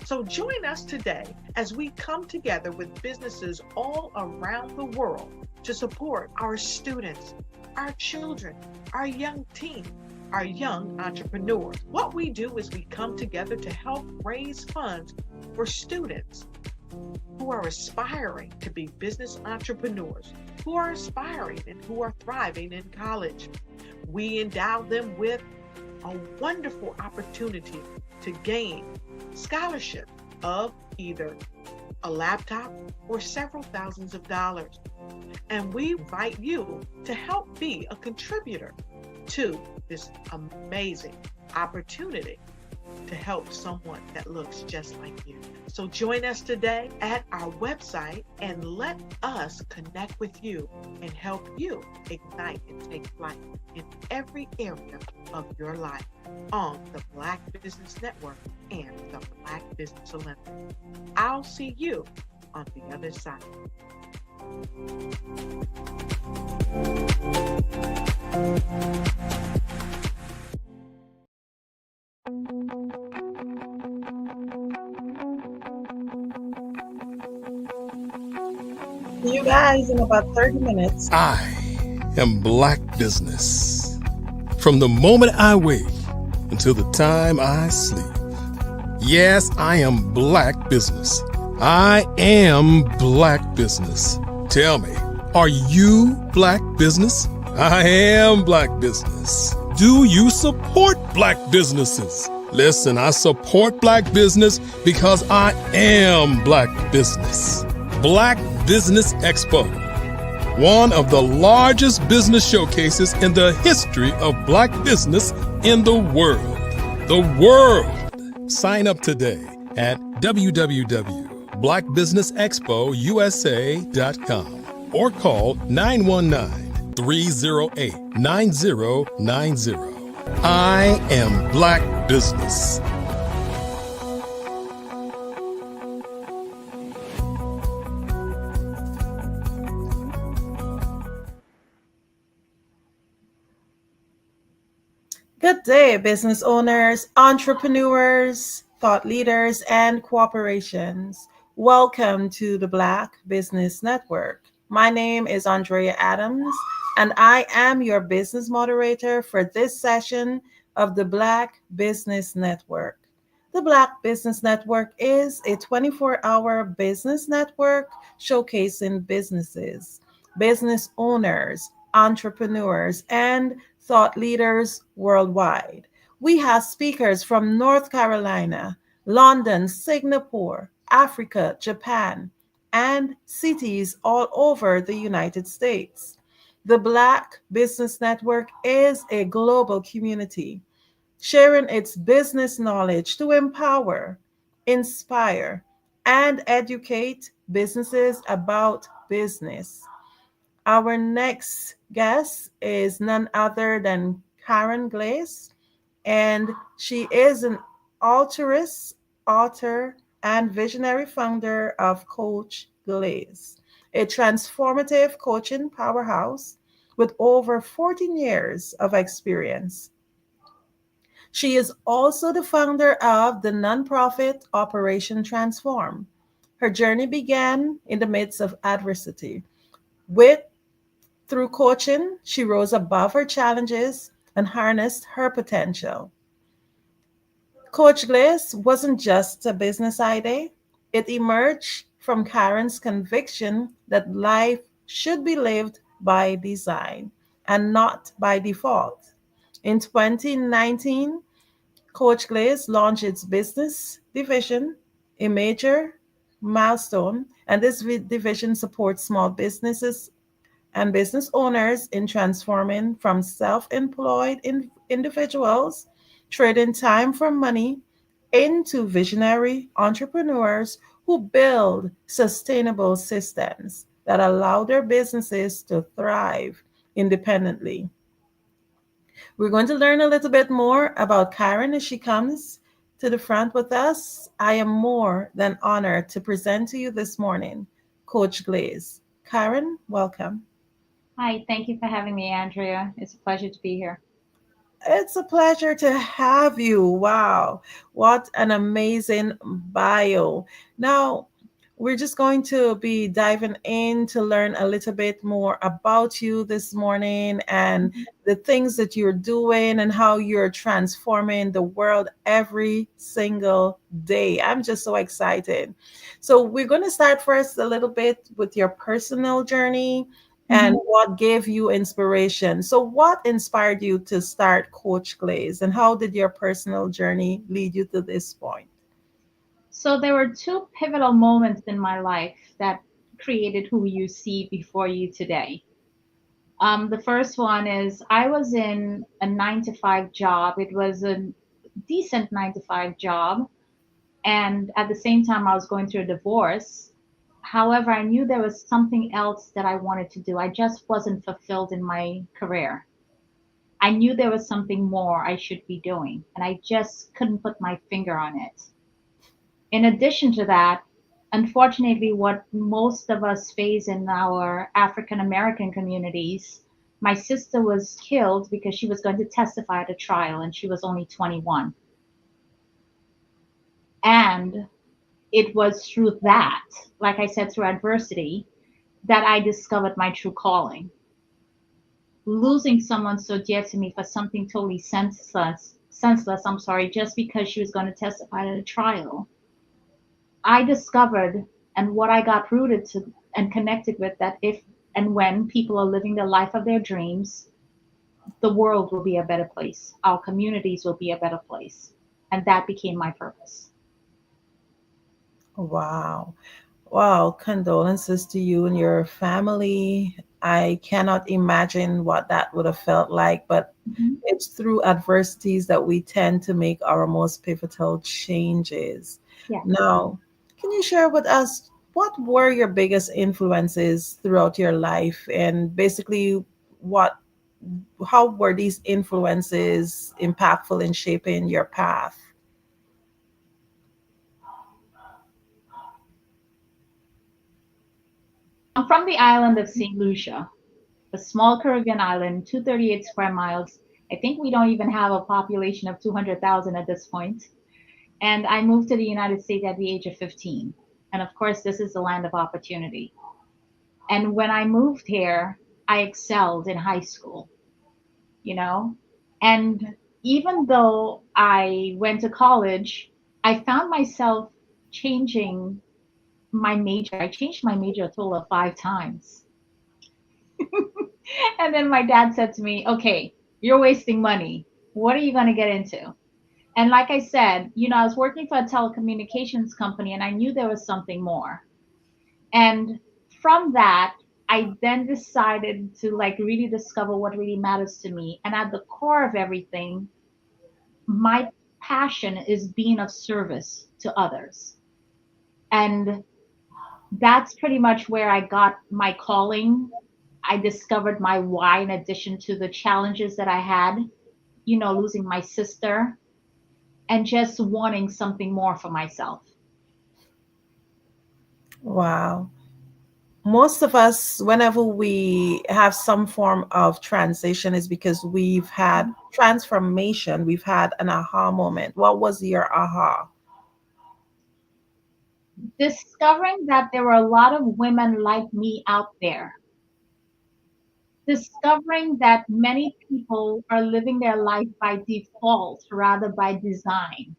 So join us today as we come together with businesses all around the world to support our students, our children, our young teens, our young entrepreneurs. What we do is we come together to help raise funds for students who are aspiring to be business entrepreneurs, who are aspiring and who are thriving in college. We endow them with a wonderful opportunity to gain scholarship of either a laptop or several thousands of dollars. And we invite you to help be a contributor to this amazing opportunity to help someone that looks just like you. So join us today at our website and let us connect with you and help you ignite and take flight in every area of your life on the Black Business Network and the Black Business Olympics. I'll see you on the other side. See you guys in about 30 minutes. I am Black Business. From the moment I wake until the time I sleep. Yes, I am Black Business. I am Black Business. Tell me, are you Black Business? I am Black Business. Do you support Black businesses? Listen, I support Black business because I am Black Business. Black Business Expo, one of the largest business showcases in the history of Black business in the world. The world! Sign up today at www.blackbusinessexpousa.com or call 919-308-9090. I am Black Business. Good day, business owners, entrepreneurs, thought leaders, and corporations. Welcome to the Black Business Network. My name is Andrea Adams, and I am your business moderator for this session of the Black Business Network. The Black Business Network is a 24-hour business network showcasing businesses, business owners, entrepreneurs, and thought leaders worldwide. We have speakers from North Carolina, London, Singapore, Africa, Japan, and cities all over the United States. The Black Business Network is a global community sharing its business knowledge to empower, inspire, and educate businesses about business. Our next guest is none other than Karen Glaze, and she is an authoress, author, and visionary founder of Coach Glaze, a transformative coaching powerhouse with over 14 years of experience. She is also the founder of the nonprofit Operation Transform. Her journey began in the midst of adversity. Through coaching, she rose above her challenges and harnessed her potential. Coach Glaze wasn't just a business idea. It emerged from Karen's conviction that life should be lived by design and not by default. In 2019, Coach Glaze launched its business division, a major milestone, and this division supports small businesses and business owners in transforming from self-employed individuals, trading time for money, into visionary entrepreneurs who build sustainable systems that allow their businesses to thrive independently. We're going to learn a little bit more about Karen as she comes to the front with us. I am more than honored to present to you this morning Coach Glaze. Karen, welcome. Hi, thank you for having me, Andrea. It's a pleasure to be here. It's a pleasure to have you. Wow. What an amazing bio. Now, we're just going to be diving in to learn a little bit more about you this morning and the things that you're doing and how you're transforming the world every single day. I'm just so excited. So, we're going to start first a little bit with your personal journey and what gave you inspiration. So, what inspired you to start Coach Glaze, and how did your personal journey lead you to this point? So there were two pivotal moments in my life that created who you see before you today. The first one is I was in a 9 to 5 job. It was a decent 9 to 5 job. And at the same time, I was going through a divorce. However, I knew there was something else that I wanted to do. I just wasn't fulfilled in my career. I knew there was something more I should be doing, and I just couldn't put my finger on it. In addition to that, unfortunately, what most of us face in our African American communities, my sister was killed because she was going to testify at a trial and she was only 21. And it was through that, like I said, through adversity, that I discovered my true calling. Losing someone so dear to me for something totally senseless, I'm sorry, just because she was going to testify at a trial. I discovered and what I got rooted to and connected with that if and when people are living the life of their dreams, the world will be a better place. Our communities will be a better place. And that became my purpose. Wow. Wow. Condolences to you and your family. I cannot imagine what that would have felt like, but it's through adversities that we tend to make our most pivotal changes. Yeah. Now, can you share with us what were your biggest influences throughout your life, and basically what how were these influences impactful in shaping your path? I'm from the island of St. Lucia, a small Caribbean island, 238 square miles. I think we don't even have a population of 200,000 at this point. And I moved to the United States at the age of 15. And of course, this is the land of opportunity. And when I moved here, I excelled in high school, you know? And even though I went to college, I found myself changing my major. I changed my major a total of 5 times. And then my dad said to me, okay, you're wasting money. What are you going to get into? And like I said, I was working for a telecommunications company and I knew there was something more. And from that, I then decided to like really discover what really matters to me. And at the core of everything, my passion is being of service to others. And that's pretty much where I got my calling. I discovered my why in addition to the challenges that I had, losing my sister and just wanting something more for myself. Wow. Most of us, whenever we have some form of transition, is because we've had transformation, we've had an aha moment. What was your aha? Discovering that there were a lot of women like me out there. Discovering that many people are living their life by default rather by design.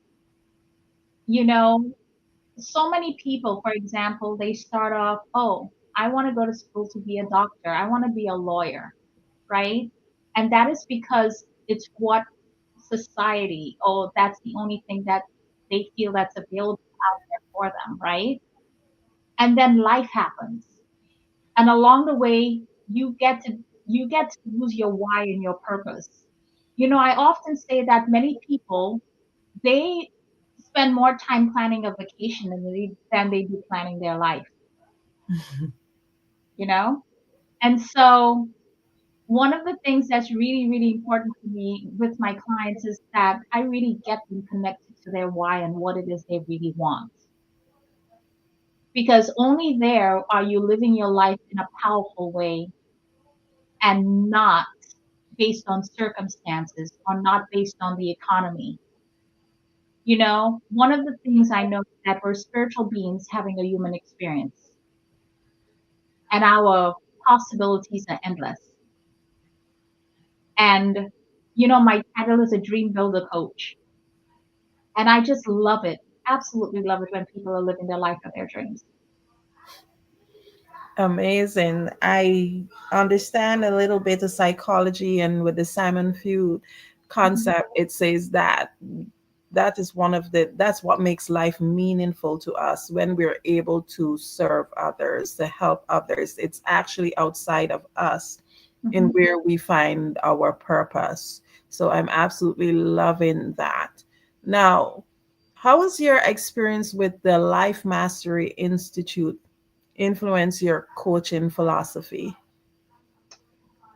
So many people, for example, they start off, oh, I want to go to school to be a doctor. I want to be a lawyer, right? And that is because it's what society, oh, that's the only thing that they feel that's available out there for them, right? And then life happens. And along the way, you get to lose your why and your purpose. I often say that many people, they spend more time planning a vacation than they do planning their life, you know? And so one of the things that's really, really important to me with my clients is that I really get them connected to their why and what it is they really want. Because only there are you living your life in a powerful way and not based on circumstances or not based on the economy. You know, one of the things I know is that we're spiritual beings having a human experience, and our possibilities are endless. And, you know, my title is a dream builder coach. And I just love it, absolutely love it when people are living their life of their dreams. Amazing. I understand a little bit of psychology, and with the Simon Feud concept, it says that that is one of that's what makes life meaningful to us when we're able to serve others, to help others. It's actually outside of us in Mhm. where we find our purpose. So I'm absolutely loving that. Now, how has your experience with the Life Mastery Institute influence your coaching philosophy?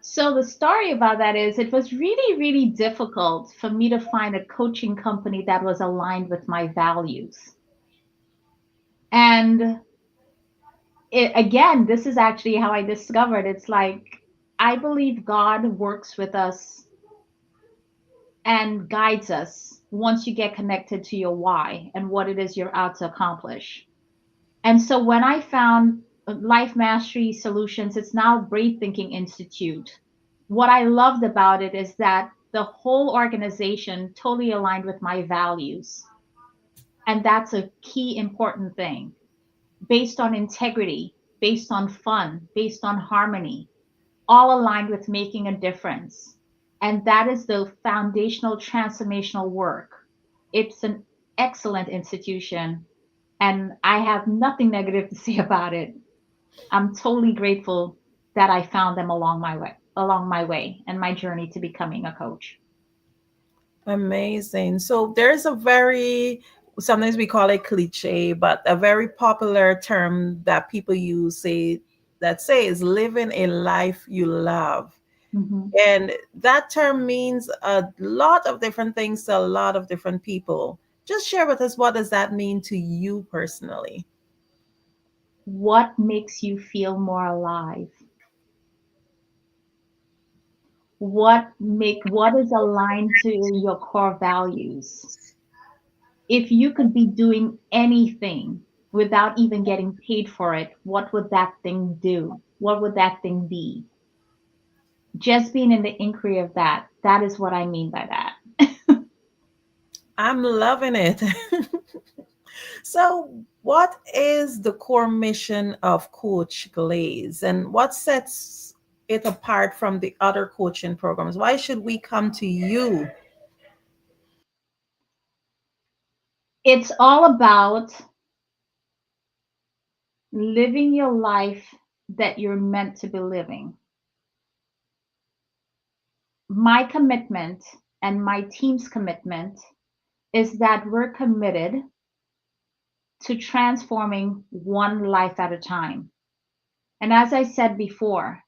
So the story about that is it was really, really difficult for me to find a coaching company that was aligned with my values. And again, this is actually how I discovered it's like I believe God works with us and guides us once you get connected to your why and what it is you're out to accomplish. And so when I found Life Mastery Solutions, it's now Brave Thinking Institute. What I loved about it is that the whole organization totally aligned with my values. And that's a key important thing, based on integrity, based on fun, based on harmony, all aligned with making a difference. And that is the foundational transformational work. It's an excellent institution, and I have nothing negative to say about it. I'm totally grateful that I found them along my way and my journey to becoming a coach. Amazing. So there's a very, sometimes we call it cliche, but a very popular term that people use that says living a life you love. Mhm. And that term means a lot of different things to a lot of different people. Just share with us, what does that mean to you personally? What makes you feel more alive? What is aligned to your core values? If you could be doing anything without even getting paid for it, what would that thing do? What would that thing be? Just being in the inquiry of that, that is what I mean by that. I'm loving it. So, what is the core mission of Coach Glaze, and what sets it apart from the other coaching programs? Why should we come to you? It's all about living your life that you're meant to be living. My commitment and my team's commitment is that we're committed to transforming one life at a time. And as I said before,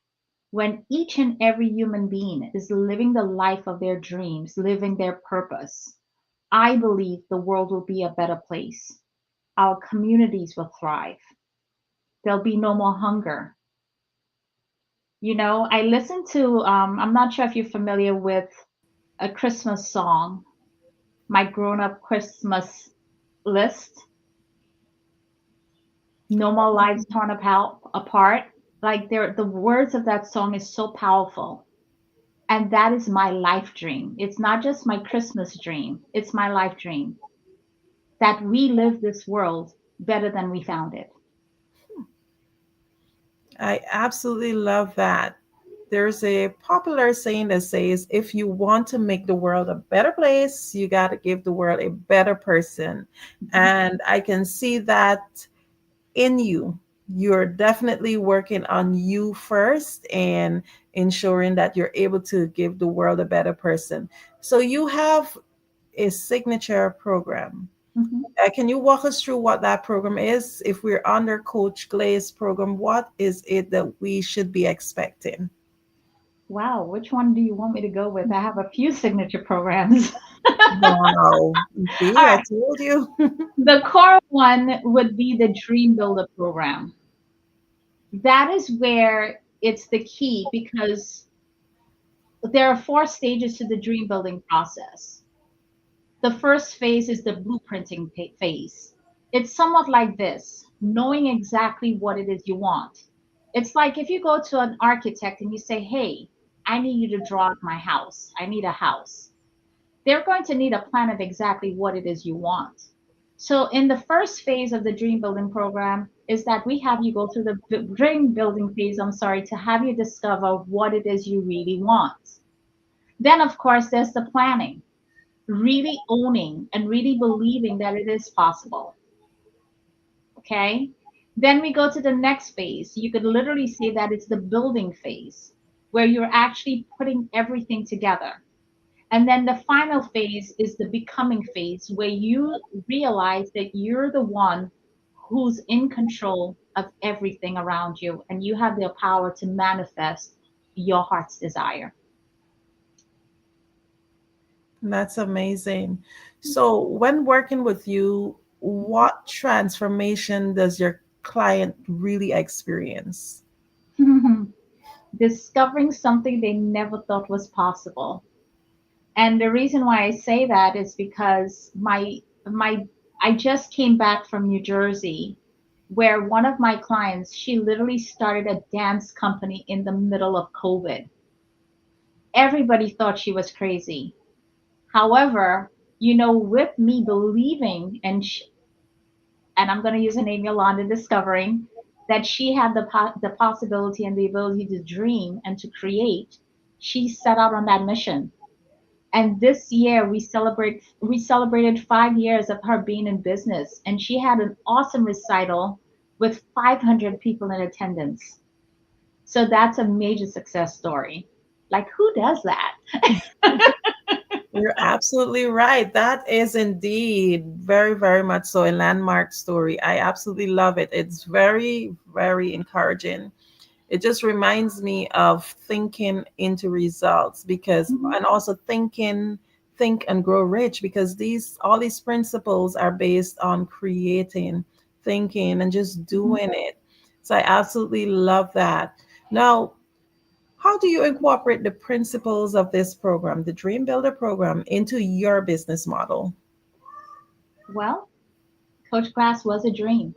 when each and every human being is living the life of their dreams, living their purpose, I believe the world will be a better place. Our communities will thrive. There'll be no more hunger. You know, I listen to, I'm not sure if you're familiar with a Christmas song, My Grown Up Christmas List. No More Lives Torn Apart. Like the words of that song is so powerful. And that is my life dream. It's not just my Christmas dream, it's my life dream that we live this world better than we found it. I absolutely love that. There's a popular saying that says, if you want to make the world a better place, you got to give the world a better person. And I can see that in you. You're definitely working on you first and ensuring that you're able to give the world a better person. So you have a signature program. Mhm. Can you walk us through what that program is? If we're under Coach Glaze program, what is it that we should be expecting? Wow, which one do you want me to go with? I have a few signature programs. Wow. See, All I right. told you. The core one would be the Dream Builder program. That is where it's the key because there are 4 stages to the dream building process. The first phase is the blueprinting phase. It's somewhat like this, knowing exactly what it is you want. It's like if you go to an architect and you say, hey, I need you to draw out my house. I need a house. They're going to need a plan of exactly what it is you want. So in the first phase of the dream building program is that we have you go through the dream building phase, to have you discover what it is you really want. Then, of course, there's the planning, really owning and really believing that it is possible. Okay? Then we go to the next phase. You could literally say that it's the building phase, where you're actually putting everything together. And then the final phase is the becoming phase, where you realize that you're the one who's in control of everything around you, and you have the power to manifest your heart's desire. That's amazing. So, when working with you, what transformation does your client really experience? Discovering something they never thought was possible. And the reason why I say that is because I just came back from New Jersey, where one of my clients, she literally started a dance company in the middle of COVID. Everybody thought she was crazy. However, with me believing and I'm going to use her name Yolanda, discovering that she had the possibility and the ability to dream and to create, she set out on that mission. And this year we celebrated 5 years of her being in business, and she had an awesome recital with 500 people in attendance. So that's a major success story. Like, who does that? You're absolutely right. That is indeed very, very much so a landmark story. I absolutely love it. It's very, very encouraging. It just reminds me of thinking into results because, and also think and grow rich, because all these principles are based on creating, thinking, and just doing it. So I absolutely love that. Now, how do you incorporate the principles of this program, the Dream Builder program, into your business model? Well, Coach Grass was a dream.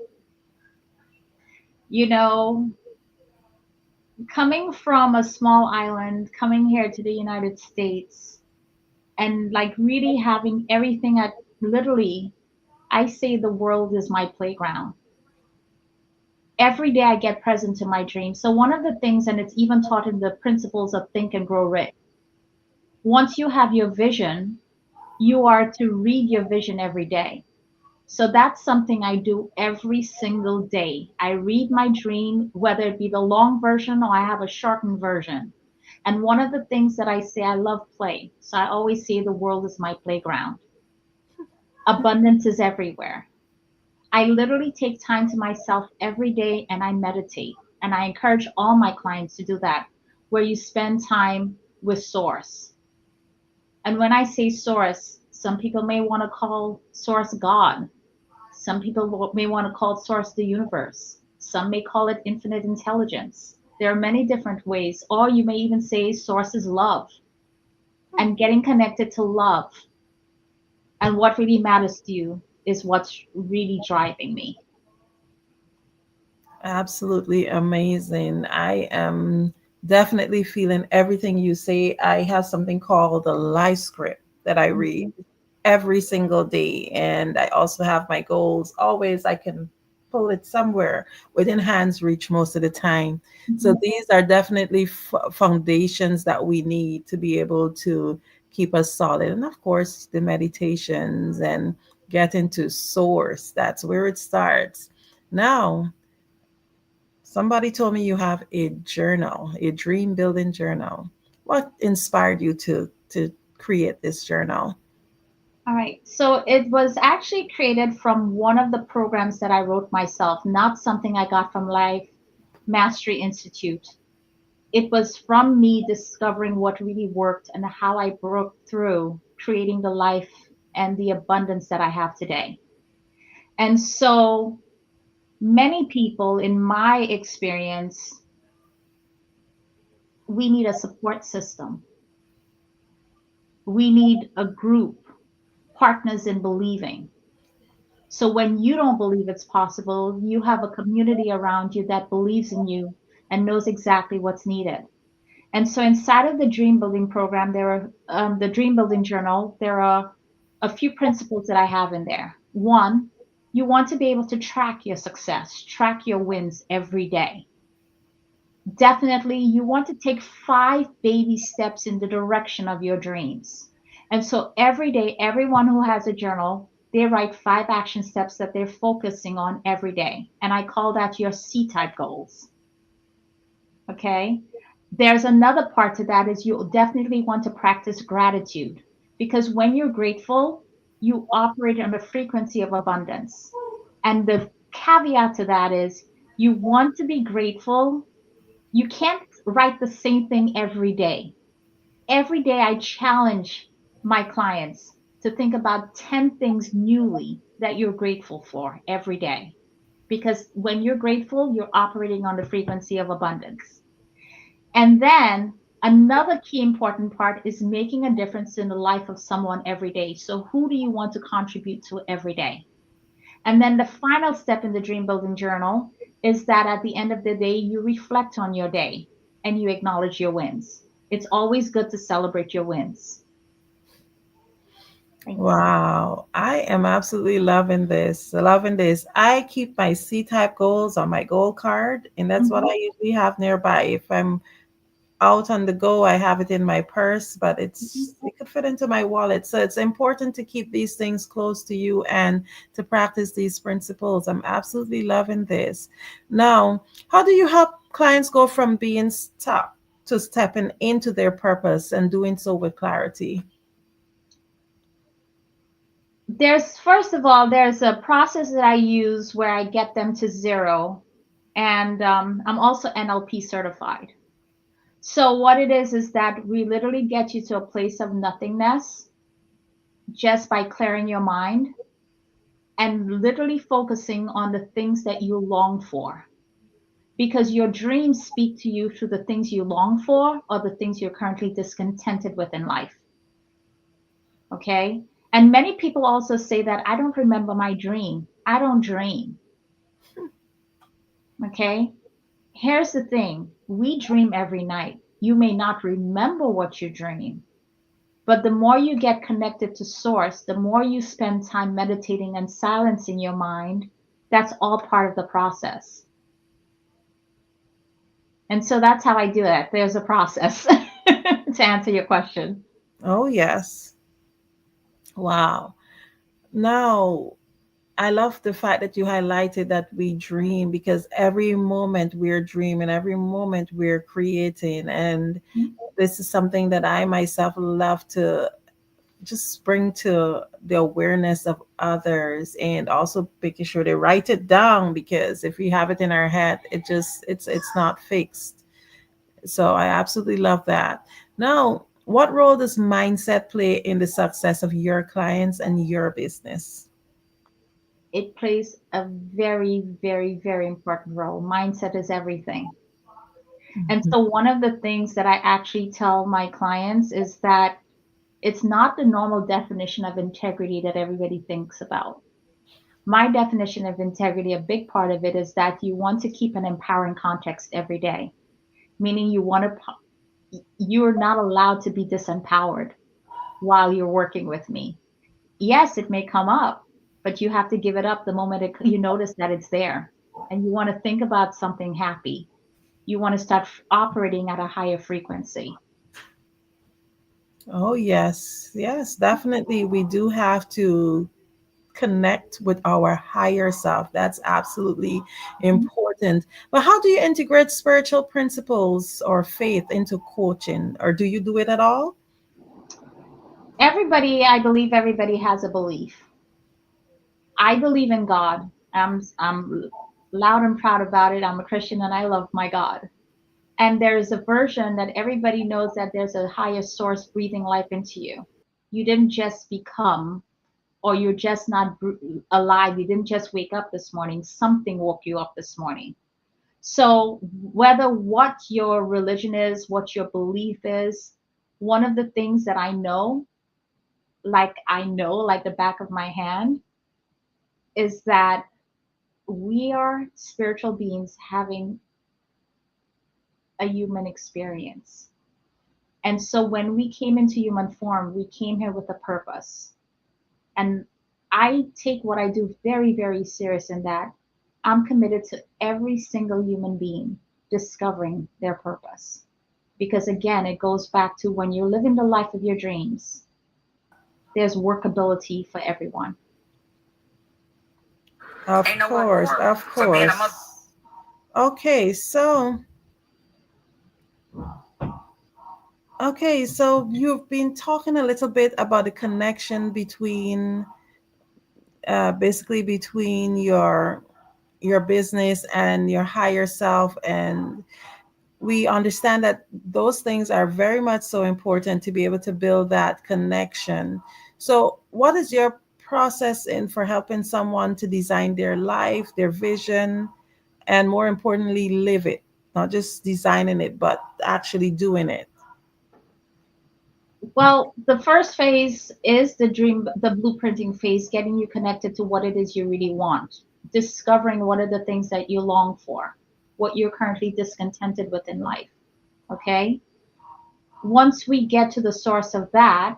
Coming from a small island, coming here to the United States, and like really having everything at literally, I say the world is my playground. Every day I get present to my dreams. So one of the things, and it's even taught in the principles of Think and Grow Rich, once you have your vision, you are to read your vision every day. So that's something I do every single day. I read my dream, whether it be the long version or I have a shortened version. And one of the things that I say, I love play. So I always say the world is my playground. Abundance is everywhere. I literally take time to myself every day and I meditate. And I encourage all my clients to do that, where you spend time with Source. And when I say Source, some people may want to call Source God. Some people may want to call Source the universe. Some may call it infinite intelligence. There are many different ways. Or you may even say Source is love. And getting connected to love and what really matters to you is what's really driving me. Absolutely amazing. I am definitely feeling everything you say. I have something called the life script that I read every single day. And I also have my goals. Always I can pull it somewhere within hand's reach most of the time. So these are definitely foundations that we need to be able to keep us solid. And of course, the meditations and get into Source. That's where it starts. Now, somebody told me you have a journal, a dream building journal. What inspired you to create this journal? All right. So it was actually created from one of the programs that I wrote myself, not something I got from Life Mastery Institute. It was from me discovering what really worked and how I broke through creating the life and the abundance that I have today. And so many people, in my experience, we need a support system. we need a group, partners in believing. So when you don't believe it's possible, you have a community around you that believes in you and knows exactly what's needed. And so inside of the dream building program, there are the dream building journal, there are a few principles that I have in there. One, you want to be able to track your success, track your wins every day. Definitely, you want to take 5 baby steps in the direction of your dreams. And so every day, everyone who has a journal, they write 5 action steps that they're focusing on every day. And I call that your C-type goals. Okay? There's another part to that is you definitely want to practice gratitude, because when you're grateful, you operate on the frequency of abundance. And the caveat to that is you want to be grateful. You can't write the same thing every day. Every day I challenge my clients to think about 10 things newly that you're grateful for every day. Because when you're grateful, you're operating on the frequency of abundance. And then another key important part is making a difference in the life of someone every day. So who do you want to contribute to every day? And then the final step in the dream building journal is that at the end of the day, you reflect on your day and you acknowledge your wins. It's always good to celebrate your wins. Wow, I am absolutely loving this. Loving this. I keep my C-type goals on my goal card, and that's what I usually have nearby. If I'm out on the go, I have it in my purse, but it could fit into my wallet. So it's important to keep these things close to you and to practice these principles. I'm absolutely loving this. Now, how do you help clients go from being stuck to stepping into their purpose and doing so with clarity? First of all, there's a process that I use where I get them to 0. And I'm also NLP certified. So what it is that we literally get you to a place of nothingness just by clearing your mind and literally focusing on the things that you long for. Because your dreams speak to you through the things you long for or the things you're currently discontented with in life. Okay? And many people also say that I don't remember my dream. I don't dream. Okay? Here's the thing. We dream every night. You may not remember what you dream, but the more you get connected to source, the more you spend time meditating and silencing your mind, that's all part of the process. And so that's how I do it. There's a process to answer your question. Oh, yes. Wow. Now, I love the fact that you highlighted that we dream, because every moment we're dreaming, every moment we're creating. And this is something that I myself love to just bring to the awareness of others, and also making sure they write it down, because if we have it in our head, it's not fixed. So I absolutely love that. Now, what role does mindset play in the success of your clients and your business? It plays a very, very, very important role. Mindset is everything. And so one of the things that I actually tell my clients is that it's not the normal definition of integrity that everybody thinks about. My definition of integrity, a big part of it is that you want to keep an empowering context every day, meaning you're not allowed to be disempowered while you're working with me. Yes, it may come up, but you have to give it up the moment you notice that it's there. And you want to think about something happy. You want to start operating at a higher frequency. Oh, yes. Yes, definitely. We do have to connect with our higher self. That's absolutely important. But how do you integrate spiritual principles or faith into coaching? Or do you do it at all? I believe everybody has a belief. I believe in God. I'm loud and proud about it. I'm a Christian and I love my God. And there's a version that everybody knows that there's a higher source breathing life into you. You didn't just become, or you're just not alive. You didn't just wake up this morning. Something woke you up this morning. So whether what your religion is, what your belief is, one of the things that I know like I know, like the back of my hand, is that we are spiritual beings having a human experience. And so when we came into human form, we came here with a purpose. And I take what I do very, very serious in that I'm committed to every single human being discovering their purpose. Because again, it goes back to when you're living the life of your dreams, there's workability for everyone. Of course, of course. Okay, so you've been talking a little bit about the connection between basically between your business and your higher self, and we understand that those things are very much so important to be able to build that connection. So what is your process in for helping someone to design their life, their vision, and more importantly, live it? Not just designing it, but actually doing it. Well, the first phase is the blueprinting phase, getting you connected to what it is you really want, discovering what are the things that you long for, what you're currently discontented with in life. Okay? Once we get to the source of that,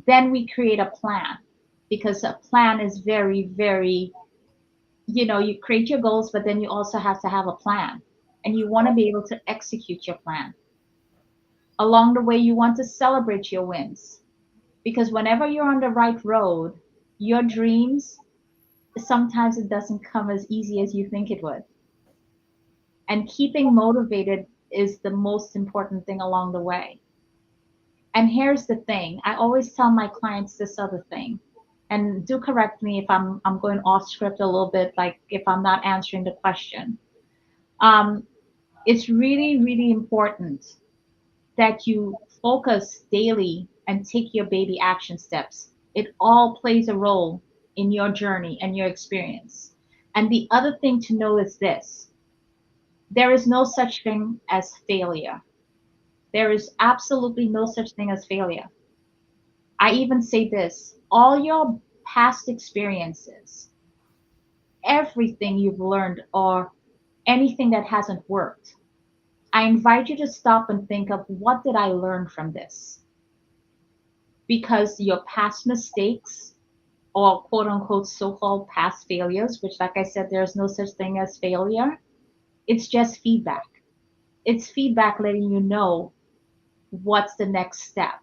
then we create a plan, because a plan is very, very, you create your goals, but then you also have to have a plan, and you want to be able to execute your plan. Along the way, you want to celebrate your wins, because whenever you're on the right road, your dreams, sometimes it doesn't come as easy as you think it would. And keeping motivated is the most important thing along the way. And here's the thing, I always tell my clients this other thing, and do correct me if I'm going off script a little bit, like if I'm not answering the question. It's really, really important that you focus daily and take your baby action steps. It all plays a role in your journey and your experience. And the other thing to know is this: there is no such thing as failure. There is absolutely no such thing as failure. I even say this: all your past experiences, everything you've learned, or anything that hasn't worked, I invite you to stop and think of, what did I learn from this? Because your past mistakes, or quote unquote so-called past failures, which, like I said, there's no such thing as failure, it's just feedback. It's feedback letting you know what's the next step.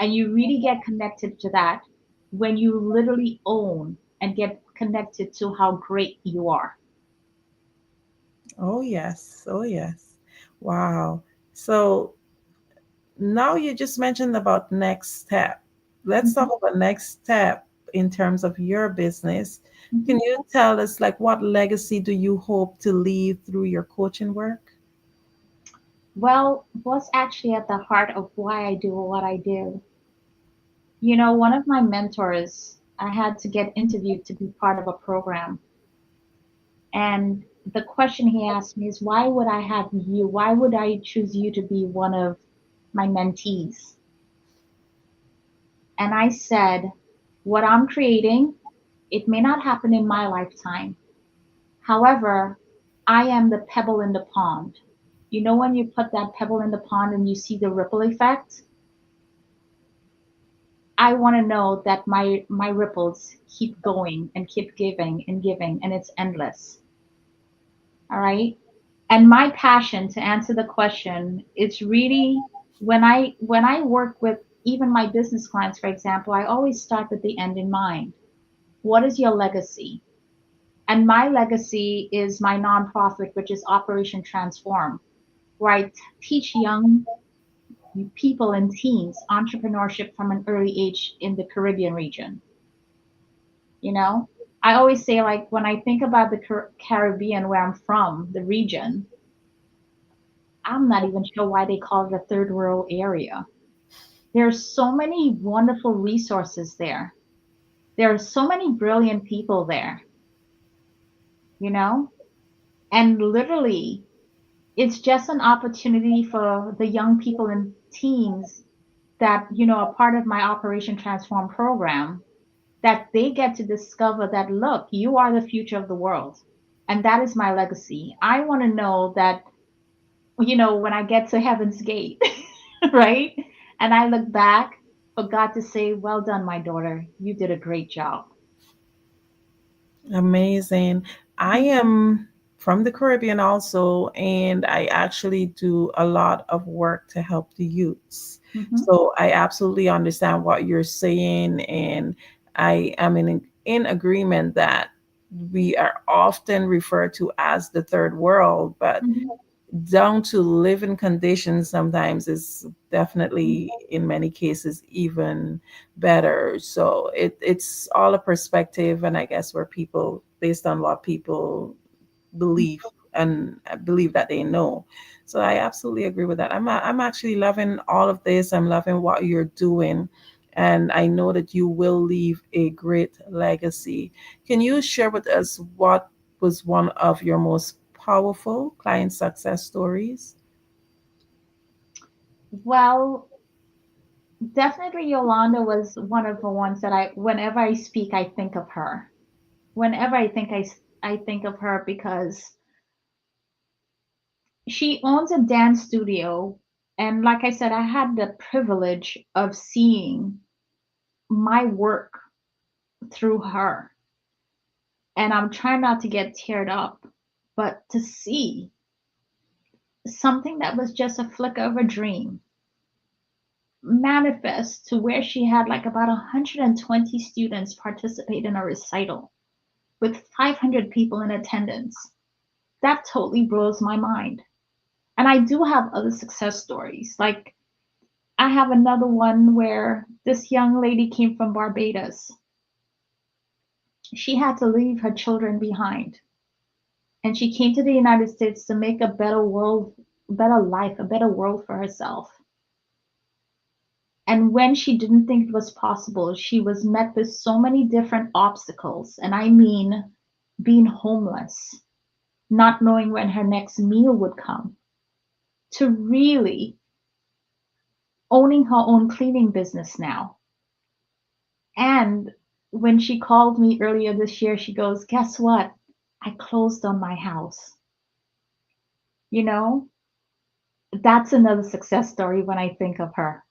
And you really get connected to that when you literally own and get connected to how great you are. Oh, yes. Oh, yes. Wow. So now you just mentioned about next step. Let's talk about next step in terms of your business. Can you tell us, like, what legacy do you hope to leave through your coaching work? Well, what's actually at the heart of why I do what I do? One of my mentors, I had to get interviewed to be part of a program. And the question he asked me is, why would I have you? Why would I choose you to be one of my mentees? And I said, what I'm creating, it may not happen in my lifetime. However, I am the pebble in the pond. When you put that pebble in the pond and you see the ripple effect, I want to know that my ripples keep going and keep giving, and it's endless. All right? And my passion, to answer the question, it's really when I work with even my business clients, for example, I always start with the end in mind. What is your legacy? And my legacy is my nonprofit, which is Operation Transform, where I teach young people and teens entrepreneurship from an early age in the Caribbean region. I always say, like, when I think about the Caribbean, where I'm from, the region, I'm not even sure why they call it a third world area. There's so many wonderful resources there. There are so many brilliant people there, and literally it's just an opportunity for the young people and teens that, are part of my Operation Transform program, that they get to discover that, look, you are the future of the world. And that is my legacy. I want to know that, when I get to heaven's gate, right? And I look back for God to say, well done, my daughter. You did a great job. Amazing. I am from the Caribbean also, and I actually do a lot of work to help the youths. So I absolutely understand what you're saying, and I am in agreement that we are often referred to as the third world, but down to living conditions sometimes is definitely in many cases even better. So it's all a perspective, and I guess where people, based on what people believe and believe that they know. So I absolutely agree with that. I'm actually loving all of this. I'm loving what you're doing, and I know that you will leave a great legacy. Can you share with us what was one of your most powerful client success stories? Well, definitely Yolanda was one of the ones that whenever I speak, I think of her. Whenever I think of her because she owns a dance studio. And like I said, I had the privilege of seeing my work through her. And I'm trying not to get teared up, but to see something that was just a flicker of a dream manifest to where she had like about 120 students participate in a recital with 500 people in attendance. That totally blows my mind. And I do have other success stories. Like I have another one where this young lady came from Barbados. She had to leave her children behind. And she came to the United States to make a better world, better life, a better world for herself. And when she didn't think it was possible, she was met with so many different obstacles. And I mean, being homeless, not knowing when her next meal would come, to really owning her own cleaning business now. And when she called me earlier this year, she goes, guess what? I closed on my house. That's another success story when I think of her.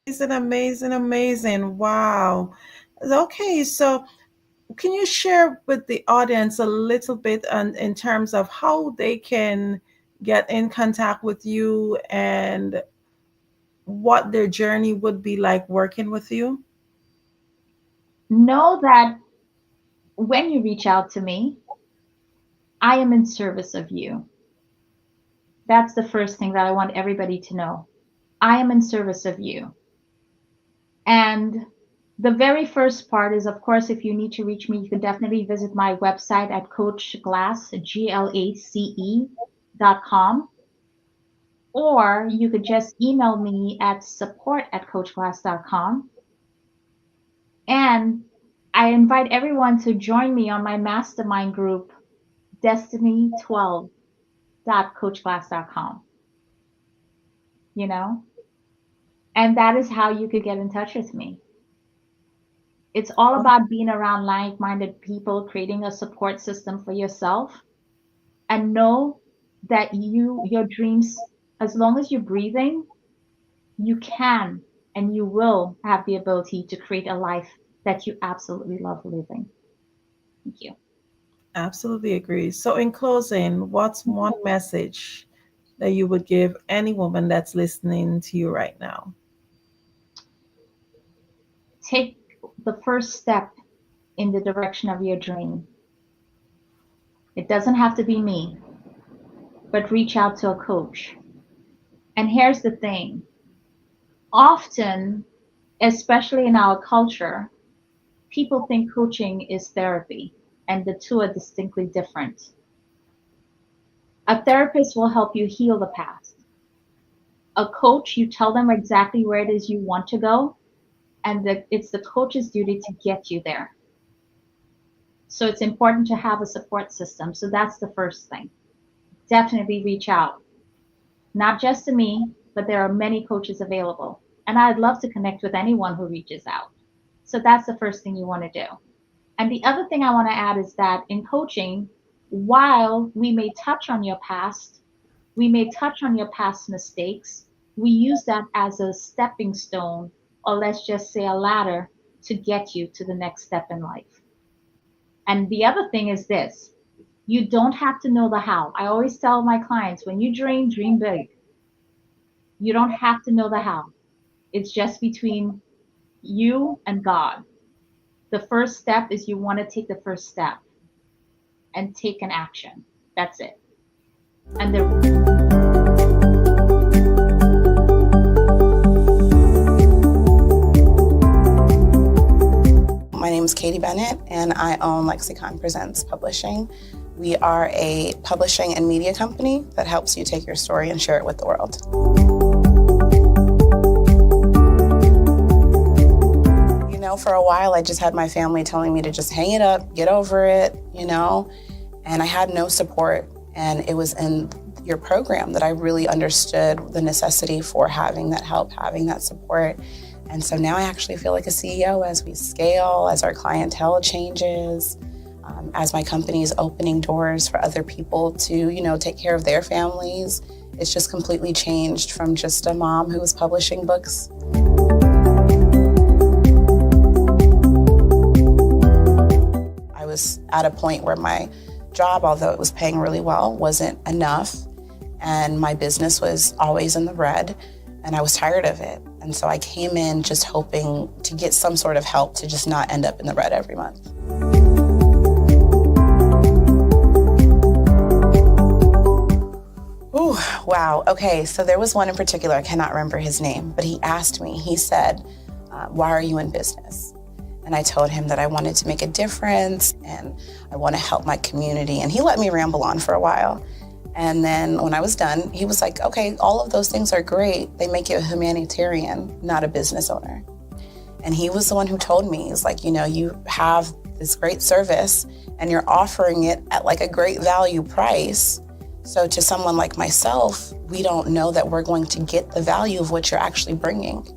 Amazing, amazing, amazing. Wow. Okay, so can you share with the audience a little bit in terms of how they can get in contact with you and what their journey would be like working with you? Know that when you reach out to me, I am in service of you. That's the first thing that I want everybody to know. I am in service of you. And the very first part is, of course, if you need to reach me, you can definitely visit my website at coachglace, GLACE.com. Or you could just email me at support@coachglass.com. And I invite everyone to join me on my mastermind group, destiny12.coachglass.com. And that is how you could get in touch with me. It's all about being around like-minded people, creating a support system for yourself, and know that your dreams, as long as you're breathing, you can and you will have the ability to create a life that you absolutely love living. Thank you. Absolutely agree. So in closing, what's one message that you would give any woman that's listening to you right now? Take the first step in the direction of your dream. It doesn't have to be me, but reach out to a coach. And here's the thing. Often, especially in our culture, people think coaching is therapy, and the two are distinctly different. A therapist will help you heal the past. A coach, you tell them exactly where it is you want to go, and it's the coach's duty to get you there. So it's important to have a support system. So that's the first thing. definitely reach out. Not just to me, but there are many coaches available. And I'd love to connect with anyone who reaches out. So that's the first thing you want to do. And the other thing I want to add is that in coaching, while we may touch on your past, we may touch on your past mistakes, we use that as a stepping stone, or let's just say a ladder to get you to the next step in life. And the other thing is this, you don't have to know the how. I always tell my clients, when you dream big. You don't have to know the how. It's just between you and God. The first step is you want to take the first step and take an action. That's it. And My name is Katie Bennett, and I own Lexicon Presents Publishing. We are a publishing and media company that helps you take your story and share it with the world. You know, for a while, I just had my family telling me to just hang it up, get over it, you know, and I had no support. And it was in your program that I really understood the necessity for having that help, having that support. And so now I actually feel like a CEO as we scale, as our clientele changes, as my company is opening doors for other people to, you know, take care of their families. It's just completely changed from just a mom who was publishing books. I was at a point where my job, although it was paying really well, wasn't enough. And my business was always in the red, and I was tired of it. And so I came in just hoping to get some sort of help to just not end up in the red every month. Ooh, wow. Okay, so there was one in particular, I cannot remember his name, but he asked me, he said, why are you in business? And I told him that I wanted to make a difference and I want to help my community. And he let me ramble on for a while. And then when I was done, he was like, okay, all of those things are great. They make you a humanitarian, not a business owner. And he was the one who told me, he's like, you know, you have this great service and you're offering it at like a great value price. So to someone like myself, we don't know that we're going to get the value of what you're actually bringing.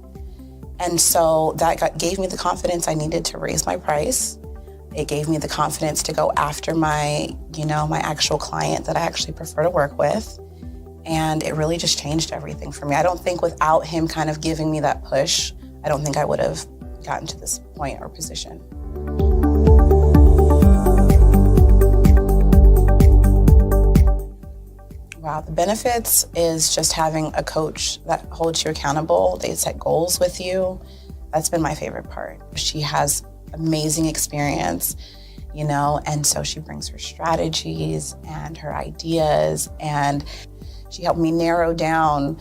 And so that gave me the confidence I needed to raise my price. It gave me the confidence to go after my, you know, my actual client that I actually prefer to work with. And it really just changed everything for me. I don't think without him kind of giving me that push, I don't think I would have gotten to this point or position. Wow, the benefits is just having a coach that holds you accountable. They set goals with you. That's been my favorite part. She has amazing experience, you know, and so she brings her strategies and her ideas, and she helped me narrow down,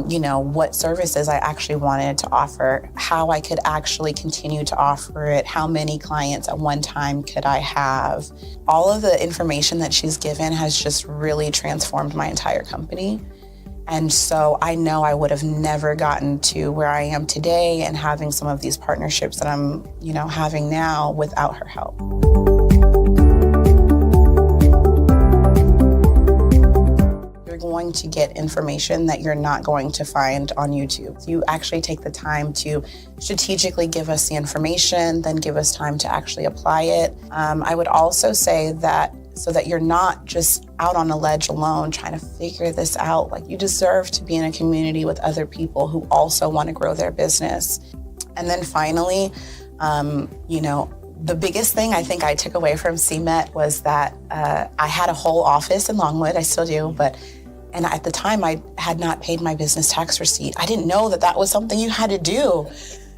you know, what services I actually wanted to offer, how I could actually continue to offer it, how many clients at one time could I have. All of the information that she's given has just really transformed my entire company. And so I know I would have never gotten to where I am today and having some of these partnerships that I'm, you know, having now without her help. You're going to get information that you're not going to find on YouTube. You actually take the time to strategically give us the information, then give us time to actually apply it. I would also say that so that you're not just out on a ledge alone trying to figure this out. Like, you deserve to be in a community with other people who also want to grow their business. And then finally, you know, the biggest thing I think I took away from CMET was that I had a whole office in Longwood, I still do, and at the time I had not paid my business tax receipt. I didn't know that that was something you had to do.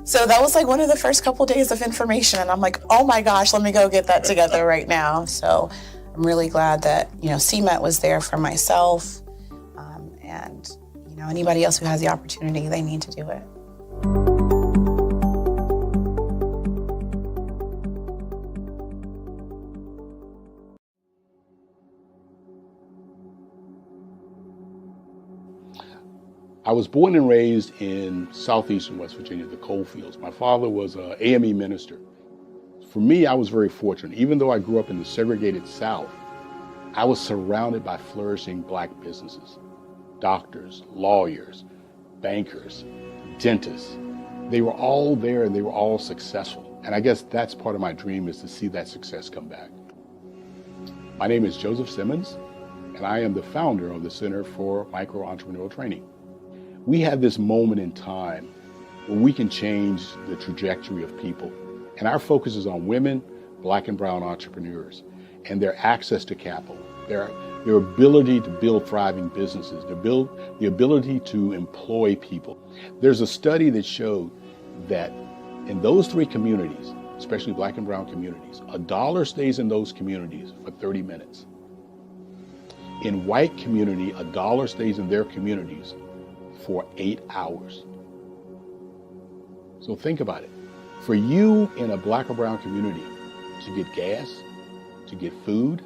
So that was like one of the first couple days of information, and I'm like, oh my gosh, let me go get that together right now. So I'm really glad that, you know, CMET was there for myself, and, you know, anybody else who has the opportunity, they need to do it. I was born and raised in southeastern West Virginia, the coal fields. My father was an AME minister. For me, I was very fortunate. Even though I grew up in the segregated South, I was surrounded by flourishing Black businesses, doctors, lawyers, bankers, dentists. They were all there and they were all successful. And I guess that's part of my dream, is to see that success come back. My name is Joseph Simmons, and I am the founder of the Center for Micro-Entrepreneurial Training. We have this moment in time where we can change the trajectory of people. And our focus is on women, Black and brown entrepreneurs, and their access to capital, their ability to build thriving businesses, the ability to employ people. There's a study that showed that in those three communities, especially Black and brown communities, $1 stays in those communities for 30 minutes. In white community, $1 stays in their communities for 8 hours. So think about it. For you in a Black or brown community to get gas, to get food,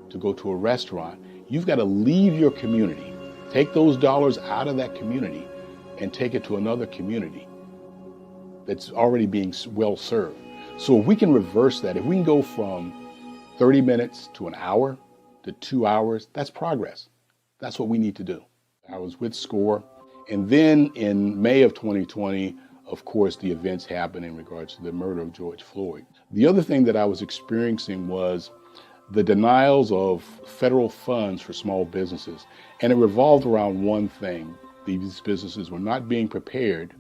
to go to a restaurant, you've got to leave your community, take those dollars out of that community and take it to another community that's already being well served. So if we can reverse that, if we can go from 30 minutes to an hour to 2 hours, that's progress. That's what we need to do. I was with SCORE, and then in May of 2020, of course, the events happened in regards to the murder of George Floyd. The other thing that I was experiencing was the denials of federal funds for small businesses. And it revolved around one thing. These businesses were not being prepared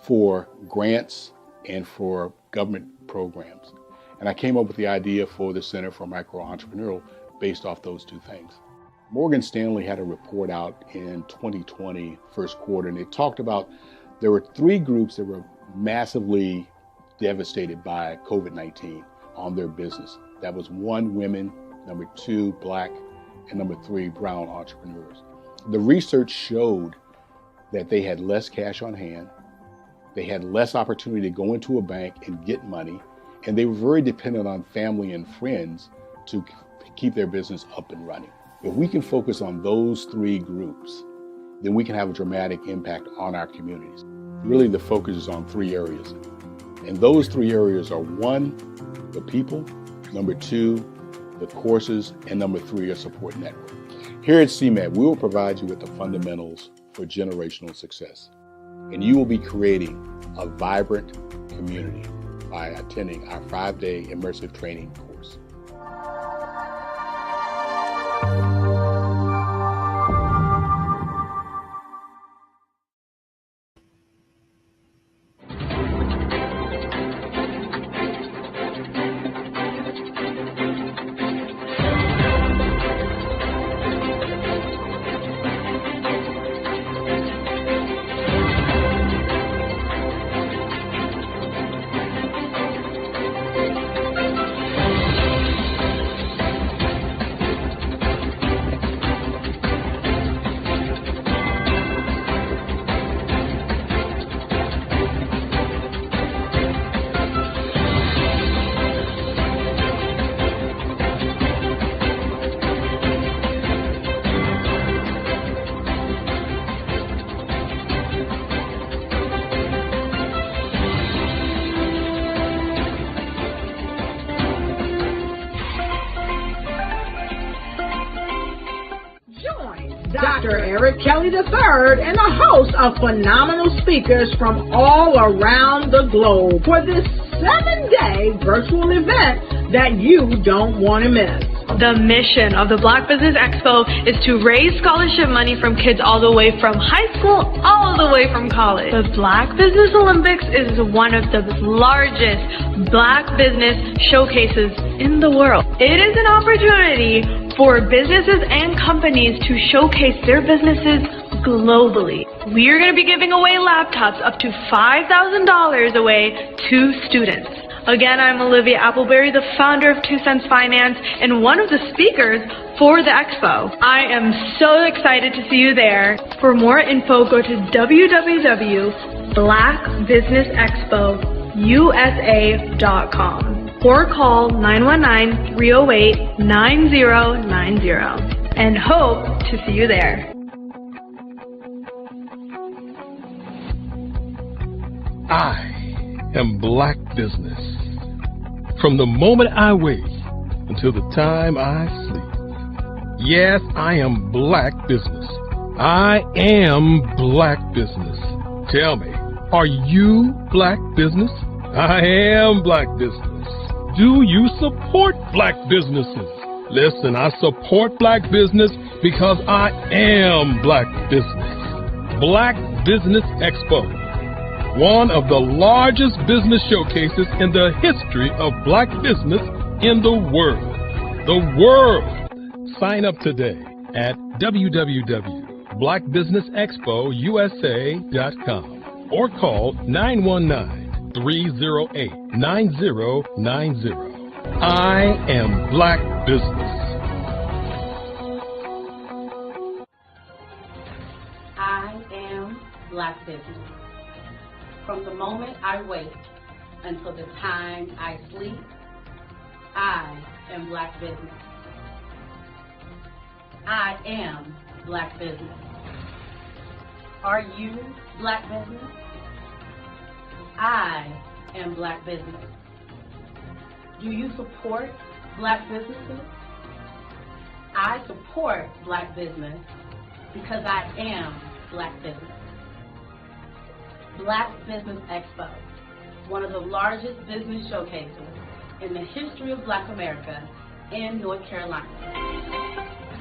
for grants and for government programs. And I came up with the idea for the Center for Micro-Entrepreneurial based off those two things. Morgan Stanley had a report out in 2020, first quarter, and it talked about there were 3 groups that were massively devastated by COVID-19 on their business. That was 1, women, number 2, Black, and number 3, brown entrepreneurs. The research showed that they had less cash on hand, they had less opportunity to go into a bank and get money, and they were very dependent on family and friends to keep their business up and running. If we can focus on those 3 groups, then we can have a dramatic impact on our communities. Really, the focus is on 3 areas. And those 3 areas are 1, the people, number 2, the courses, and number 3, a support network. Here at CMAT, we will provide you with the fundamentals for generational success. And you will be creating a vibrant community by attending our 5-day immersive training course. Dr. Eric Kelly III and a host of phenomenal speakers from all around the globe for this 7-day virtual event that you don't want to miss. The mission of the Black Business Expo is to raise scholarship money from kids all the way from high school all the way from college. The Black Business Olympics is one of the largest Black business showcases in the world. It is an opportunity for businesses and companies to showcase their businesses globally. We are going to be giving away laptops up to $5,000 away to students. Again, I'm Olivia Appleberry, the founder of 2 Cents Finance and one of the speakers for the expo. I am so excited to see you there. For more info, go to www.blackbusinessexpousa.com or call 919-308-9090 and hope to see you there. I am Black Business. From the moment I wake until the time I sleep. Yes, I am Black business. I am Black business. Tell me, are you Black business? I am Black business. Do you support Black businesses? Listen, I support Black business because I am Black business. Black Business Expo, one of the largest business showcases in the history of Black business in the world. The world! Sign up today at www.blackbusinessexpousa.com or call 919-308-9090. I am Black business. I am Black business. From the moment I wake until the time I sleep, I am Black business. I am Black business. Are you Black business? I am Black business. Do you support Black businesses? I support Black business because I am Black business. Black Business Expo, one of the largest business showcases in the history of Black America in North Carolina.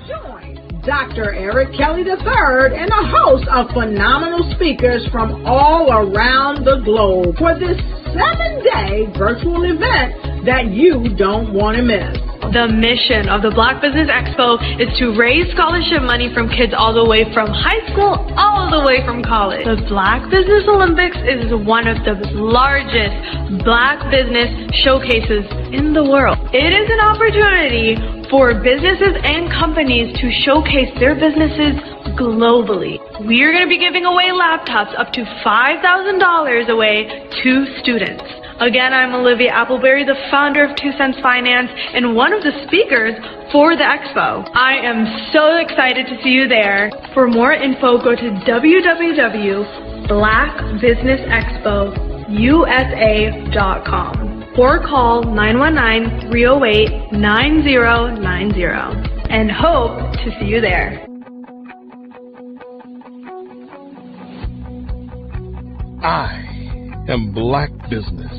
Join Dr. Eric Kelly III and a host of phenomenal speakers from all around the globe for this 7-day virtual event that you don't want to miss. The mission of the Black Business Expo is to raise scholarship money from kids all the way from high school, all the way from college. The Black Business Olympics is one of the largest Black business showcases in the world. It is an opportunity for businesses and companies to showcase their businesses globally. We are going to be giving away laptops up to $5,000 away to students. Again, I'm Olivia Appleberry, the founder of 2 Cents Finance and one of the speakers for the expo. I am so excited to see you there. For more info, go to www.blackbusinessexpousa.com or call 919-308-9090 and hope to see you there. I am Black business.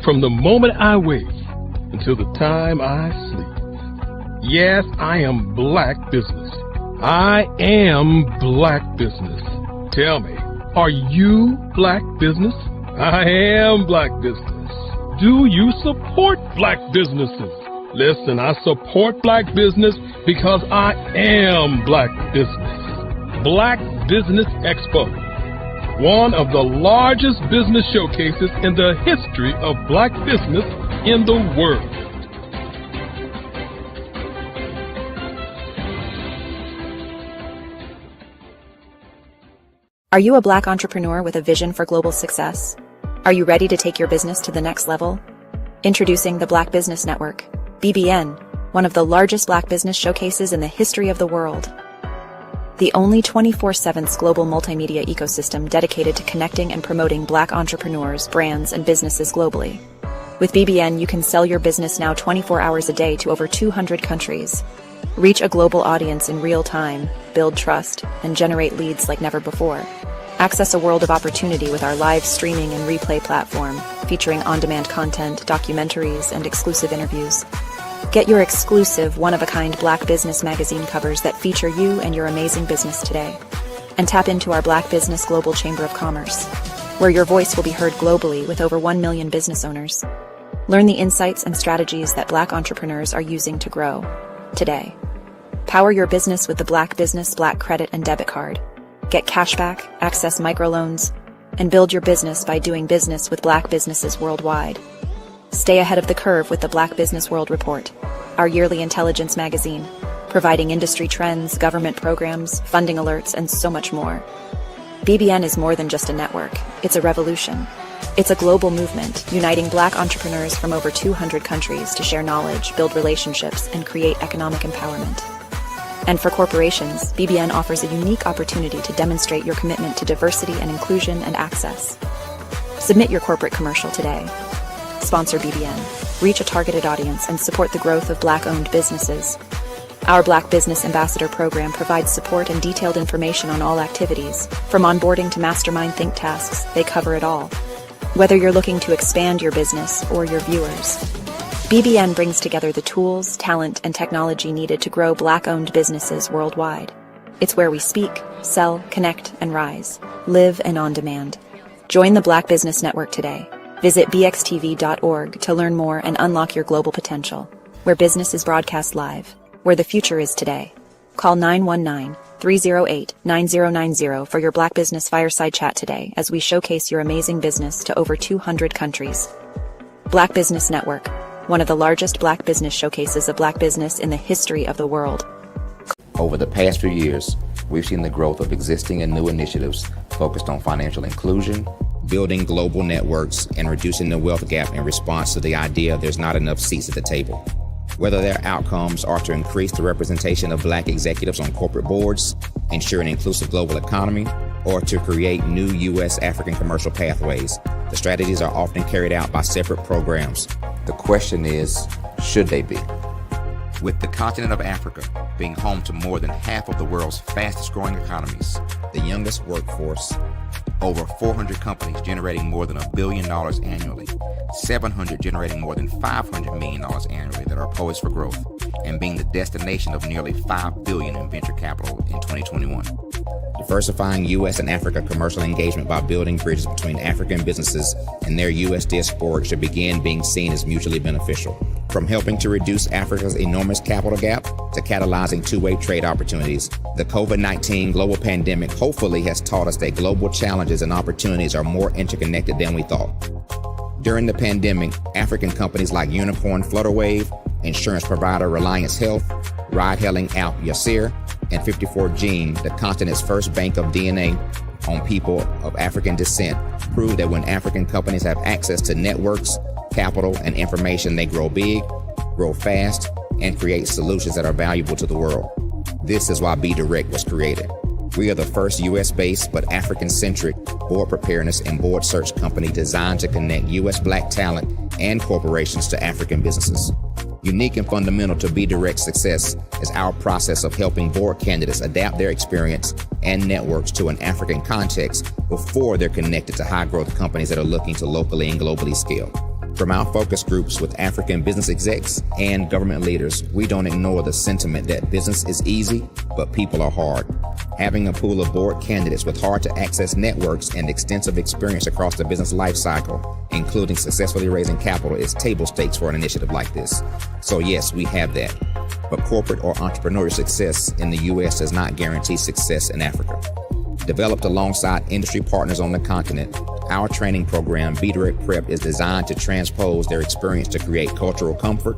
From the moment I wake until the time I sleep. Yes, I am Black business. I am Black business. Tell me, are you Black business? I am Black business. Do you support Black businesses? Listen, I support Black business because I am Black business. Black Business Expo, one of the largest business showcases in the history of Black business in the world. Are you a Black entrepreneur with a vision for global success? Are you ready to take your business to the next level? Introducing the Black Business Network, BBN, one of the largest Black business showcases in the history of the world. The only 24/7 global multimedia ecosystem dedicated to connecting and promoting Black entrepreneurs, brands, and businesses globally. With BBN, you can sell your business now 24 hours a day to over 200 countries. Reach a global audience in real time, build trust, and generate leads like never before. Access a world of opportunity with our live streaming and replay platform, featuring on-demand content, documentaries, and exclusive interviews. Get your exclusive, one-of-a-kind Black Business magazine covers that feature you and your amazing business today. And tap into our Black Business Global Chamber of Commerce, where your voice will be heard globally with over 1 million business owners. Learn the insights and strategies that Black entrepreneurs are using to grow today. Power your business with the Black Business Black Credit and Debit Card. Get cashback, access microloans, and build your business by doing business with Black businesses worldwide. Stay ahead of the curve with the Black Business World Report, our yearly intelligence magazine, providing industry trends, government programs, funding alerts, and so much more. BBN is more than just a network. It's a revolution. It's a global movement, uniting Black entrepreneurs from over 200 countries to share knowledge, build relationships, and create economic empowerment. And for corporations, BBN offers a unique opportunity to demonstrate your commitment to diversity and inclusion and access. Submit your corporate commercial today. Sponsor BBN, reach a targeted audience, and support the growth of Black-owned businesses. Our Black Business Ambassador program provides support and detailed information on all activities. From onboarding to mastermind think tasks, they cover it all. Whether you're looking to expand your business or your viewers, BBN brings together the tools, talent, and technology needed to grow Black-owned businesses worldwide. It's where we speak, sell, connect, and rise. Live and on demand. Join the Black Business Network today. Visit bxtv.org to learn more and unlock your global potential. Where business is broadcast live. Where the future is today. Call 919-308-9090 for your Black Business Fireside Chat today as we showcase your amazing business to over 200 countries. Black Business Network, one of the largest Black business showcases of Black business in the history of the world. Over the past few years, we've seen the growth of existing and new initiatives focused on financial inclusion, building global networks, and reducing the wealth gap in response to the idea there's not enough seats at the table. Whether their outcomes are to increase the representation of Black executives on corporate boards, ensure an inclusive global economy, or to create new U.S. African commercial pathways, the strategies are often carried out by separate programs. The question is, should they be? With the continent of Africa being home to more than half of the world's fastest growing economies, the youngest workforce, over 400 companies generating more than $1 billion annually, 700 generating more than $500 million annually that are poised for growth, and being the destination of nearly $5 billion in venture capital in 2021. Diversifying U.S. and Africa commercial engagement by building bridges between African businesses and their U.S. diaspora should begin being seen as mutually beneficial. From helping to reduce Africa's enormous capital gap to catalyzing two-way trade opportunities, the COVID-19 global pandemic hopefully has taught us that global challenges and opportunities are more interconnected than we thought. During the pandemic, African companies like Unicorn Flutterwave, insurance provider Reliance Health, ride-hailing app Yasir, and 54Gene, the continent's first bank of DNA on people of African descent, proved that when African companies have access to networks, capital, and information, they grow big, grow fast, and create solutions that are valuable to the world. This is why Be Direct was created. We are the first U.S.-based but African-centric board preparedness and board search company designed to connect U.S. Black talent and corporations to African businesses. Unique and fundamental to Be Direct's success is our process of helping board candidates adapt their experience and networks to an African context before they're connected to high-growth companies that are looking to locally and globally scale. From our focus groups with African business execs and government leaders, we don't ignore the sentiment that business is easy, but people are hard. Having a pool of board candidates with hard-to-access networks and extensive experience across the business life cycle, including successfully raising capital, is table stakes for an initiative like this. So yes, we have that. But corporate or entrepreneurial success in the U.S. does not guarantee success in Africa. Developed alongside industry partners on the continent, our training program, Be Direct Prep, is designed to transpose their experience to create cultural comfort,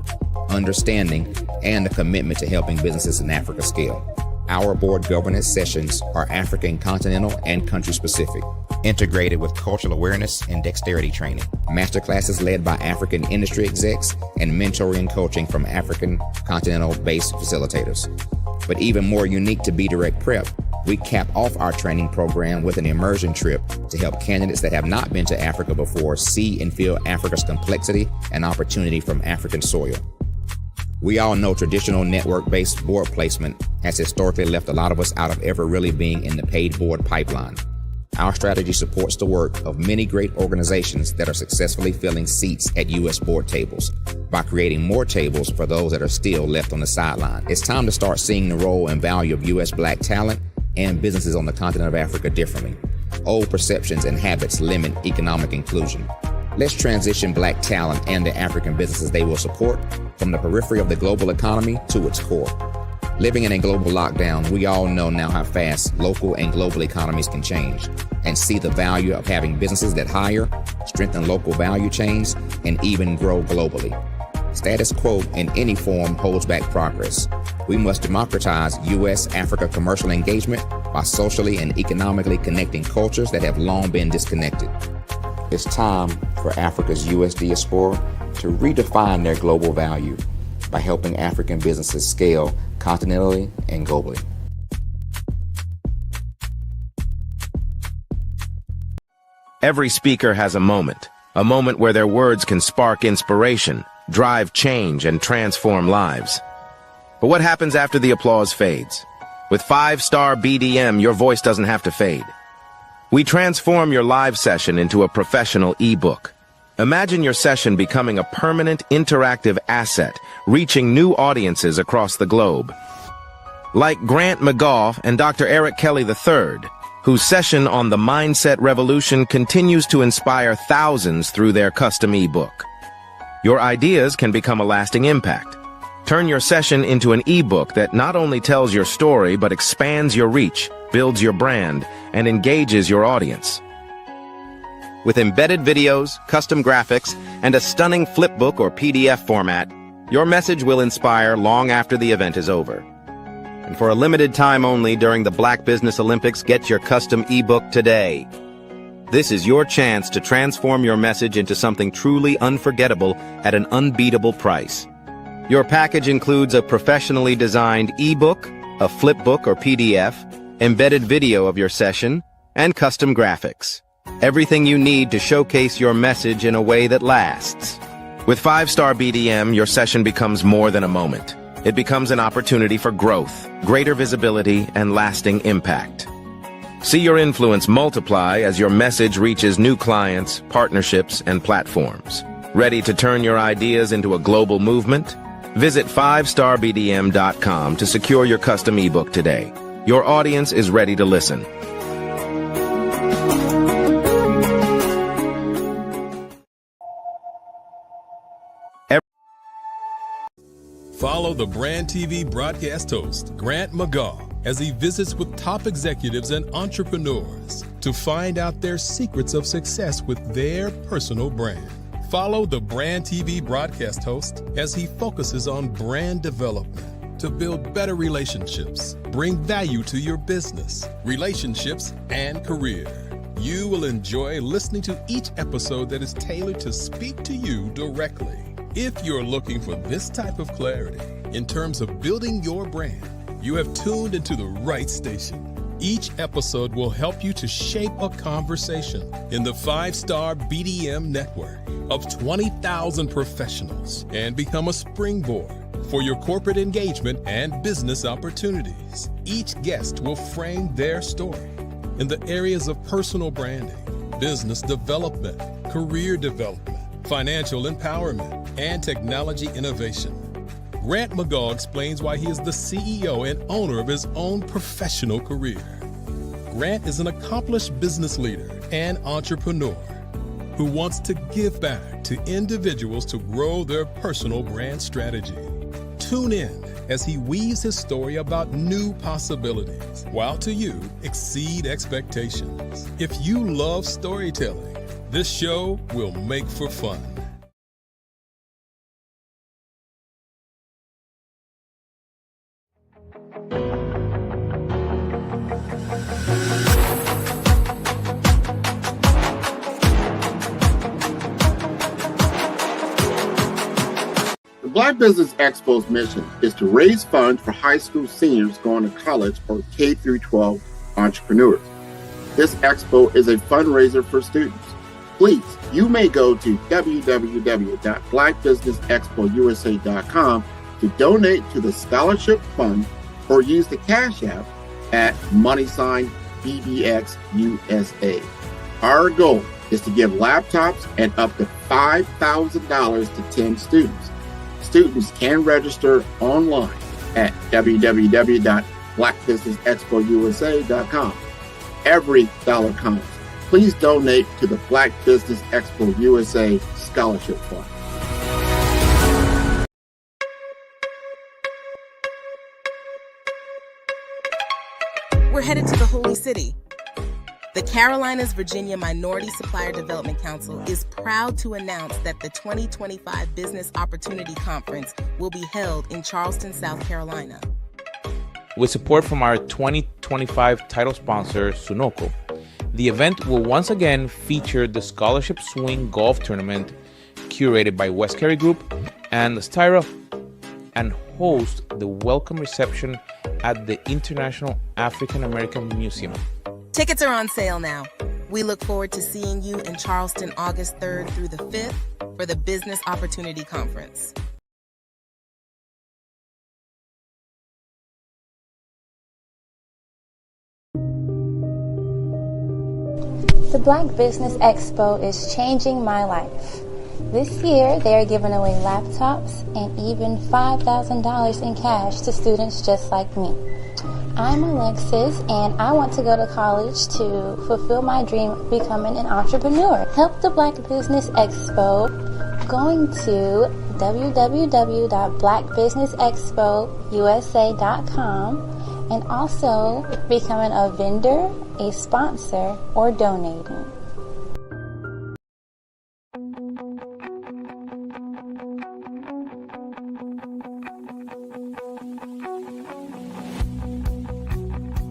understanding, and a commitment to helping businesses in Africa scale. Our board governance sessions are African continental and country specific, integrated with cultural awareness and dexterity training, masterclasses led by African industry execs, and mentoring and coaching from African continental-based facilitators. But even more unique to Be Direct Prep, we cap off our training program with an immersion trip to help candidates that have not been to Africa before see and feel Africa's complexity and opportunity from African soil. We all know traditional network-based board placement has historically left a lot of us out of ever really being in the paid board pipeline. Our strategy supports the work of many great organizations that are successfully filling seats at U.S. board tables by creating more tables for those that are still left on the sideline. It's time to start seeing the role and value of U.S. Black talent and businesses on the continent of Africa differently. Old perceptions and habits limit economic inclusion. Let's transition Black talent and the African businesses they will support from the periphery of the global economy to its core. Living in a global lockdown, we all know now how fast local and global economies can change, and see the value of having businesses that hire, strengthen local value chains, and even grow globally. Status quo in any form holds back progress. We must democratize U.S.-Africa commercial engagement by socially and economically connecting cultures that have long been disconnected. It's time for Africa's U.S. diaspora to redefine their global value by helping African businesses scale continentally and globally. Every speaker has a moment where their words can spark inspiration, drive change, and transform lives. But what happens after the applause fades? With 5-star BDM, your voice doesn't have to fade. We transform your live session into a professional ebook. Imagine your session becoming a permanent interactive asset, reaching new audiences across the globe. Like Grant McGaugh and Dr. Eric Kelly III, whose session on the Mindset Revolution continues to inspire thousands through their custom ebook. Your ideas can become a lasting impact. Turn your session into an ebook that not only tells your story, but expands your reach, builds your brand, and engages your audience. With embedded videos, custom graphics, and a stunning flipbook or PDF format, your message will inspire long after the event is over. And for a limited time only during the Black Business Olympics, get your custom ebook today. This is your chance to transform your message into something truly unforgettable at an unbeatable price. Your package includes a professionally designed ebook, a flipbook or PDF, embedded video of your session, and custom graphics. Everything you need to showcase your message in a way that lasts. With 5-star BDM, your session becomes more than a moment. It becomes an opportunity for growth, greater visibility, and lasting impact. See your influence multiply as your message reaches new clients, partnerships, and platforms. Ready to turn your ideas into a global movement? Visit 5starbdm.com to secure your custom ebook today. Your audience is ready to listen. Follow the Brand TV broadcast host, Grant McGaugh, as he visits with top executives and entrepreneurs to find out their secrets of success with their personal brand. Follow the Brand TV broadcast host as he focuses on brand development to build better relationships, bring value to your business, relationships, and career. You will enjoy listening to each episode that is tailored to speak to you directly. If you're looking for this type of clarity in terms of building your brand, you have tuned into the right station. Each episode will help you to shape a conversation in the 5-star BDM network of 20,000 professionals and become a springboard for your corporate engagement and business opportunities. Each guest will frame their story in the areas of personal branding, business development, career development, financial empowerment, and technology innovation. Grant McGaugh explains why he is the CEO and owner of his own professional career. Grant is an accomplished business leader and entrepreneur who wants to give back to individuals to grow their personal brand strategy. Tune in as he weaves his story about new possibilities, while to you exceed expectations. If you love storytelling, this show will make for fun. The Black Business Expo's mission is to raise funds for high school seniors going to college or K-12 entrepreneurs. This expo is a fundraiser for students. Please, you may go to www.blackbusinessexpousa.com to donate to the scholarship fund or use the Cash App at $BDXUSA. Our goal is to give laptops and up to $5,000 to 10 students. Students can register online at www.blackbusinessexpousa.com. Every dollar counts. Please donate to the Black Business Expo USA Scholarship Fund. We're headed to the Holy City. The Carolinas Virginia Minority Supplier Development Council is proud to announce that the 2025 Business Opportunity Conference will be held in Charleston, South Carolina. With support from our 2025 title sponsor, Sunoco, the event will once again feature the Scholarship Swing Golf Tournament curated by West Carey Group and Styra, and host the welcome reception at the International African American Museum. Tickets are on sale now. We look forward to seeing you in Charleston August 3rd through the 5th for the Business Opportunity Conference. The Black Business Expo is changing my life. This year, they are giving away laptops and even $5,000 in cash to students just like me. I'm Alexis, and I want to go to college to fulfill my dream of becoming an entrepreneur. Help the Black Business Expo going to www.blackbusinessexpousa.com and also becoming a vendor, a sponsor, or donating.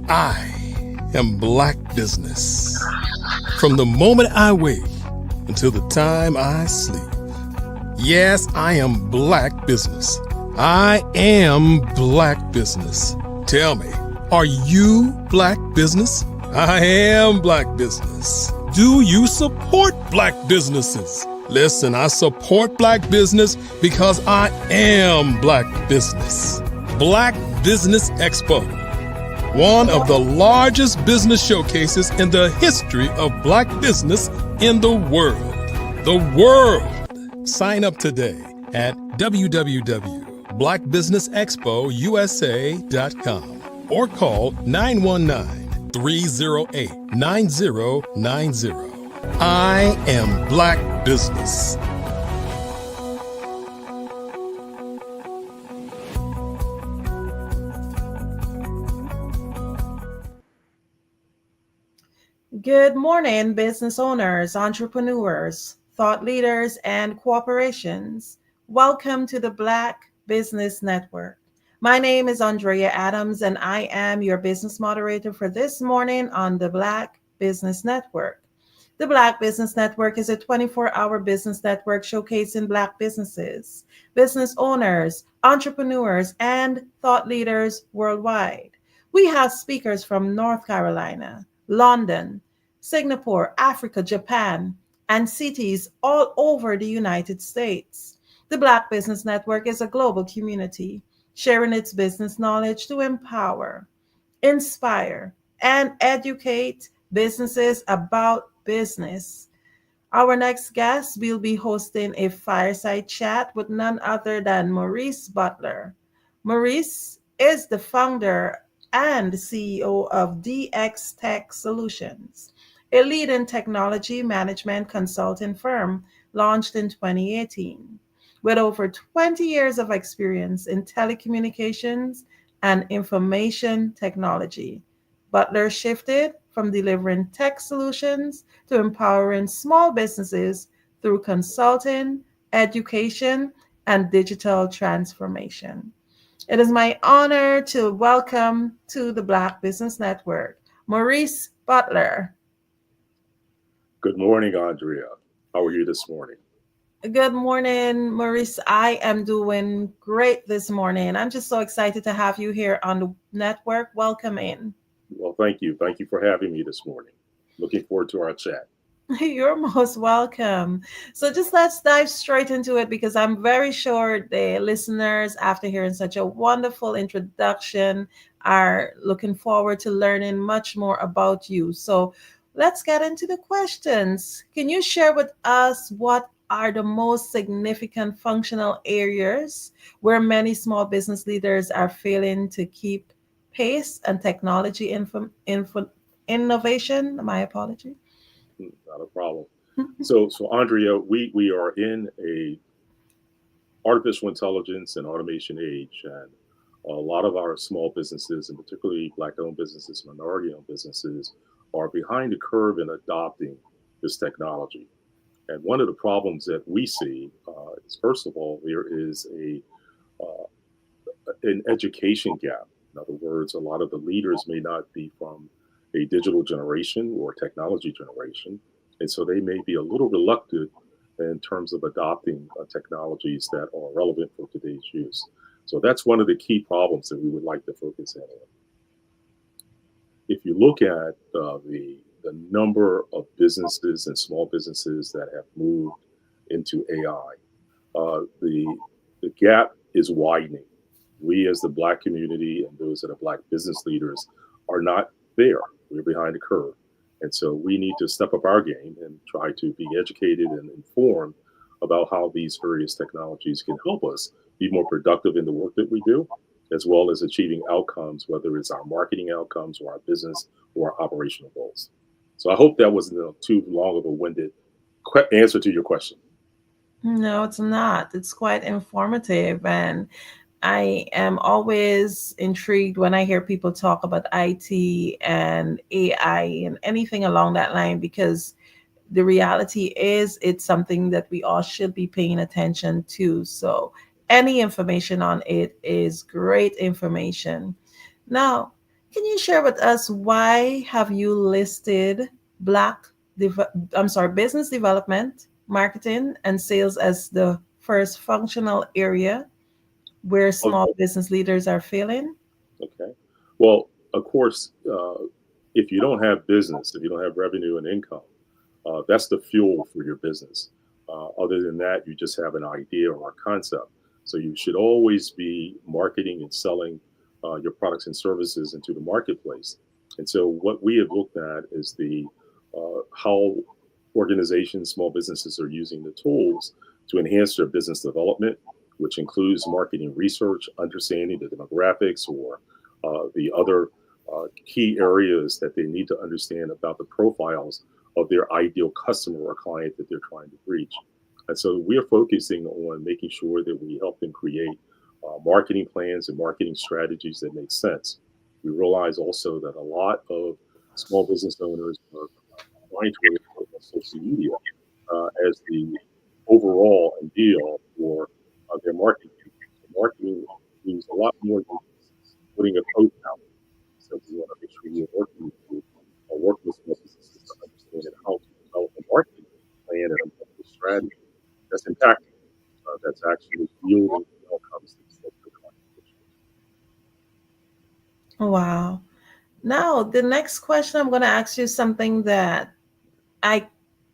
I am Black Business. From the moment I wake until the time I sleep. Yes, I am Black Business. I am Black Business. Tell me, are you Black Business? I am Black Business. Do you support Black businesses? Listen, I support Black business because I am Black Business. Black Business Expo, one of the largest business showcases in the history of Black business in the world. The world! Sign up today at www.blackbusinessexpousa.com or call 919-308-9090. I am Black Business. Good morning, business owners, entrepreneurs, thought leaders, and corporations. Welcome to the Black Business Network. My name is Andrea Adams, and I am your business moderator for this morning on the Black Business Network. The Black Business Network is a 24-hour business network showcasing Black businesses, business owners, entrepreneurs, and thought leaders worldwide. We have speakers from North Carolina, London, Singapore, Africa, Japan, and cities all over the United States. The Black Business Network is a global community sharing its business knowledge to empower, inspire, and educate businesses about business. Our next guest will be hosting a fireside chat with none other than Maurice Butler. Maurice is the founder and CEO of DX Tech Solutions, a leading technology management consulting firm launched in 2018. With over 20 years of experience in telecommunications and information technology, Butler shifted from delivering tech solutions to empowering small businesses through consulting, education, and digital transformation. It is my honor to welcome to the Black Business Network, Maurice Butler. Good morning, Andrea. How are you this morning? Good morning, Maurice. I am doing great this morning. I'm just so excited to have you here on the network. Welcome in. Well, thank you. Thank you for having me this morning. Looking forward to our chat. You're most welcome. So just let's dive straight into it because I'm very sure the listeners, after hearing such a wonderful introduction, are looking forward to learning much more about you. So let's get into the questions. Can you share with us what are the most significant functional areas where many small business leaders are failing to keep pace and technology innovation? My apology. Not a problem. So Andrea, we are in a artificial intelligence and automation age, and a lot of our small businesses, and particularly Black-owned businesses, minority-owned businesses, are behind the curve in adopting this technology. And one of the problems that we see is, first of all, there is an education gap. In other words, a lot of the leaders may not be from a digital generation or technology generation, and so they may be a little reluctant in terms of adopting technologies that are relevant for today's use. So that's one of the key problems that we would like to focus in on. If you look at the number of businesses and small businesses that have moved into AI, the gap is widening. We as the Black community and those that are Black business leaders are not there. We're behind the curve. And so we need to step up our game and try to be educated and informed about how these various technologies can help us be more productive in the work that we do, as well as achieving outcomes, whether it's our marketing outcomes or our business or our operational goals. So I hope that wasn't too long of a winded answer to your question. No, it's not. It's quite informative. And I am always intrigued when I hear people talk about IT and AI and anything along that line, because the reality is it's something that we all should be paying attention to. So any information on it is great information. Now, can you share with us why have you listed Black business development, marketing, and sales as the first functional area where small Okay. business leaders are failing? Okay. Well, of course, if you don't have business, if you don't have revenue and income, that's the fuel for your business. Other than that, you just have an idea or a concept. So you should always be marketing and selling your products and services into the marketplace. And so what we have looked at is the how organizations, small businesses are using the tools to enhance their business development, which includes marketing research, understanding the demographics or the other key areas that they need to understand about the profiles of their ideal customer or client that they're trying to reach. And so we are focusing on making sure that we help them create marketing plans and marketing strategies that make sense. We realize also that a lot of small business owners are trying to relate on social media as the overall and deal for their marketing. Marketing means a lot more than putting a post out. So we want to make sure you're working with small businesses to understand how to develop a marketing plan and a marketing strategy that's impactful, that's actually yielding outcomes that support the client. Wow. Now, the next question I'm going to ask you something that I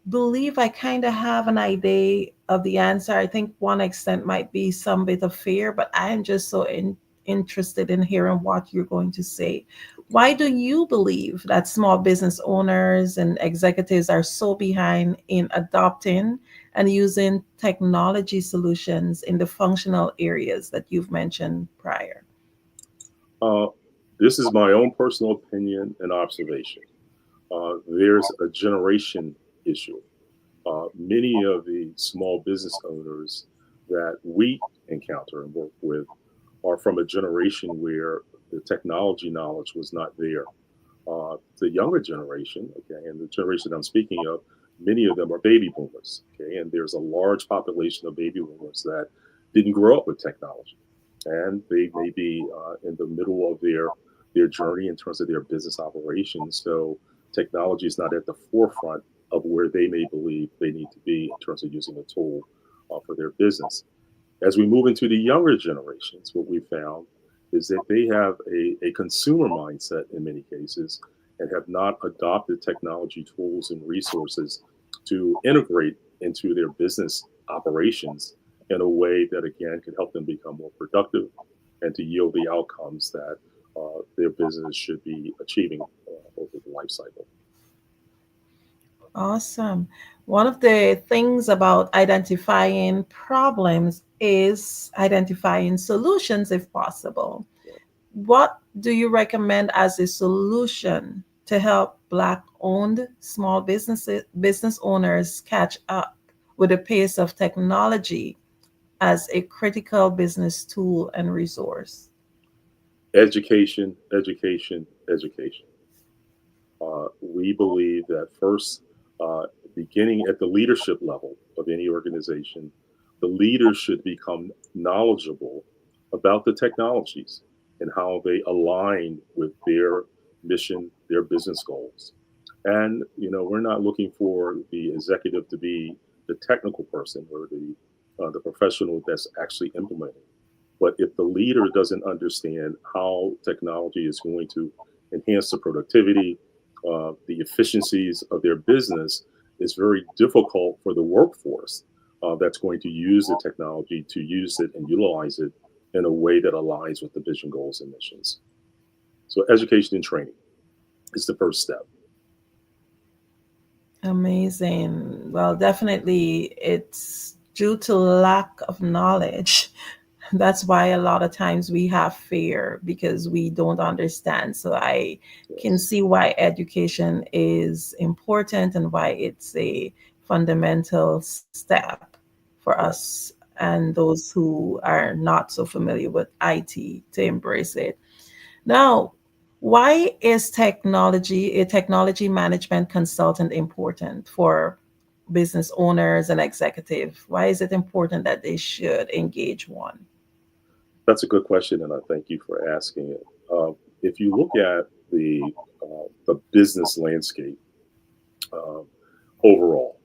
believe I kind of have an idea of the answer. I think one extent might be some bit of fear, but I am just so interested in hearing what you're going to say. Why do you believe that small business owners and executives are so behind in adopting and using technology solutions in the functional areas that you've mentioned prior? This is my own personal opinion and observation. There's a generation issue. Many of the small business owners that we encounter and work with are from a generation where the technology knowledge was not there. The younger generation, okay, and the generation I'm speaking of, many of them are baby boomers, okay, and there's a large population of baby boomers that didn't grow up with technology, and they may be in the middle of their journey in terms of their business operations. So technology is not at the forefront of where they may believe they need to be in terms of using a tool for their business. As we move into the younger generations, what we found is that they have a consumer mindset in many cases and have not adopted technology tools and resources to integrate into their business operations in a way that, again, can help them become more productive and to yield the outcomes that their business should be achieving over the life cycle. Awesome. One of the things about identifying problems is identifying solutions if possible. What do you recommend as a solution to help Black-owned small business owners catch up with the pace of technology as a critical business tool and resource? Education, education, education. We believe that first, beginning at the leadership level of any organization, the leaders should become knowledgeable about the technologies and how they align with their mission, their business goals. And, we're not looking for the executive to be the technical person or the professional that's actually implementing. But if the leader doesn't understand how technology is going to enhance the productivity, the efficiencies of their business, it's very difficult for the workforce that's going to use the technology to use it and utilize it in a way that aligns with the vision, goals, and missions. So education and training is the first step. Amazing. Well, definitely it's due to lack of knowledge. That's why a lot of times we have fear because we don't understand. So I can see why education is important and why it's a fundamental step for us and those who are not so familiar with IT to embrace it. Now, why is a technology management consultant important for business owners and executive? Why is it important that they should engage one? That's a good question, and I thank you for asking it. If you look at the business landscape uh, overall,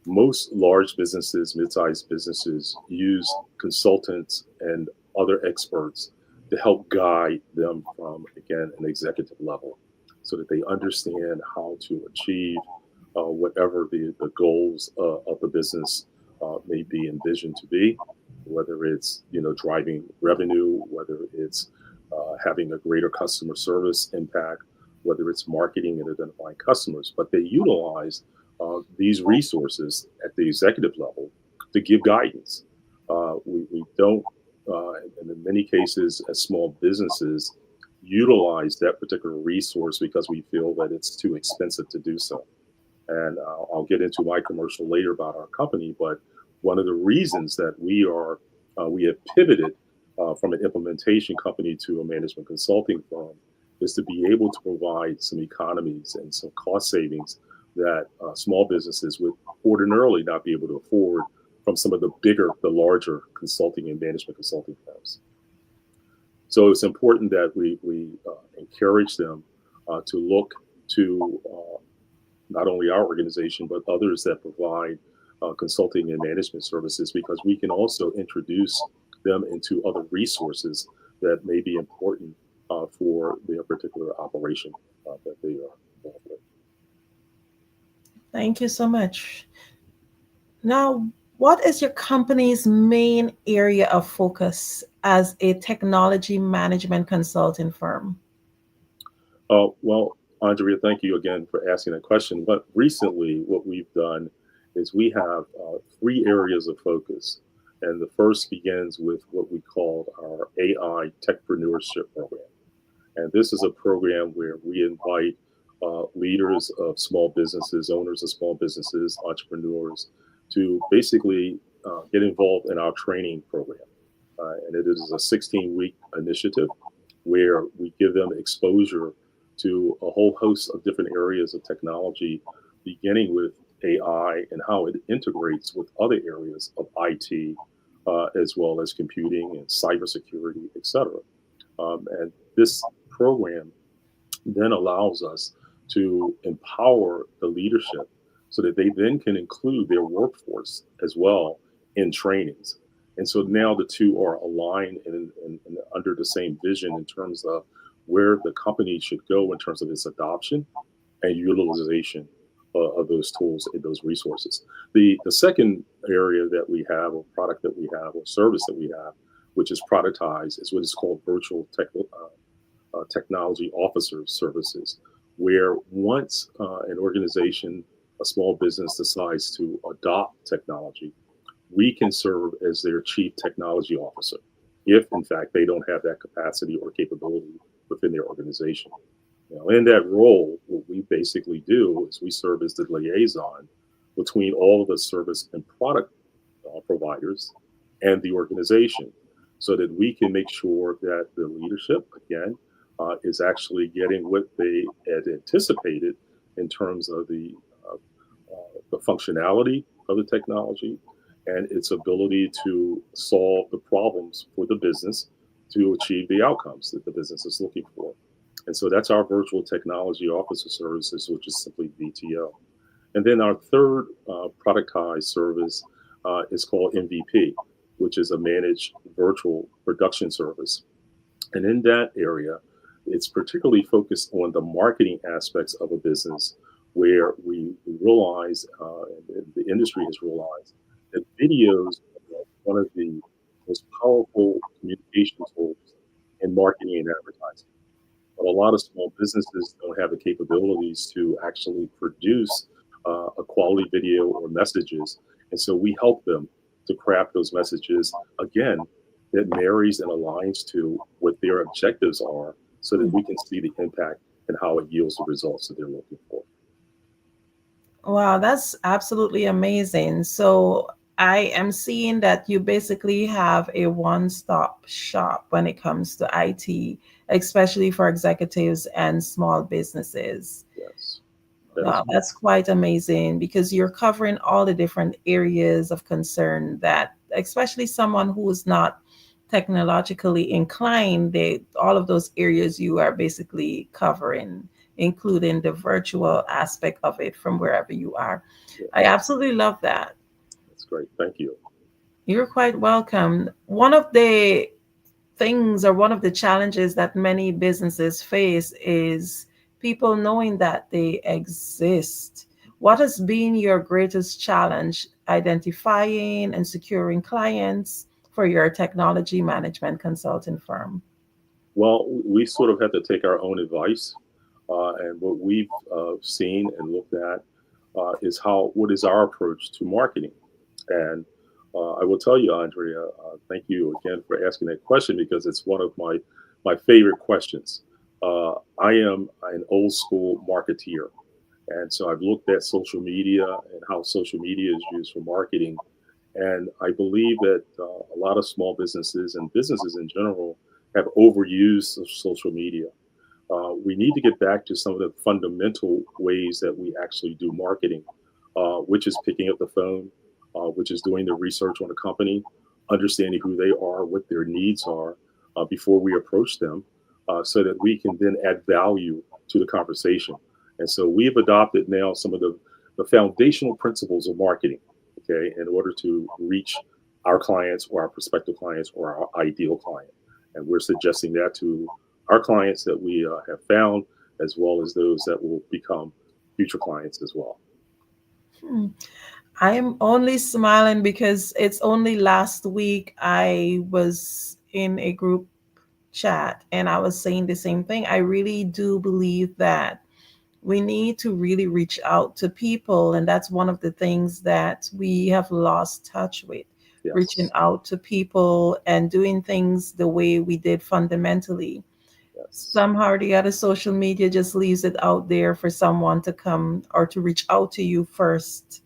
most large businesses, mid-sized businesses, use consultants and other experts to help guide them from, again, an executive level so that they understand how to achieve whatever the goals of the business may be envisioned to be, whether it's, driving revenue, whether it's having a greater customer service impact, whether it's marketing and identifying customers. But they utilize these resources at the executive level to give guidance. We don't, and in many cases, as small businesses, utilize that particular resource because we feel that it's too expensive to do so. And I'll get into my commercial later about our company, but one of the reasons that we have pivoted from an implementation company to a management consulting firm is to be able to provide some economies and some cost savings that small businesses would ordinarily not be able to afford from some of the larger consulting and management consulting firms. So it's important that we encourage them to look to not only our organization, but others that provide consulting and management services, because we can also introduce them into other resources that may be important for their particular operation that they are involved with. Thank you so much. Now, what is your company's main area of focus as a technology management consulting firm? Well, Andrea, thank you again for asking that question. But recently, what we've done is we have three areas of focus. And the first begins with what we call our AI Techpreneurship program. And this is a program where we invite leaders of small businesses, owners of small businesses, entrepreneurs, to basically get involved in our training program. And it is a 16-week initiative where we give them exposure to a whole host of different areas of technology, beginning with AI and how it integrates with other areas of IT, as well as computing and cybersecurity, et cetera. And this program then allows us to empower the leadership so that they then can include their workforce as well in trainings. And so now the two are aligned and under the same vision in terms of where the company should go in terms of its adoption and utilization of those tools and those resources. The second area that we have, or product that we have, or service that we have, which is productized, is what is called virtual technology officer services, where once an organization, a small business decides to adopt technology, we can serve as their chief technology officer if, in fact, they don't have that capacity or capability within their organization. Now, in that role, what we basically do is we serve as the liaison between all of the service and product providers and the organization, so that we can make sure that the leadership, again, is actually getting what they had anticipated in terms of the functionality of the technology and its ability to solve the problems for the business to achieve the outcomes that the business is looking for. And so that's our virtual technology officer services, which is simply VTO. And then our third productized service is called MVP, which is a managed virtual production service. And in that area, it's particularly focused on the marketing aspects of a business, where we realize, the industry has realized, that videos are one of the most powerful communication tools in marketing and advertising. But a lot of small businesses don't have the capabilities to actually produce a quality video or messages. And so we help them to craft those messages, again, that marries and aligns to what their objectives are so that we can see the impact and how it yields the results that they're looking for. Wow, that's absolutely amazing. So I am seeing that you basically have a one-stop shop when it comes to IT, especially for executives and small businesses. Yes. Wow, that's quite amazing because you're covering all the different areas of concern that, especially someone who is not technologically inclined, all of those areas you are basically covering, including the virtual aspect of it from wherever you are. I absolutely love that. That's great. Thank you. You're quite welcome. One of the things or one of the challenges that many businesses face is people knowing that they exist. What has been your greatest challenge identifying and securing clients for your technology management consulting firm? Well, we sort of have to take our own advice. And what we've seen and looked at is what is our approach to marketing. And I will tell you, Andrea, thank you again for asking that question because it's one of my favorite questions. I am an old school marketeer. And so I've looked at social media and how social media is used for marketing. And I believe that a lot of small businesses and businesses in general have overused social media. We need to get back to some of the fundamental ways that we actually do marketing, which is picking up the phone, which is doing the research on a company, understanding who they are, what their needs are before we approach them, so that we can then add value to the conversation. And so we've adopted now some of the foundational principles of marketing, okay, in order to reach our clients or our prospective clients or our ideal client. And we're suggesting that to our clients that we have found, as well as those that will become future clients as well. I am only smiling because it's only last week I was in a group chat and I was saying the same thing. I really do believe that we need to really reach out to people. And that's one of the things that we have lost touch with, reaching out to people and doing things the way we did fundamentally. Somehow or the other, social media just leaves it out there for someone to come or to reach out to you first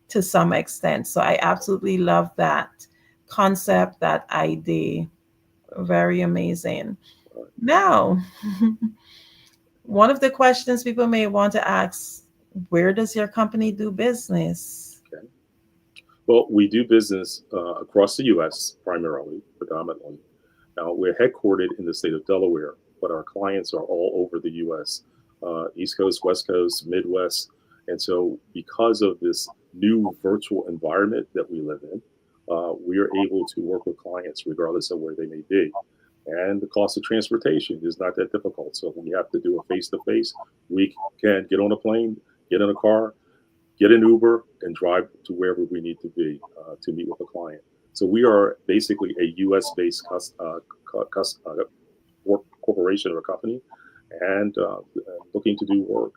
to some extent. So I absolutely love that concept, that idea. Very amazing. Now, one of the questions people may want to ask, where does your company do business? Okay. Well, we do business across the U.S. primarily, predominantly. Now, we're headquartered in the state of Delaware, but our clients are all over the U.S., East Coast, West Coast, Midwest. And so because of this new virtual environment that we live in, we are able to work with clients regardless of where they may be. And the cost of transportation is not that difficult. So when we have to do a face-to-face, we can get on a plane, get in a car, get an Uber, and drive to wherever we need to be to meet with a client. So we are basically a U.S.-based corporation or company, and looking to do work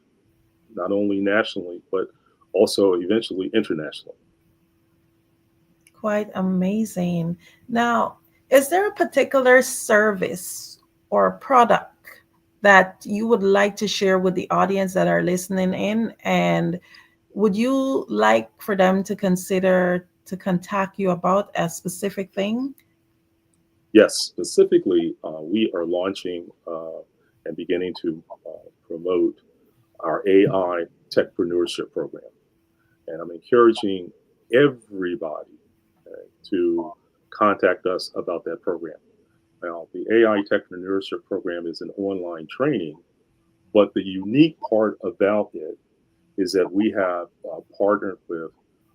not only nationally, but also eventually internationally. Quite amazing. Now, is there a particular service or product that you would like to share with the audience that are listening in? And would you like for them to consider to contact you about a specific thing? Yes, specifically, we are launching and beginning to promote our AI techpreneurship program. And I'm encouraging everybody to contact us about that program. Now, the AI techpreneurship program is an online training, but the unique part about it is that we have partnered with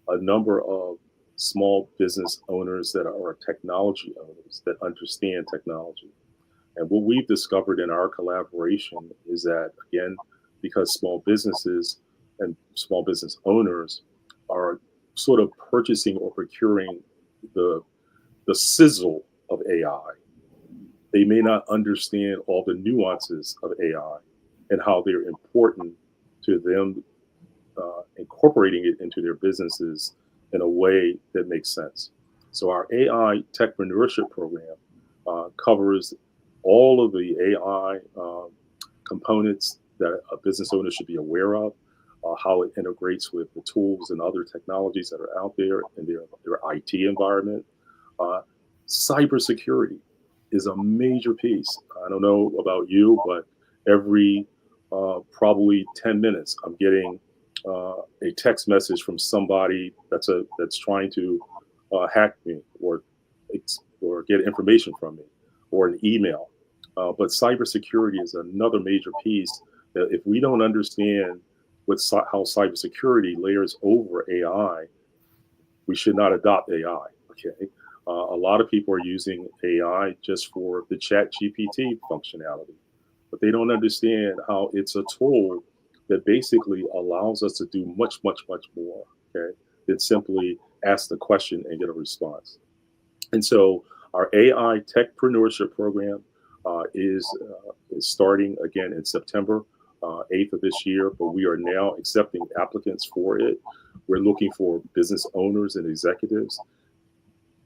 a number of small business owners that are technology owners that understand technology. And what we've discovered in our collaboration is that, again, because small businesses and small business owners are sort of purchasing or procuring the sizzle of AI, they may not understand all the nuances of AI and how they're important to them incorporating it into their businesses in a way that makes sense. So our AI techpreneurship program covers all of the AI components that a business owner should be aware of, how it integrates with the tools and other technologies that are out there in their IT environment. Cybersecurity is a major piece. I don't know about you, but every probably 10 minutes, I'm getting a text message from somebody that's trying to hack me or get information from me, or an email. But cybersecurity is another major piece that if we don't understand how cybersecurity layers over AI, we should not adopt AI. Okay, a lot of people are using AI just for the Chat GPT functionality, but they don't understand how it's a tool that basically allows us to do much, much, much more. Okay, than simply ask the question and get a response. And so our AI techpreneurship program is starting again in September 8th of this year, but we are now accepting applicants for it. We're looking for business owners and executives.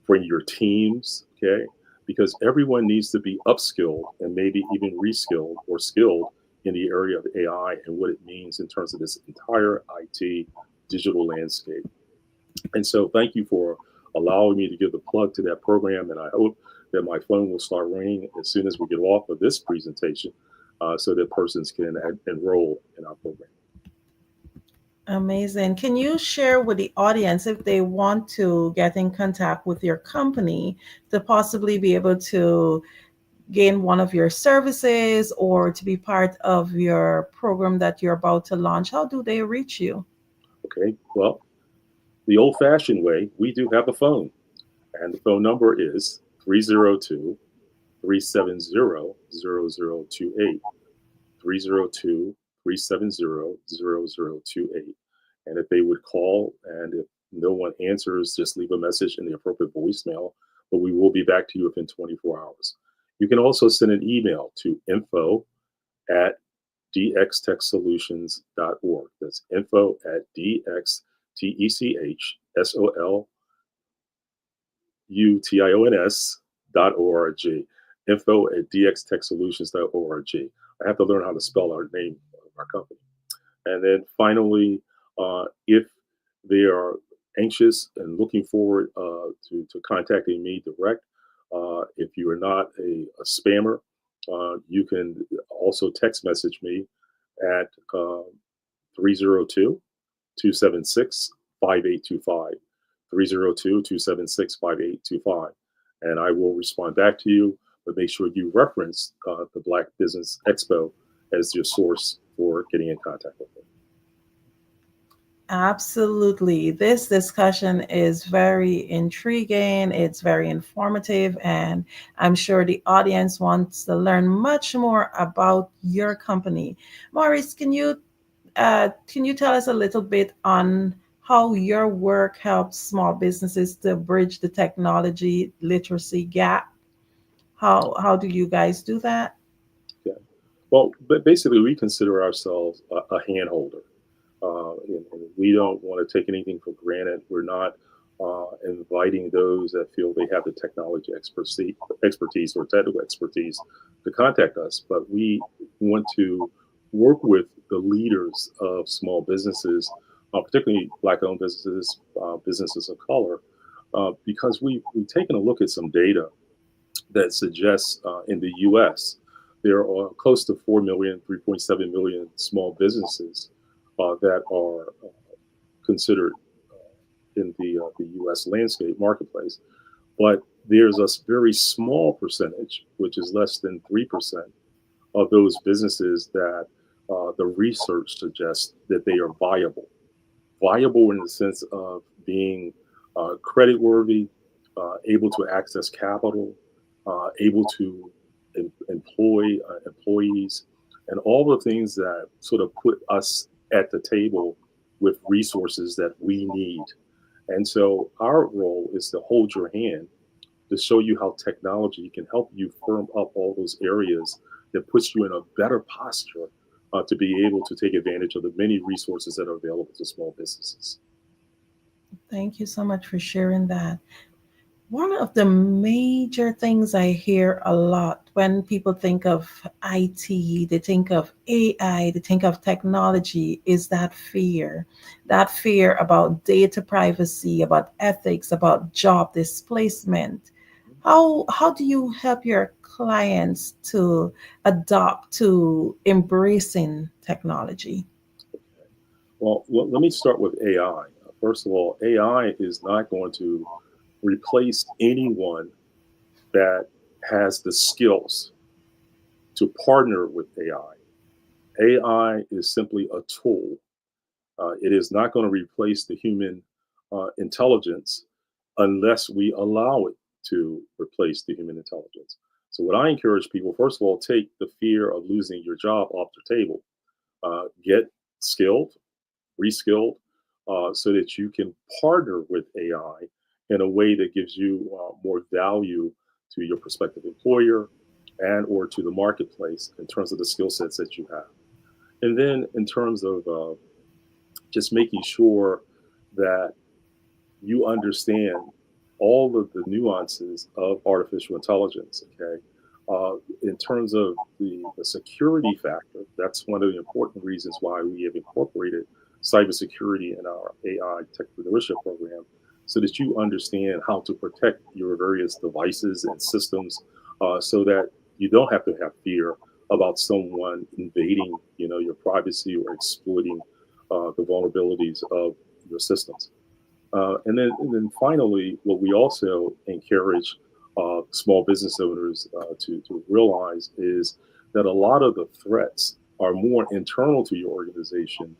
Bring your teams, okay? Because everyone needs to be upskilled and maybe even reskilled or skilled in the area of AI and what it means in terms of this entire IT digital landscape. And so thank you for allowing me to give the plug to that program. And I hope that my phone will start ringing as soon as we get off of this presentation so that persons can enroll in our program. Amazing. Can you share with the audience if they want to get in contact with your company to possibly be able to gain one of your services or to be part of your program that you're about to launch? How do they reach you? Okay, well, the old-fashioned way, we do have a phone, and the phone number is 302-370-0028, 302-370-0028. And if they would call, and if no one answers, just leave a message in the appropriate voicemail, but we will be back to you within 24 hours. You can also send an email to info@dxtechsolutions.org. That's info@dxtechsolutions.org. info@dxtechsolutions.org. I have to learn how to spell our name of our company. And then finally, if they are anxious and looking forward to contacting me direct, if you are not a spammer, you can also text message me at 302-276-5825, 302-276-5825. And I will respond back to you, but make sure you reference the Black Business Expo as your source for getting in contact with me. Absolutely. This discussion is very intriguing. It's very informative, and I'm sure the audience wants to learn much more about your company. Maurice, can you tell us a little bit on how your work helps small businesses to bridge the technology literacy gap? How do you guys do that? Yeah. Well, but basically, we consider ourselves a hand holder. And we don't want to take anything for granted. We're not inviting those that feel they have the technology expertise or technical expertise to contact us, but we want to work with the leaders of small businesses, particularly Black-owned businesses, businesses of color, because we've taken a look at some data that suggests in the U.S. there are close to 4 million, 3.7 million small businesses that are considered in the U.S. landscape marketplace. But there's a very small percentage, which is less than 3% of those businesses that the research suggests that they are viable. Viable in the sense of being creditworthy, able to access capital, able to employ employees, and all the things that sort of put us at the table with resources that we need. And so our role is to hold your hand to show you how technology can help you firm up all those areas that puts you in a better posture to be able to take advantage of the many resources that are available to small businesses. Thank you so much for sharing that. One of the major things I hear a lot when people think of IT, they think of AI, they think of technology, is that fear about data privacy, about ethics, about job displacement. How do you help your clients to adopt to embracing technology? Well, let me start with AI. First of all, AI is not going to replace anyone that has the skills to partner with AI. AI is simply a tool. It is not going to replace the human intelligence unless we allow it to replace the human intelligence. So, what I encourage people, first of all, take the fear of losing your job off the table. Get skilled, reskilled, so that you can partner with AI in a way that gives you more value to your prospective employer and or to the marketplace in terms of the skill sets that you have. And then in terms of just making sure that you understand all of the nuances of artificial intelligence, okay? In terms of the security factor, that's one of the important reasons why we have incorporated cybersecurity in our AI entrepreneurship program, so that you understand how to protect your various devices and systems, so that you don't have to have fear about someone invading, your privacy or exploiting the vulnerabilities of your systems. And then finally, what we also encourage small business owners to realize is that a lot of the threats are more internal to your organization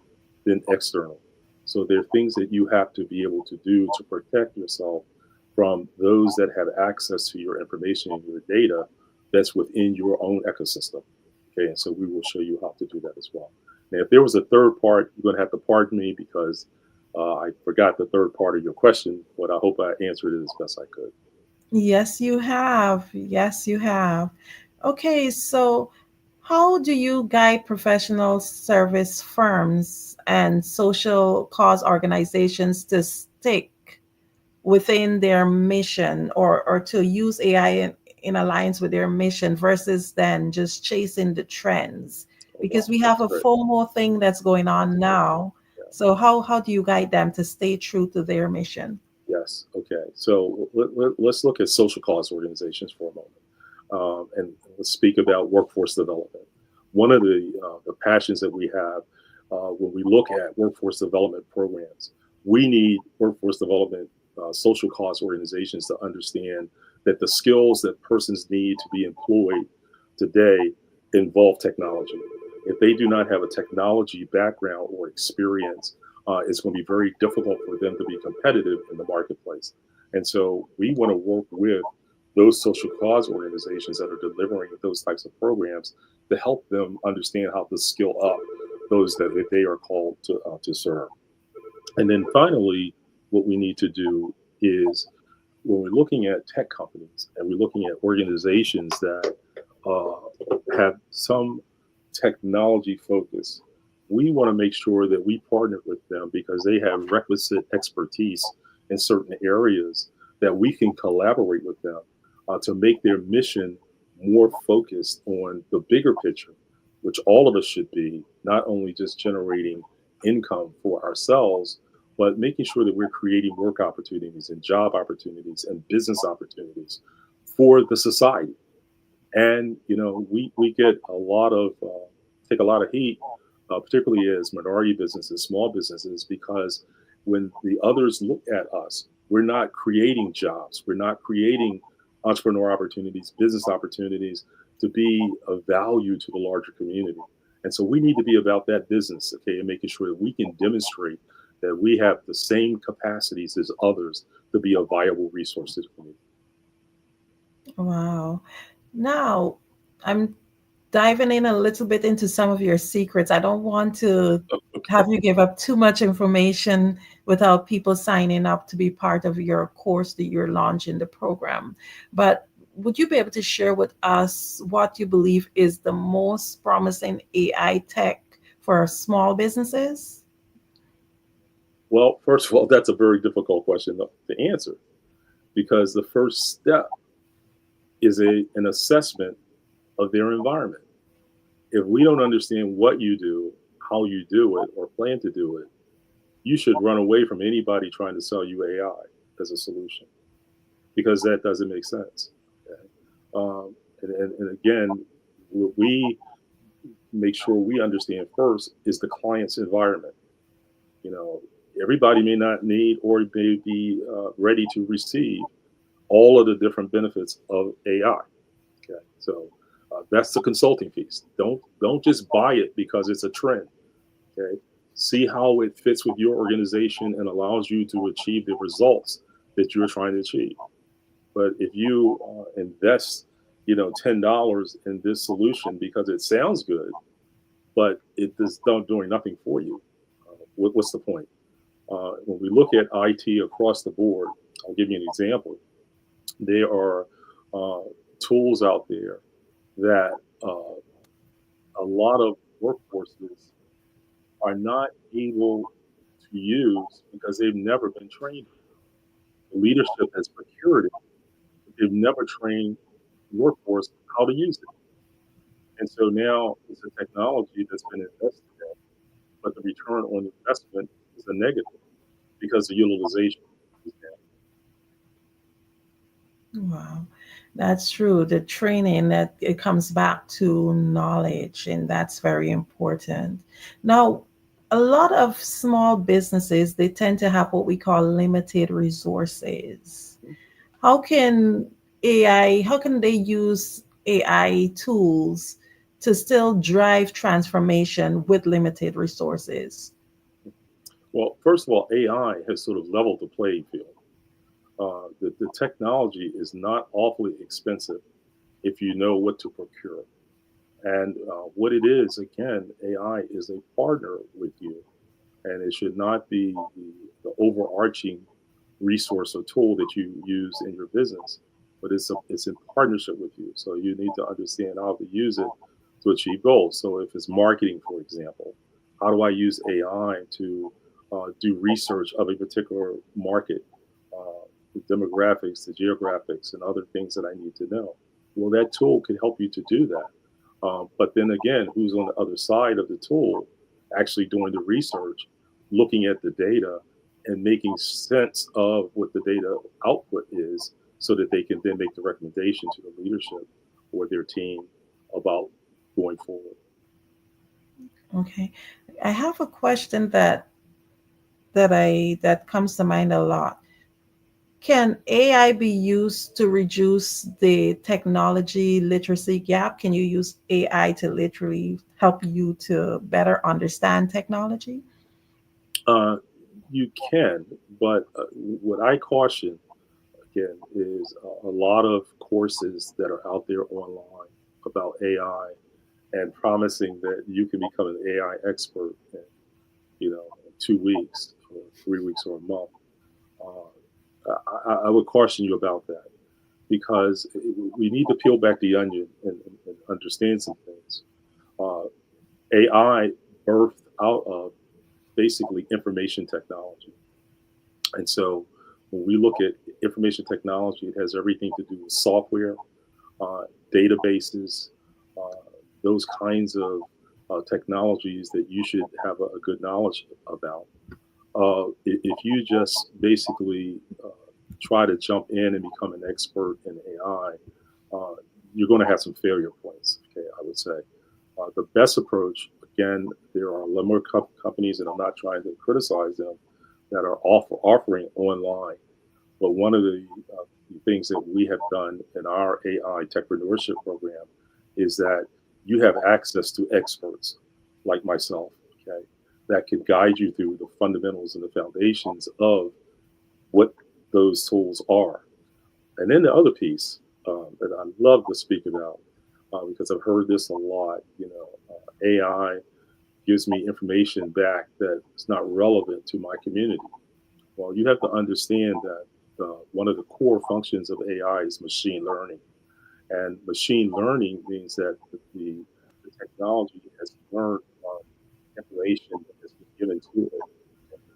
than external. So there are things that you have to be able to do to protect yourself from those that have access to your information and your data that's within your own ecosystem. Okay, and so we will show you how to do that as well. Now, if there was a third part, you're going to have to pardon me because I forgot the third part of your question, but I hope I answered it as best I could. Yes, you have. Yes, you have. Okay, so how do you guide professional service firms and social cause organizations to stick within their mission, or to use AI in alliance with their mission versus then just chasing the trends? Because we have a FOMO thing that's going on now. So how do you guide them to stay true to their mission? Yes. Okay. So let's look at social cause organizations for a moment, and let's speak about workforce development. One of the passions that we have when we look at workforce development programs, we need workforce development social cause organizations to understand that the skills that persons need to be employed today involve technology. If they do not have a technology background or experience, it's going to be very difficult for them to be competitive in the marketplace. And so we want to work with those social cause organizations that are delivering those types of programs to help them understand how to skill up those that they are called to serve. And then finally, what we need to do is, when we're looking at tech companies and we're looking at organizations that have some technology focus, we want to make sure that we partner with them because they have requisite expertise in certain areas that we can collaborate with them to make their mission more focused on the bigger picture, which all of us should be, not only just generating income for ourselves, but making sure that we're creating work opportunities and job opportunities and business opportunities for the society. And, we get a lot of, take a lot of heat, particularly as minority businesses, small businesses, because when the others look at us, we're not creating jobs. We're not creating entrepreneur opportunities, business opportunities to be of value to the larger community. And so we need to be about that business, okay, and making sure that we can demonstrate that we have the same capacities as others to be a viable resource to the community. Wow. Now, I'm diving in a little bit into some of your secrets. I don't want to have you give up too much information without people signing up to be part of your course that you're launching the program. But would you be able to share with us what you believe is the most promising AI tech for small businesses? Well, first of all, that's a very difficult question to answer, because the first step is an assessment of their environment. If we don't understand what you do, how you do it, or plan to do it, you should run away from anybody trying to sell you AI as a solution, because that doesn't make sense. Okay? And again, what we make sure we understand first is the client's environment. You know, everybody may not need or may be ready to receive all of the different benefits of AI. Okay, so that's the consulting piece. Don't just buy it because it's a trend. Okay, see how it fits with your organization and allows you to achieve the results that you're trying to achieve. But if you invest, $10 in this solution because it sounds good, but it is doing nothing for you, what's the point? When we look at IT across the board, I'll give you an example. There are tools out there that a lot of workforces are not able to use because they've never been trained. The leadership has procured it, but they've never trained the workforce how to use it. And so now it's a technology that's been invested in, but the return on investment is a negative because the utilization is down. Wow, that's true. The training, that it comes back to knowledge, and that's very important. Now, a lot of small businesses, they tend to have what we call limited resources. How can how can they use AI tools to still drive transformation with limited resources? Well, first of all, AI has sort of leveled the playing field. The technology is not awfully expensive if you know what to procure. And what it is, again, AI is a partner with you, and it should not be the overarching resource or tool that you use in your business, but it's in partnership with you. So you need to understand how to use it to achieve goals. So if it's marketing, for example, how do I use AI to do research of a particular market, the demographics, the geographics, and other things that I need to know? Well, that tool can help you to do that. But then again, who's on the other side of the tool actually doing the research, looking at the data and making sense of what the data output is so that they can then make the recommendation to the leadership or their team about going forward. Okay. I have a question that comes to mind a lot. Can AI be used to reduce the technology literacy gap? Can you use AI to literally help you to better understand technology? You can, but what I caution, again, is a lot of courses that are out there online about AI and promising that you can become an AI expert in, 2 weeks or 3 weeks or a month. I would caution you about that, because we need to peel back the onion and understand some things. AI birthed out of basically information technology. And so when we look at information technology, it has everything to do with software, databases, those kinds of technologies that you should have a good knowledge about. If you just basically try to jump in and become an expert in AI, you're going to have some failure points, okay, I would say. The best approach, again, there are a lot more companies, and I'm not trying to criticize them, that are offering online. But one of the things that we have done in our AI techpreneurship program is that you have access to experts like myself, okay, that can guide you through the fundamentals and the foundations of what those tools are. And then the other piece that I love to speak about, because I've heard this a lot, AI gives me information back that's not relevant to my community. Well, you have to understand that one of the core functions of AI is machine learning. And machine learning means that the technology has learned information that has been given to it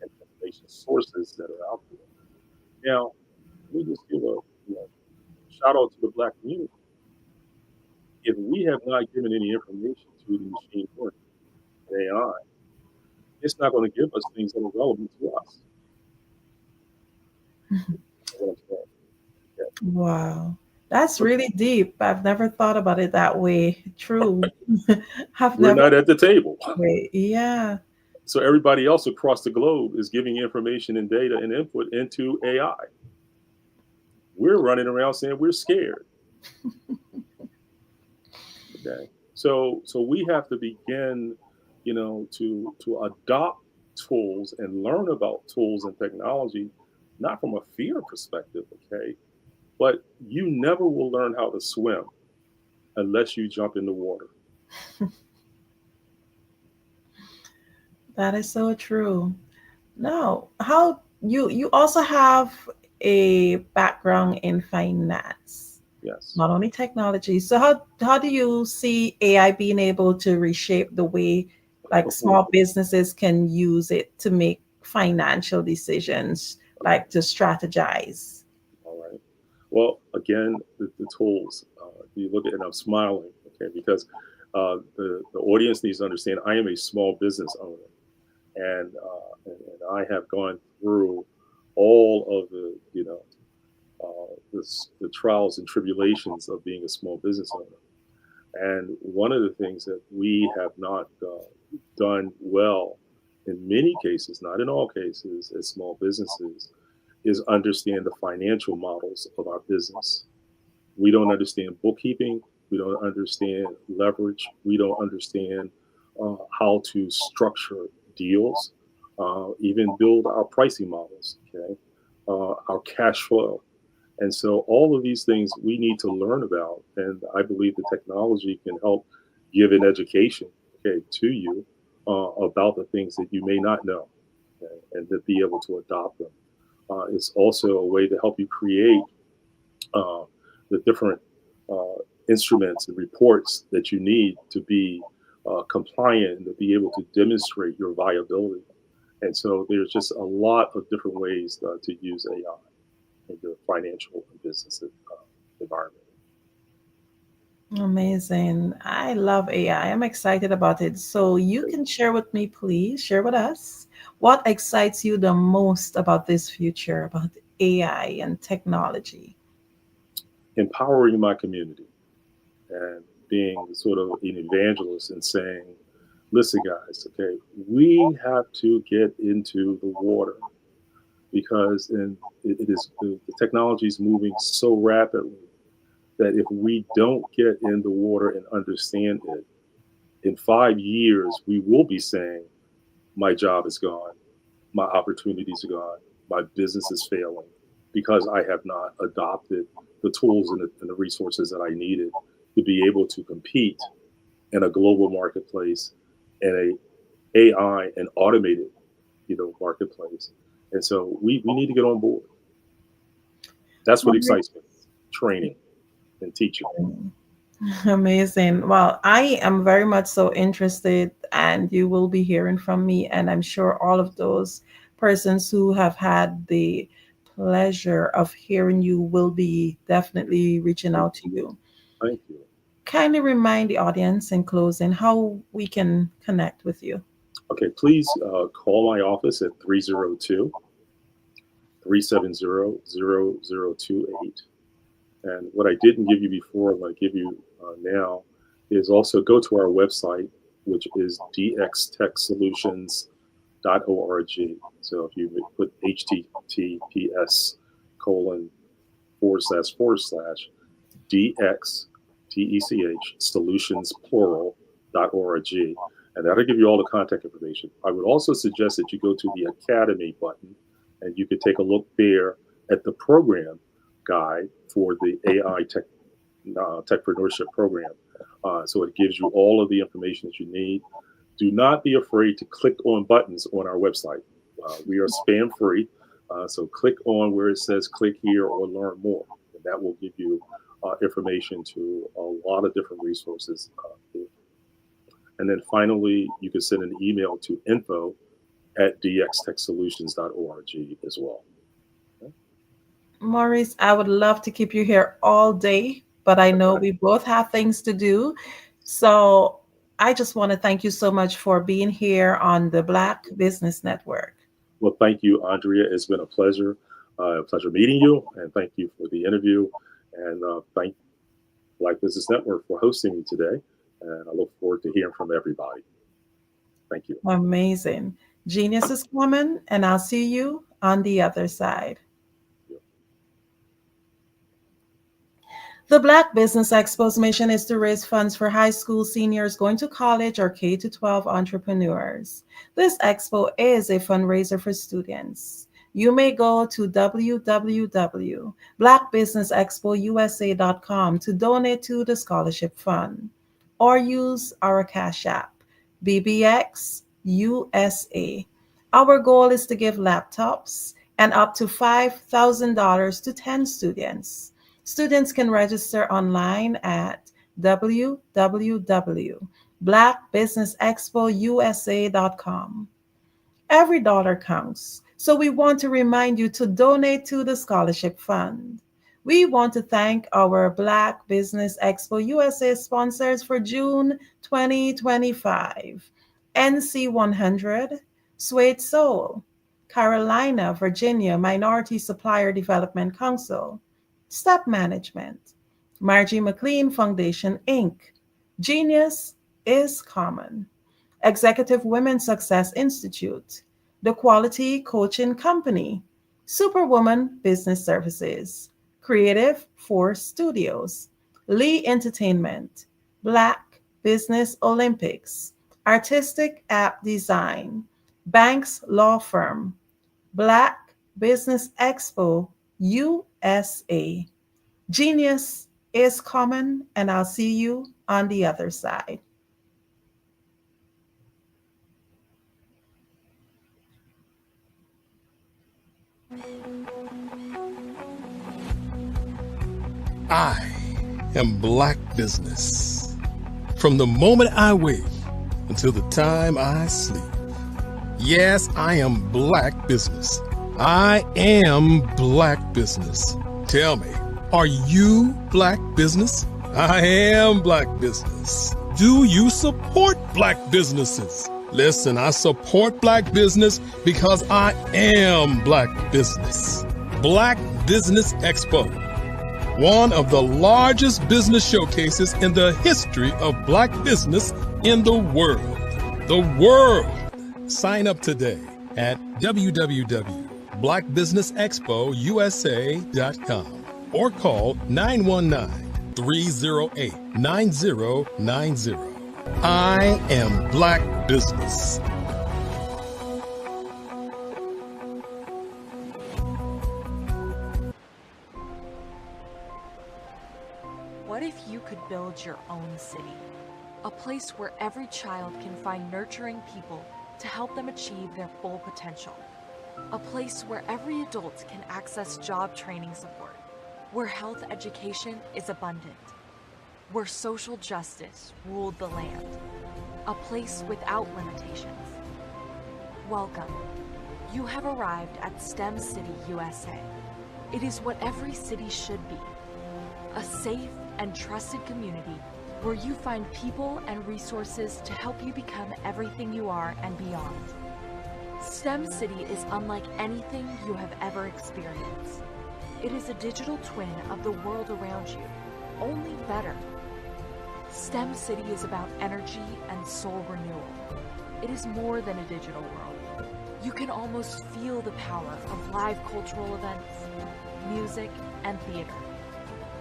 and information sources that are out there. Now, let me just give a shout out to the Black community. If we have not given any information to the machine learning and AI, it's not going to give us things that are relevant to us. What I'm saying. Yeah. Wow. That's really deep. I've never thought about it that way. True. I've We're never not at the table. Wait, yeah. So everybody else across the globe is giving information and data and input into AI. We're running around saying we're scared. Okay. So we have to begin, to adopt tools and learn about tools and technology, not from a fear perspective, okay? But you never will learn how to swim unless you jump in the water. That is so true. No, how you also have a background in finance, Yes. not only technology. So how do you see AI being able to reshape the way like small businesses can use it to make financial decisions, like to strategize? All right. Well, again, the tools. You look at, and I'm smiling, okay, because the audience needs to understand I am a small business owner, and I have gone through all of the trials and tribulations of being a small business owner. And one of the things that we have not done well in many cases, not in all cases, as small businesses, is understand the financial models of our business. We don't understand bookkeeping. We don't understand leverage. We don't understand how to structure deals, even build our pricing models, okay, our cash flow. And so all of these things we need to learn about. And I believe the technology can help give an education, okay, to you about the things that you may not know, okay, and to be able to adopt them. It's also a way to help you create the different instruments and reports that you need to be compliant and to be able to demonstrate your viability. And so there's just a lot of different ways to use AI in the financial and business environment. Amazing. I love AI. I'm excited about it. So you can share with me, please, share with us what excites you the most about this future, about AI and technology. Empowering my community and being sort of an evangelist and saying, listen, guys, okay, we have to get into the water because it is the technology is moving so rapidly that if we don't get in the water and understand it, in 5 years, we will be saying, my job is gone, my opportunities are gone, my business is failing because I have not adopted the tools and the resources that I needed to be able to compete in a global marketplace and a AI and automated, marketplace. And so we need to get on board. That's what excites me, training and teaching. Amazing. Well, I am very much so interested, and you will be hearing from me. And I'm sure all of those persons who have had the pleasure of hearing you will be definitely reaching out to you. Thank you. Kindly remind the audience in closing how we can connect with you. Okay, please call my office at 302-370-0028. And what I didn't give you before, I'm going to give you now, is also go to our website, which is dxtechsolutions.org. So if you put https://dx, solutions plural.org. And that'll give you all the contact information. I would also suggest that you go to the Academy button and you could take a look there at the program guide for the AI techpreneurship program. So it gives you all of the information that you need. Do not be afraid to click on buttons on our website. We are spam free. So click on where it says click here or learn more. And that will give you information to a lot of different resources. And then finally, you can send an email to info@dxtechsolutions.org as well. Maurice, I would love to keep you here all day, but I know we both have things to do. So I just want to thank you so much for being here on the Black Business Network. Well, thank you, Andrea. It's been a pleasure meeting you, and thank you for the interview. And thank Black Business Network for hosting me today. And I look forward to hearing from everybody. Thank you. Amazing. Genius is coming, and I'll see you on the other side. The Black Business Expo's mission is to raise funds for high school seniors going to college or K-12 entrepreneurs. This expo is a fundraiser for students. You may go to www.blackbusinessexpousa.com to donate to the scholarship fund, or use our Cash App, BBX USA. Our goal is to give laptops and up to $5,000 to 10 students. Students can register online at www.blackbusinessexpousa.com. Every dollar counts, so we want to remind you to donate to the scholarship fund. We want to thank our Black Business Expo USA sponsors for June 2025: NC100, Suede Soul, Carolina, Virginia Minority Supplier Development Council, Step Management, Margie McLean Foundation, Inc., Genius is Common, Executive Women Success Institute, The Quality Coaching Company, Superwoman Business Services, Creative Force Studios, Lee Entertainment, Black Business Olympics, Artistic App Design, Banks Law Firm, Black Business Expo USA. Genius is common, and I'll see you on the other side. I am Black Business. From the moment I wake until the time I sleep. Yes, I am Black Business. I am Black Business. Tell me, are you Black Business? I am Black Business. Do you support Black businesses? Listen, I support Black business because I am Black Business. Black Business Expo, one of the largest business showcases in the history of Black business in the world. The world! Sign up today at www.blackbusinessexpousa.com or call 919-308-9090. I am Black Business. What if you could build your own city? A place where every child can find nurturing people to help them achieve their full potential. A place where every adult can access job training support, where health education is abundant, where social justice ruled the land. A place without limitations. Welcome. You have arrived at STEM City USA. It is what every city should be. A safe and trusted community where you find people and resources to help you become everything you are and beyond. STEM City is unlike anything you have ever experienced. It is a digital twin of the world around you, only better. STEM City is about energy and soul renewal. It is more than a digital world. You can almost feel the power of live cultural events, music, and theater.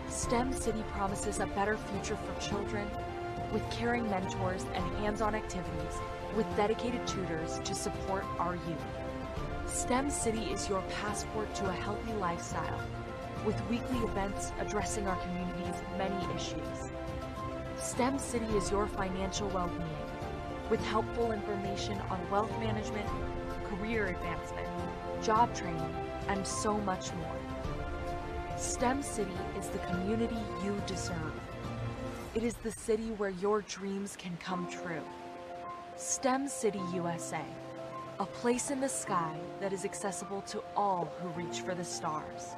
STEM City promises a better future for children with caring mentors and hands-on activities with dedicated tutors to support our youth. STEM City is your passport to a healthy lifestyle with weekly events addressing our community's many issues. STEM City is your financial well-being with helpful information on wealth management, career advancement, job training, and so much more. STEM City is the community you deserve. It is the city where your dreams can come true. STEM City USA, a place in the sky that is accessible to all who reach for the stars.